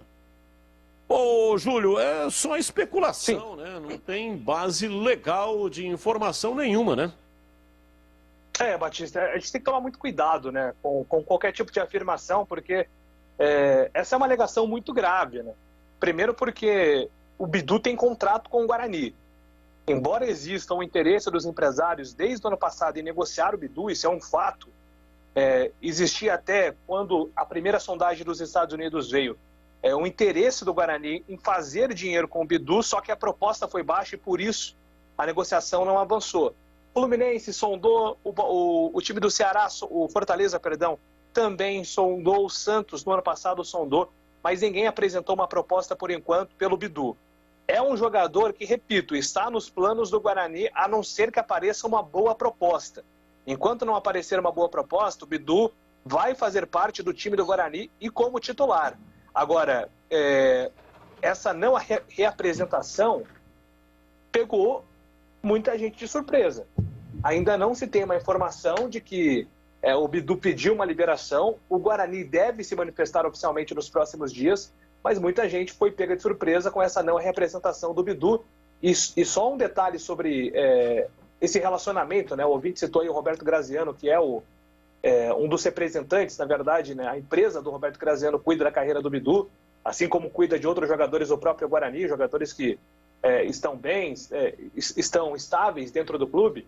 Ô, Júlio, é só especulação, né? Não tem base legal de informação nenhuma, né? Batista, a gente tem que tomar muito cuidado, né, com qualquer tipo de afirmação, porque essa é uma alegação muito grave, né? Primeiro porque o Bidu tem contrato com o Guarani. Embora exista um interesse dos empresários desde o ano passado em negociar o Bidu, isso é um fato, existia até quando a primeira sondagem dos Estados Unidos veio, um interesse do Guarani em fazer dinheiro com o Bidu, só que a proposta foi baixa e por isso a negociação não avançou. O Fluminense sondou, o time do Ceará, o Fortaleza, perdão, também sondou, o Santos no ano passado sondou, mas ninguém apresentou uma proposta por enquanto pelo Bidu. É um jogador que, repito, está nos planos do Guarani, a não ser que apareça uma boa proposta. Enquanto não aparecer uma boa proposta, o Bidu vai fazer parte do time do Guarani e como titular. Agora, essa não reapresentação pegou muita gente de surpresa. Ainda não se tem uma informação de que o Bidu pediu uma liberação, o Guarani deve se manifestar oficialmente nos próximos dias, mas muita gente foi pega de surpresa com essa não reapresentação do Bidu. E só um detalhe sobre esse relacionamento, né? O ouvinte citou aí o Roberto Graziano, que é um dos representantes, na verdade, né? A empresa do Roberto Graziano cuida da carreira do Bidu. assim como cuida de outros jogadores do próprio Guarani, jogadores que estão bem, estão estáveis dentro do clube.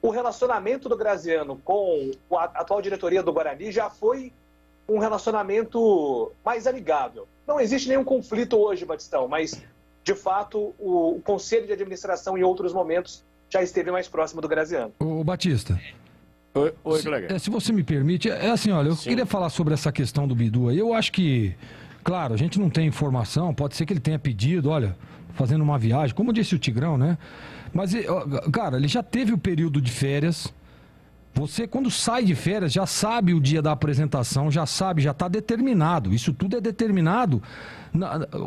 O relacionamento do Graziano com a atual diretoria do Guarani já foi um relacionamento mais amigável. Não existe nenhum conflito hoje, Batistão, mas, de fato, o conselho de administração em outros momentos já esteve mais próximo do Graziano. Ô, Batista. Oi, colega. Se você me permite, assim, olha, eu queria falar sobre essa questão do Bidu aí. Eu acho que, claro, a gente não tem informação, pode ser que ele tenha pedido, olha, fazendo uma viagem, como disse o Tigrão, né? Mas, cara, ele já teve o período de férias. Você, quando sai de férias, já sabe o dia da apresentação, já sabe, já está determinado. Isso tudo é determinado.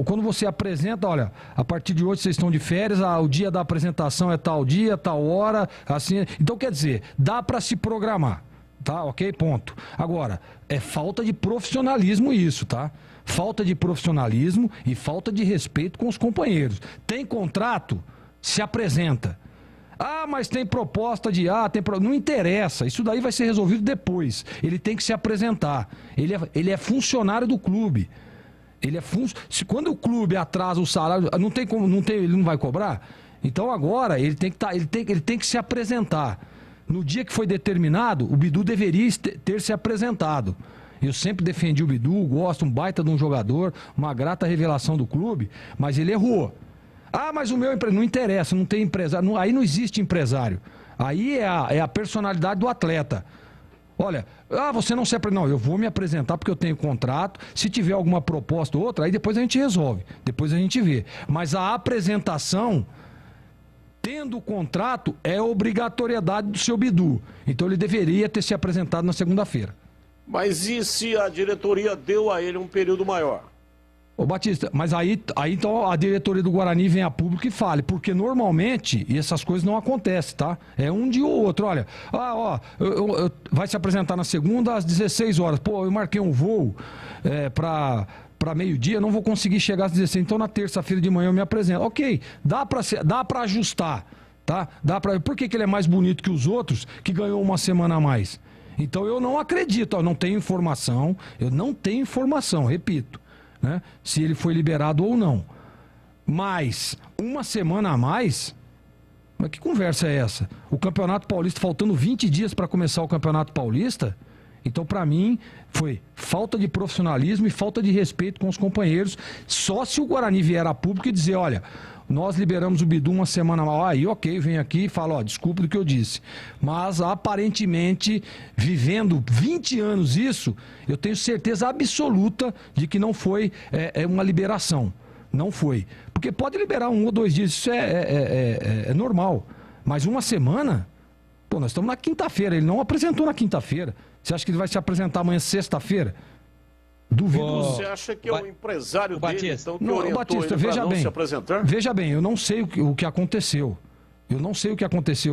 Quando você apresenta, olha, a partir de hoje vocês estão de férias, o dia da apresentação é tal dia, tal hora, assim. Então, quer dizer, dá para se programar, tá? Ok? Ponto. Agora, é falta de profissionalismo isso, tá? Falta de profissionalismo e falta de respeito com os companheiros. Tem contrato? Se apresenta. Ah, mas tem proposta de não interessa, isso daí vai ser resolvido depois. Ele tem que se apresentar. Ele é funcionário do clube. Quando o clube atrasa o salário, ele não vai cobrar? Então agora ele tem que se apresentar. No dia que foi determinado, o Bidu deveria ter se apresentado. Eu sempre defendi o Bidu, gosto, um baita de um jogador, uma grata revelação do clube, mas ele errou. Ah, mas o meu empresário... Não interessa, não tem empresário. Aí não existe empresário. Aí é a personalidade do atleta. Olha, você não se apresenta. Não, eu vou me apresentar porque eu tenho contrato. Se tiver alguma proposta ou outra, aí depois a gente resolve. Depois a gente vê. Mas a apresentação, tendo o contrato, é obrigatoriedade do seu Bidu. Então ele deveria ter se apresentado na segunda-feira. Mas e se a diretoria deu a ele um período maior? Ô Batista, mas aí então a diretoria do Guarani vem a público e fale, porque normalmente essas coisas não acontecem, tá? É um dia ou outro, olha, vai se apresentar na segunda às 16 horas, pô, eu marquei um voo para meio-dia, não vou conseguir chegar às 16, então na terça-feira de manhã eu me apresento. Ok, dá para ajustar, tá? Por que ele é mais bonito que os outros, que ganhou uma semana a mais? Então eu não acredito, eu não tenho informação, repito. Né? Se ele foi liberado ou não. Mas uma semana a mais, mas que conversa é essa? O Campeonato Paulista, faltando 20 dias para começar o Campeonato Paulista. Então, para mim, foi falta de profissionalismo e falta de respeito com os companheiros. Só se o Guarani vier a público e dizer, olha, nós liberamos o Bidu uma semana a mais. Aí, ok, vem aqui e fala, desculpa do que eu disse. Mas, aparentemente, vivendo 20 anos isso, eu tenho certeza absoluta de que não foi uma liberação. Não foi. Porque pode liberar 1 ou 2 dias, isso é normal. Mas uma semana, pô, nós estamos na quinta-feira, ele não apresentou na quinta-feira. Você acha que ele vai se apresentar amanhã, sexta-feira? Duvido. Você acha que é o empresário dele, então, que orientou Batista, ele para não se apresentar? Veja bem, eu não sei o que aconteceu.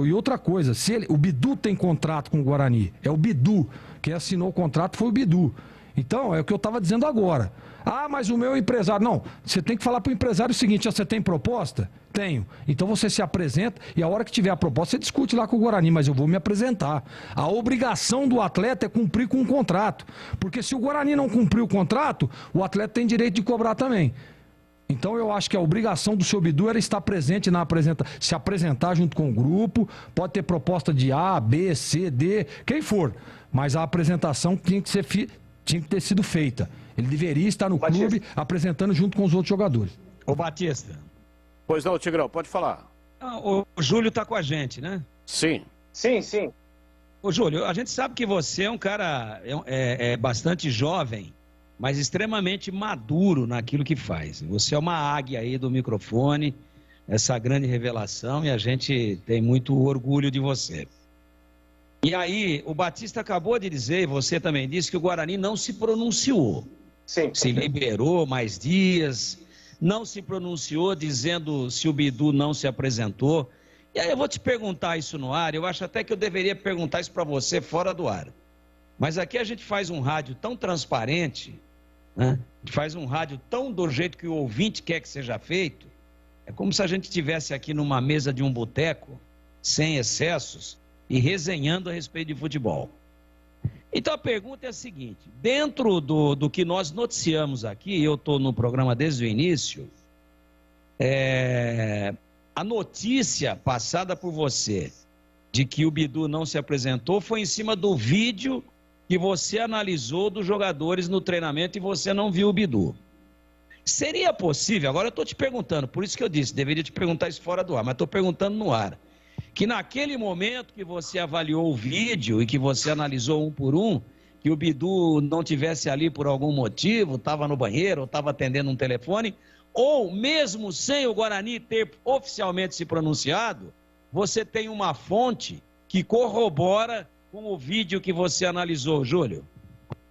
E outra coisa, o Bidu tem contrato com o Guarani. É o Bidu. Quem assinou o contrato foi o Bidu. Então, é o que eu estava dizendo agora. Ah, mas o meu empresário... Não, você tem que falar para o empresário o seguinte, você tem proposta? Tenho. Então você se apresenta e a hora que tiver a proposta, você discute lá com o Guarani, mas eu vou me apresentar. A obrigação do atleta é cumprir com o contrato. Porque se o Guarani não cumprir o contrato, o atleta tem direito de cobrar também. Então eu acho que a obrigação do seu Bidu era estar presente na apresentação, se apresentar junto com o grupo, pode ter proposta de A, B, C, D, quem for. Mas a apresentação tinha que ter sido feita. Ele deveria estar no clube apresentando junto com os outros jogadores. Ô Batista. Pois não, Tigrão, pode falar. O Júlio tá com a gente, né? Sim. Sim. Ô Júlio, a gente sabe que você é um cara bastante jovem, mas extremamente maduro naquilo que faz. Você é uma águia aí do microfone, essa grande revelação, e a gente tem muito orgulho de você. E aí, o Batista acabou de dizer, e você também disse, que o Guarani não se pronunciou. Sim. Se liberou mais dias, não se pronunciou dizendo se o Bidu não se apresentou. E aí eu vou te perguntar isso no ar, eu acho até que eu deveria perguntar isso para você fora do ar. Mas aqui a gente faz um rádio tão transparente, né? A gente faz um rádio tão do jeito que o ouvinte quer que seja feito. É como se a gente estivesse aqui numa mesa de um boteco, sem excessos, e resenhando a respeito de futebol. Então a pergunta é a seguinte, dentro do que nós noticiamos aqui, eu estou no programa desde o início, a notícia passada por você de que o Bidu não se apresentou foi em cima do vídeo que você analisou dos jogadores no treinamento e você não viu o Bidu. Seria possível, agora eu estou te perguntando, por isso que eu disse, deveria te perguntar isso fora do ar, mas estou perguntando no ar, que naquele momento que você avaliou o vídeo e que você analisou um por um, que o Bidu não tivesse ali por algum motivo, estava no banheiro ou estava atendendo um telefone, ou mesmo sem o Guarani ter oficialmente se pronunciado, você tem uma fonte que corrobora com o vídeo que você analisou, Júlio?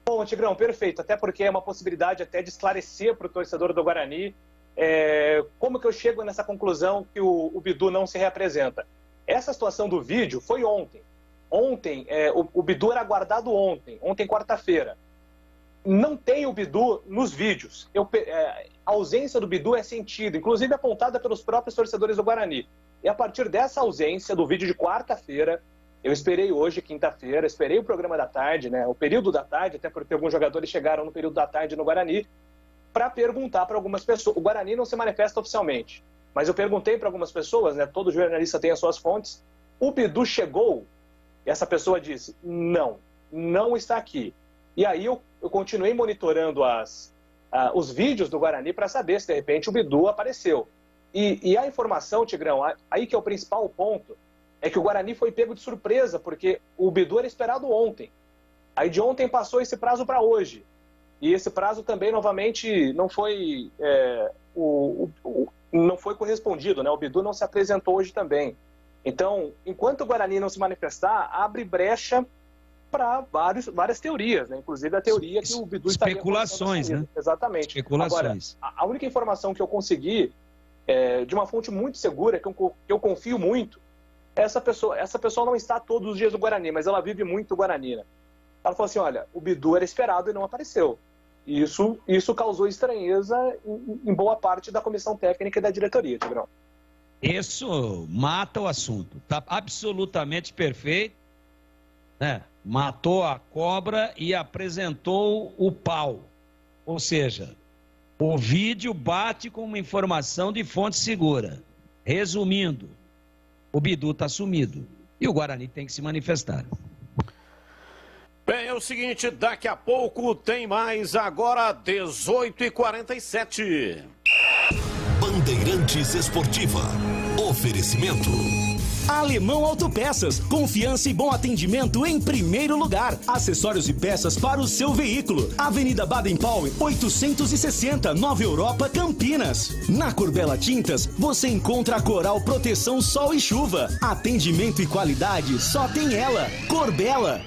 Bom, Tigrão, perfeito, até porque é uma possibilidade até de esclarecer para o torcedor do Guarani como que eu chego nessa conclusão que o Bidu não se reapresenta. Essa situação do vídeo foi ontem. Ontem, o Bidu era aguardado ontem quarta-feira. Não tem o Bidu nos vídeos. A ausência do Bidu é sentida, inclusive apontada pelos próprios torcedores do Guarani. E a partir dessa ausência do vídeo de quarta-feira, eu esperei hoje, quinta-feira, esperei o programa da tarde, né, o período da tarde, até porque alguns jogadores chegaram no período da tarde no Guarani, para perguntar para algumas pessoas. O Guarani não se manifesta oficialmente, mas eu perguntei para algumas pessoas, né, todo jornalista tem as suas fontes, o Bidu chegou, e essa pessoa disse, não está aqui. E aí eu continuei monitorando os vídeos do Guarani para saber se de repente o Bidu apareceu. E a informação, Tigrão, aí que é o principal ponto, é que o Guarani foi pego de surpresa, porque o Bidu era esperado ontem. Aí de ontem passou esse prazo para hoje. E esse prazo também, novamente, não foi correspondido, né? O Bidu não se apresentou hoje também. Então, enquanto o Guarani não se manifestar, abre brecha para várias teorias, né? Inclusive a teoria que o Bidu está... Especulações, né? Exatamente. Especulações. Agora, a única informação que eu consegui, de uma fonte muito segura, que eu confio muito, essa pessoa não está todos os dias no Guarani, mas ela vive muito o Guarani, né? Ela falou assim, olha, o Bidu era esperado e não apareceu. E isso causou estranheza em boa parte da comissão técnica e da diretoria, Tigrão. Isso mata o assunto. Está absolutamente perfeito, né? Matou a cobra e apresentou o pau. Ou seja, o vídeo bate com uma informação de fonte segura. Resumindo, o Bidu está sumido e o Guarani tem que se manifestar. Bem, é o seguinte, daqui a pouco tem mais, agora 18h47. Bandeirantes Esportiva. Oferecimento. Alemão Autopeças, confiança e bom atendimento em primeiro lugar. Acessórios e peças para o seu veículo. Avenida Baden-Powell, 860, Nova Europa, Campinas. Na Corbella Tintas, você encontra a Coral Proteção Sol e Chuva. Atendimento e qualidade, só tem ela. Corbella.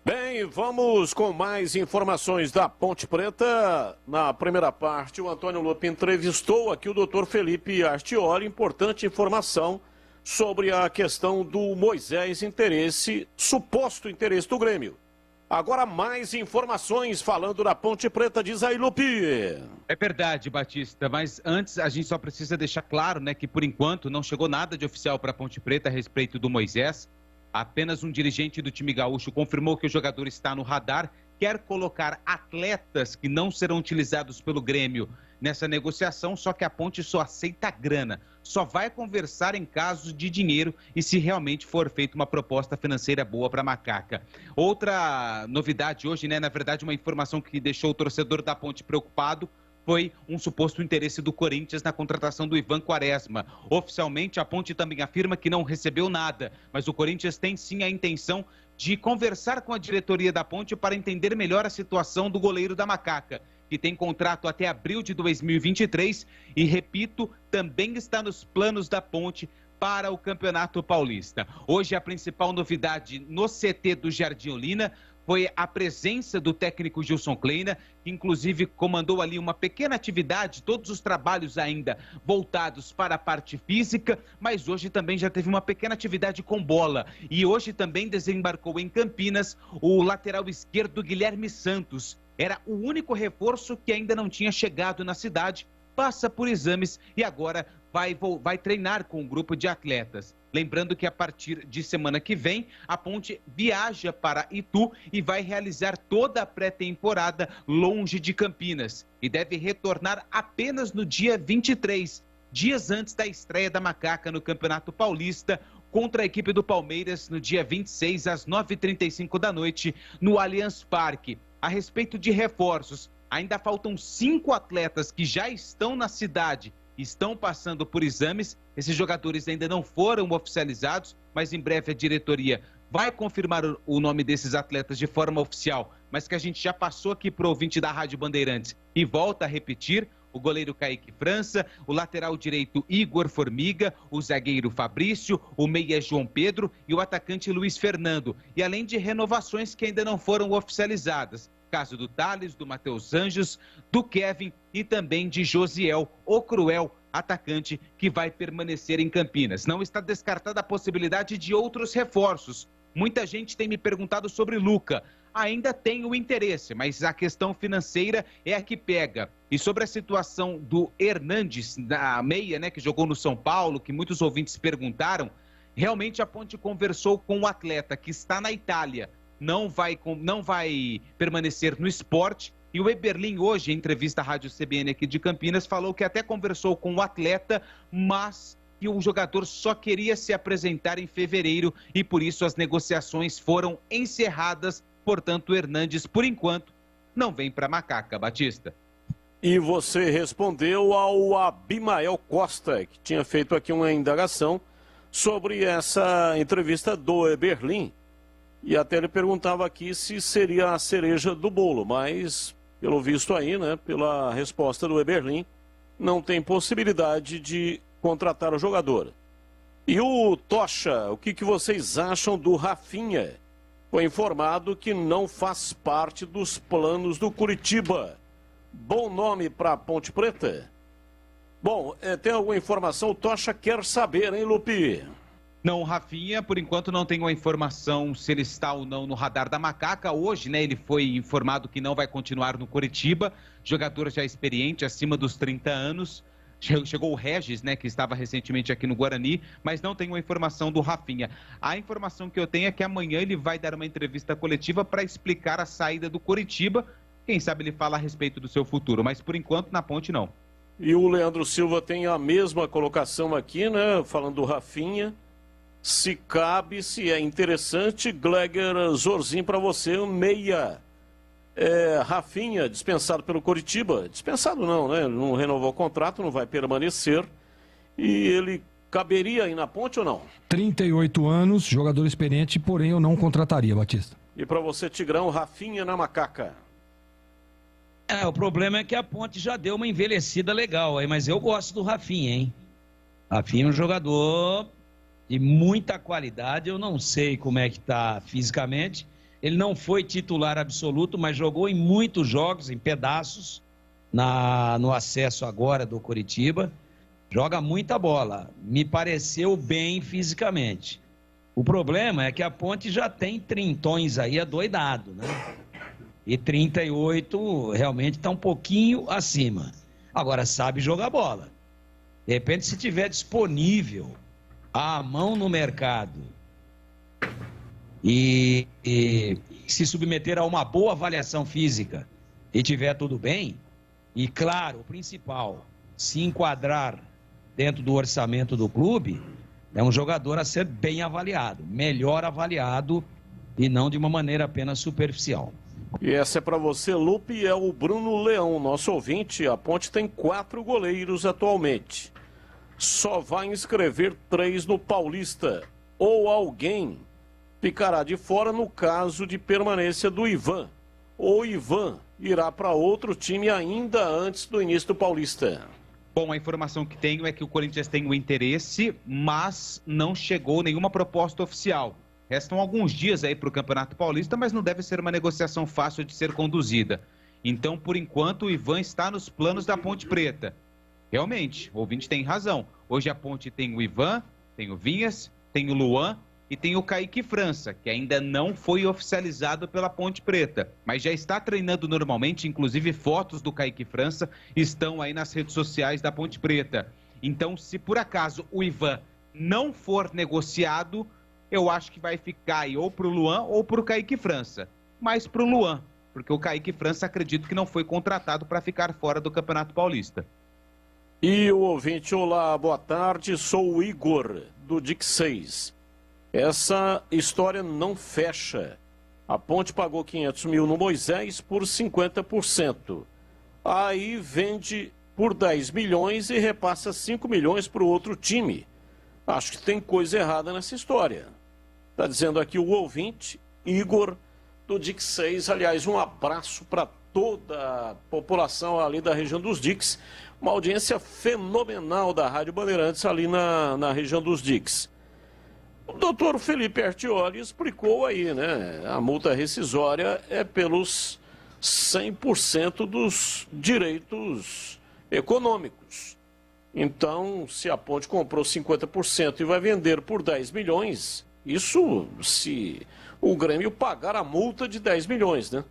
Bem, vamos com mais informações da Ponte Preta. Na primeira parte, o Antônio Lupe entrevistou aqui o Dr. Felipe Artioli, importante informação sobre a questão do Moisés, suposto interesse do Grêmio. Agora mais informações falando da Ponte Preta, diz aí, Lupe. É verdade, Batista, mas antes a gente só precisa deixar claro, né, que por enquanto não chegou nada de oficial para a Ponte Preta a respeito do Moisés. Apenas um dirigente do time gaúcho confirmou que o jogador está no radar, quer colocar atletas que não serão utilizados pelo Grêmio nessa negociação, só que a Ponte só aceita grana, só vai conversar em casos de dinheiro e se realmente for feita uma proposta financeira boa para a Macaca. Outra novidade hoje, né, na verdade uma informação que deixou o torcedor da Ponte preocupado, foi um suposto interesse do Corinthians na contratação do Ivan Quaresma. Oficialmente, a Ponte também afirma que não recebeu nada, mas o Corinthians tem sim a intenção de conversar com a diretoria da Ponte para entender melhor a situação do goleiro da Macaca, que tem contrato até abril de 2023 e, repito, também está nos planos da Ponte para o Campeonato Paulista. Hoje, a principal novidade no CT do Jardim Olina foi a presença do técnico Gilson Kleina, que inclusive comandou ali uma pequena atividade, todos os trabalhos ainda voltados para a parte física, mas hoje também já teve uma pequena atividade com bola. E hoje também desembarcou em Campinas o lateral esquerdo Guilherme Santos. Era o único reforço que ainda não tinha chegado na cidade. passa por exames e agora vai treinar com um grupo de atletas. Lembrando que a partir de semana que vem, a Ponte viaja para Itu e vai realizar toda a pré-temporada longe de Campinas. E deve retornar apenas no dia 23, dias antes da estreia da Macaca no Campeonato Paulista, contra a equipe do Palmeiras no dia 26, às 9h35 da noite, no Allianz Parque. A respeito de reforços, ainda faltam 5 atletas que já estão na cidade, estão passando por exames. Esses jogadores ainda não foram oficializados, mas em breve a diretoria vai confirmar o nome desses atletas de forma oficial, mas que a gente já passou aqui para o ouvinte da Rádio Bandeirantes e volta a repetir: o goleiro Kaique França, o lateral direito Igor Formiga, o zagueiro Fabrício, o meia João Pedro e o atacante Luiz Fernando. E além de renovações que ainda não foram oficializadas, caso do Thales, do Matheus Anjos, do Kevin e também de Josiel, o Cruel, atacante que vai permanecer em Campinas. Não está descartada a possibilidade de outros reforços. Muita gente tem me perguntado sobre Luca. Ainda tem o interesse, mas a questão financeira é a que pega. E sobre a situação do Hernandes, da meia, né, que jogou no São Paulo, que muitos ouvintes perguntaram, realmente a Ponte conversou com o atleta que está na Itália. Não vai permanecer no Sport. E o Eberlin hoje, em entrevista à Rádio CBN aqui de Campinas, falou que até conversou com o atleta, mas que o jogador só queria se apresentar em fevereiro e por isso as negociações foram encerradas. Portanto, o Hernandes, por enquanto, não vem para Macaca, Batista. E você respondeu ao Abimael Costa, que tinha feito aqui uma indagação sobre essa entrevista do Eberlin. E até ele perguntava aqui se seria a cereja do bolo, mas, pelo visto aí, né, pela resposta do Eberlin, não tem possibilidade de contratar o jogador. E o Tocha, o que vocês acham do Rafinha? Foi informado que não faz parte dos planos do Curitiba. Bom nome para a Ponte Preta? Bom, tem alguma informação? O Tocha quer saber, hein, Lupi? Não, o Rafinha, por enquanto, não tem uma informação se ele está ou não no radar da Macaca. Hoje, né, ele foi informado que não vai continuar no Curitiba. Jogador já experiente, acima dos 30 anos. Chegou o Regis, né, que estava recentemente aqui no Guarani, mas não tem uma informação do Rafinha. A informação que eu tenho é que amanhã ele vai dar uma entrevista coletiva para explicar a saída do Curitiba. Quem sabe ele fala a respeito do seu futuro, mas por enquanto na Ponte não. E o Leandro Silva tem a mesma colocação aqui, né, falando do Rafinha. Se cabe, se é interessante, Gleger Zorzinho para você, meia. Rafinha, dispensado pelo Coritiba. Dispensado não, né? Não renovou o contrato, não vai permanecer. E ele caberia aí na Ponte ou não? 38 anos, jogador experiente, porém eu não contrataria, Batista. E para você, Tigrão, Rafinha na Macaca. O problema é que a Ponte já deu uma envelhecida legal aí, mas eu gosto do Rafinha, hein? Rafinha é um jogador de muita qualidade, eu não sei como é que tá fisicamente. Ele não foi titular absoluto, mas jogou em muitos jogos, em pedaços, no acesso agora do Coritiba. Joga muita bola, me pareceu bem fisicamente. O problema é que a Ponte já tem trintões aí adoidado, né? E 38 realmente está um pouquinho acima. Agora, sabe jogar bola. De repente, se tiver disponível à mão no mercado e se submeter a uma boa avaliação física e tiver tudo bem, e claro, o principal, se enquadrar dentro do orçamento do clube, é um jogador a ser bem avaliado, melhor avaliado e não de uma maneira apenas superficial. E essa é para você, Lupe, é o Bruno Leão, nosso ouvinte. A Ponte tem 4 goleiros atualmente. Só vai inscrever 3 no Paulista. Ou alguém ficará de fora no caso de permanência do Ivan. Ou Ivan irá para outro time ainda antes do início do Paulista. Bom, a informação que tenho é que o Corinthians tem o interesse, mas não chegou nenhuma proposta oficial. Restam alguns dias aí para o Campeonato Paulista, mas não deve ser uma negociação fácil de ser conduzida. Então, por enquanto, o Ivan está nos planos da Ponte Preta. Realmente, o ouvinte tem razão. Hoje a Ponte tem o Ivan, tem o Vinhas, tem o Luan, E tem o Kaique França, que ainda não foi oficializado pela Ponte Preta, mas já está treinando normalmente, inclusive fotos do Kaique França estão aí nas redes sociais da Ponte Preta. Então, se por acaso o Ivan não for negociado, eu acho que vai ficar aí ou pro Luan ou pro Kaique França. Mas pro Luan, porque o Kaique França acredito que não foi contratado para ficar fora do Campeonato Paulista. E o ouvinte, olá, boa tarde, sou o Igor, do DIC 6. Essa história não fecha. A Ponte pagou 500 mil no Moisés por 50%. Aí vende por 10 milhões e repassa 5 milhões para o outro time. Acho que tem coisa errada nessa história. Está dizendo aqui o ouvinte, Igor, do DIC 6. Aliás, um abraço para toda a população ali da região dos DICs. Uma audiência fenomenal da Rádio Bandeirantes ali na região dos DICs. O doutor Felipe Artioli explicou aí, né? A multa rescisória é pelos 100% dos direitos econômicos. Então, se a Ponte comprou 50% e vai vender por 10 milhões, isso se o Grêmio pagar a multa de 10 milhões, né?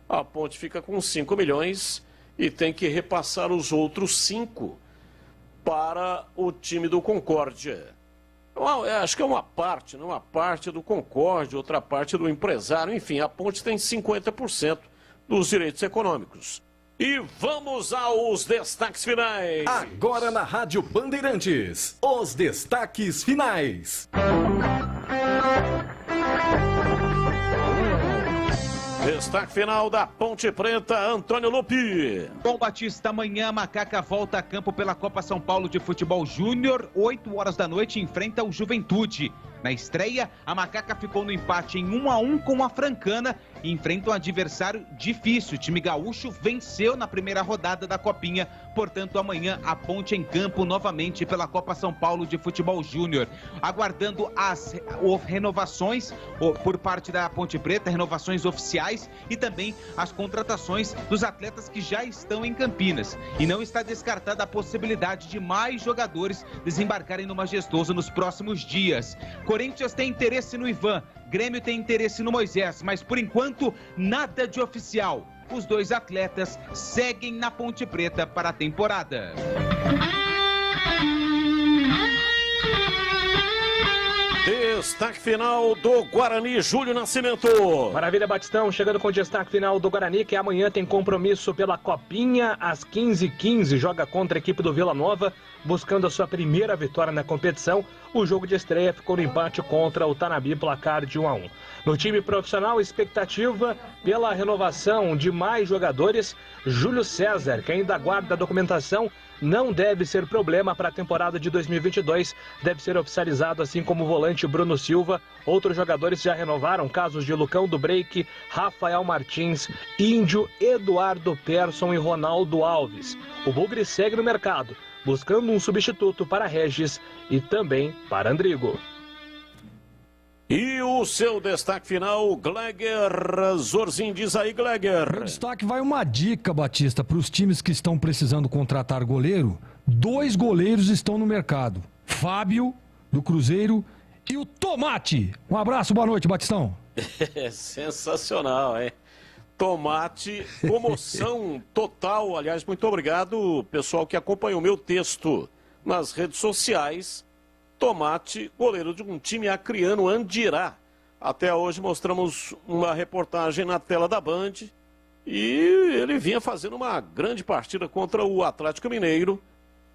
A Ponte fica com 5 milhões e tem que repassar os outros 5 para o time do Concórdia. Acho que é uma parte, não? Uma parte do Concórdia, outra parte do empresário. Enfim, a Ponte tem 50% dos direitos econômicos. E vamos aos destaques finais. Agora na Rádio Bandeirantes, os destaques finais. Destaque final da Ponte Preta, Antônio Lupi. Bom, Batista, amanhã a Macaca volta a campo pela Copa São Paulo de Futebol Júnior, 8 horas da noite, enfrenta o Juventude. Na estreia, a Macaca ficou no empate em 1-1 com a Francana e enfrenta um adversário difícil. O time gaúcho venceu na primeira rodada da Copinha, portanto amanhã a Ponte em campo novamente pela Copa São Paulo de Futebol Júnior. Aguardando as renovações por parte da Ponte Preta, renovações oficiais e também as contratações dos atletas que já estão em Campinas. E não está descartada a possibilidade de mais jogadores desembarcarem no Majestoso nos próximos dias. Corinthians tem interesse no Ivan, Grêmio tem interesse no Moisés, mas por enquanto nada de oficial. Os dois atletas seguem na Ponte Preta para a temporada. Destaque final do Guarani, Júlio Nascimento. Maravilha, Batistão, chegando com o destaque final do Guarani, que amanhã tem compromisso pela Copinha, às 15h15, joga contra a equipe do Vila Nova, buscando a sua primeira vitória na competição. O jogo de estreia ficou no empate contra o Tanabi, placar de 1-1. No time profissional, expectativa pela renovação de mais jogadores. Júlio César, que ainda aguarda a documentação, não deve ser problema para a temporada de 2022, deve ser oficializado, assim como o volante Bruno Silva. Outros jogadores já renovaram, casos de Lucão do Break, Rafael Martins, Índio, Eduardo Persson e Ronaldo Alves. O Bugre segue no mercado, buscando um substituto para Regis e também para Andrigo. E o seu destaque final, Gleger Zorzin, diz aí, Gleger. Meu destaque vai uma dica, Batista, para os times que estão precisando contratar goleiro. 2 goleiros estão no mercado. Fábio, do Cruzeiro, e o Tomate. Um abraço, boa noite, Batistão. É sensacional, hein? Tomate, comoção total. Aliás, muito obrigado, pessoal que acompanhou meu texto nas redes sociais. Tomate, goleiro de um time acreano, Andirá. Até hoje mostramos uma reportagem na tela da Band e ele vinha fazendo uma grande partida contra o Atlético Mineiro.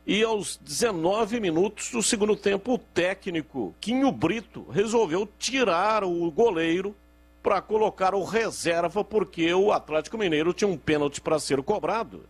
E aos 19 minutos do segundo tempo, o técnico Quinho Brito resolveu tirar o goleiro para colocar o reserva, porque o Atlético Mineiro tinha um pênalti para ser cobrado.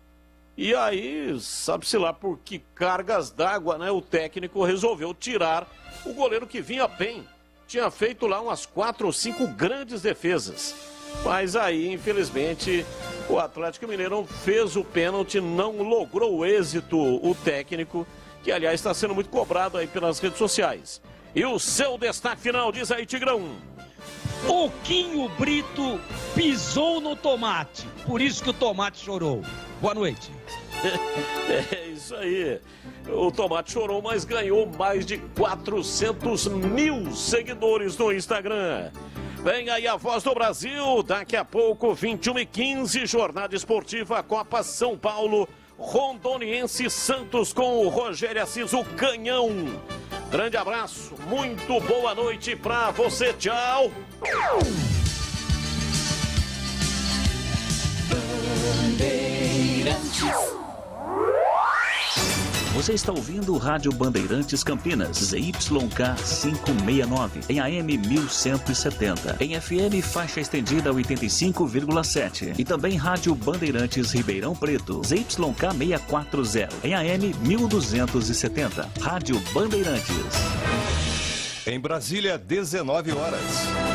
E aí, sabe-se lá por que cargas d'água, né? O técnico resolveu tirar o goleiro que vinha bem. Tinha feito lá umas 4 ou 5 grandes defesas. Mas aí, infelizmente, o Atlético Mineiro fez o pênalti, não logrou o êxito o técnico, que aliás está sendo muito cobrado aí pelas redes sociais. E o seu destaque final, diz aí, Tigrão. O Quinho Brito pisou no tomate, por isso que o tomate chorou. Boa noite. É isso aí. O Tomate chorou, mas ganhou mais de 400 mil seguidores no Instagram. Vem aí a Voz do Brasil, daqui a pouco, 21h15, jornada esportiva Copa São Paulo, Rondoniense Santos com o Rogério Assis, o Canhão. Grande abraço, muito boa noite pra você, tchau. Você está ouvindo o Rádio Bandeirantes Campinas, ZYK 569, em AM 1170, em FM faixa estendida 85,7 e também Rádio Bandeirantes Ribeirão Preto, ZYK 640, em AM 1270, Rádio Bandeirantes. Em Brasília, 19 horas.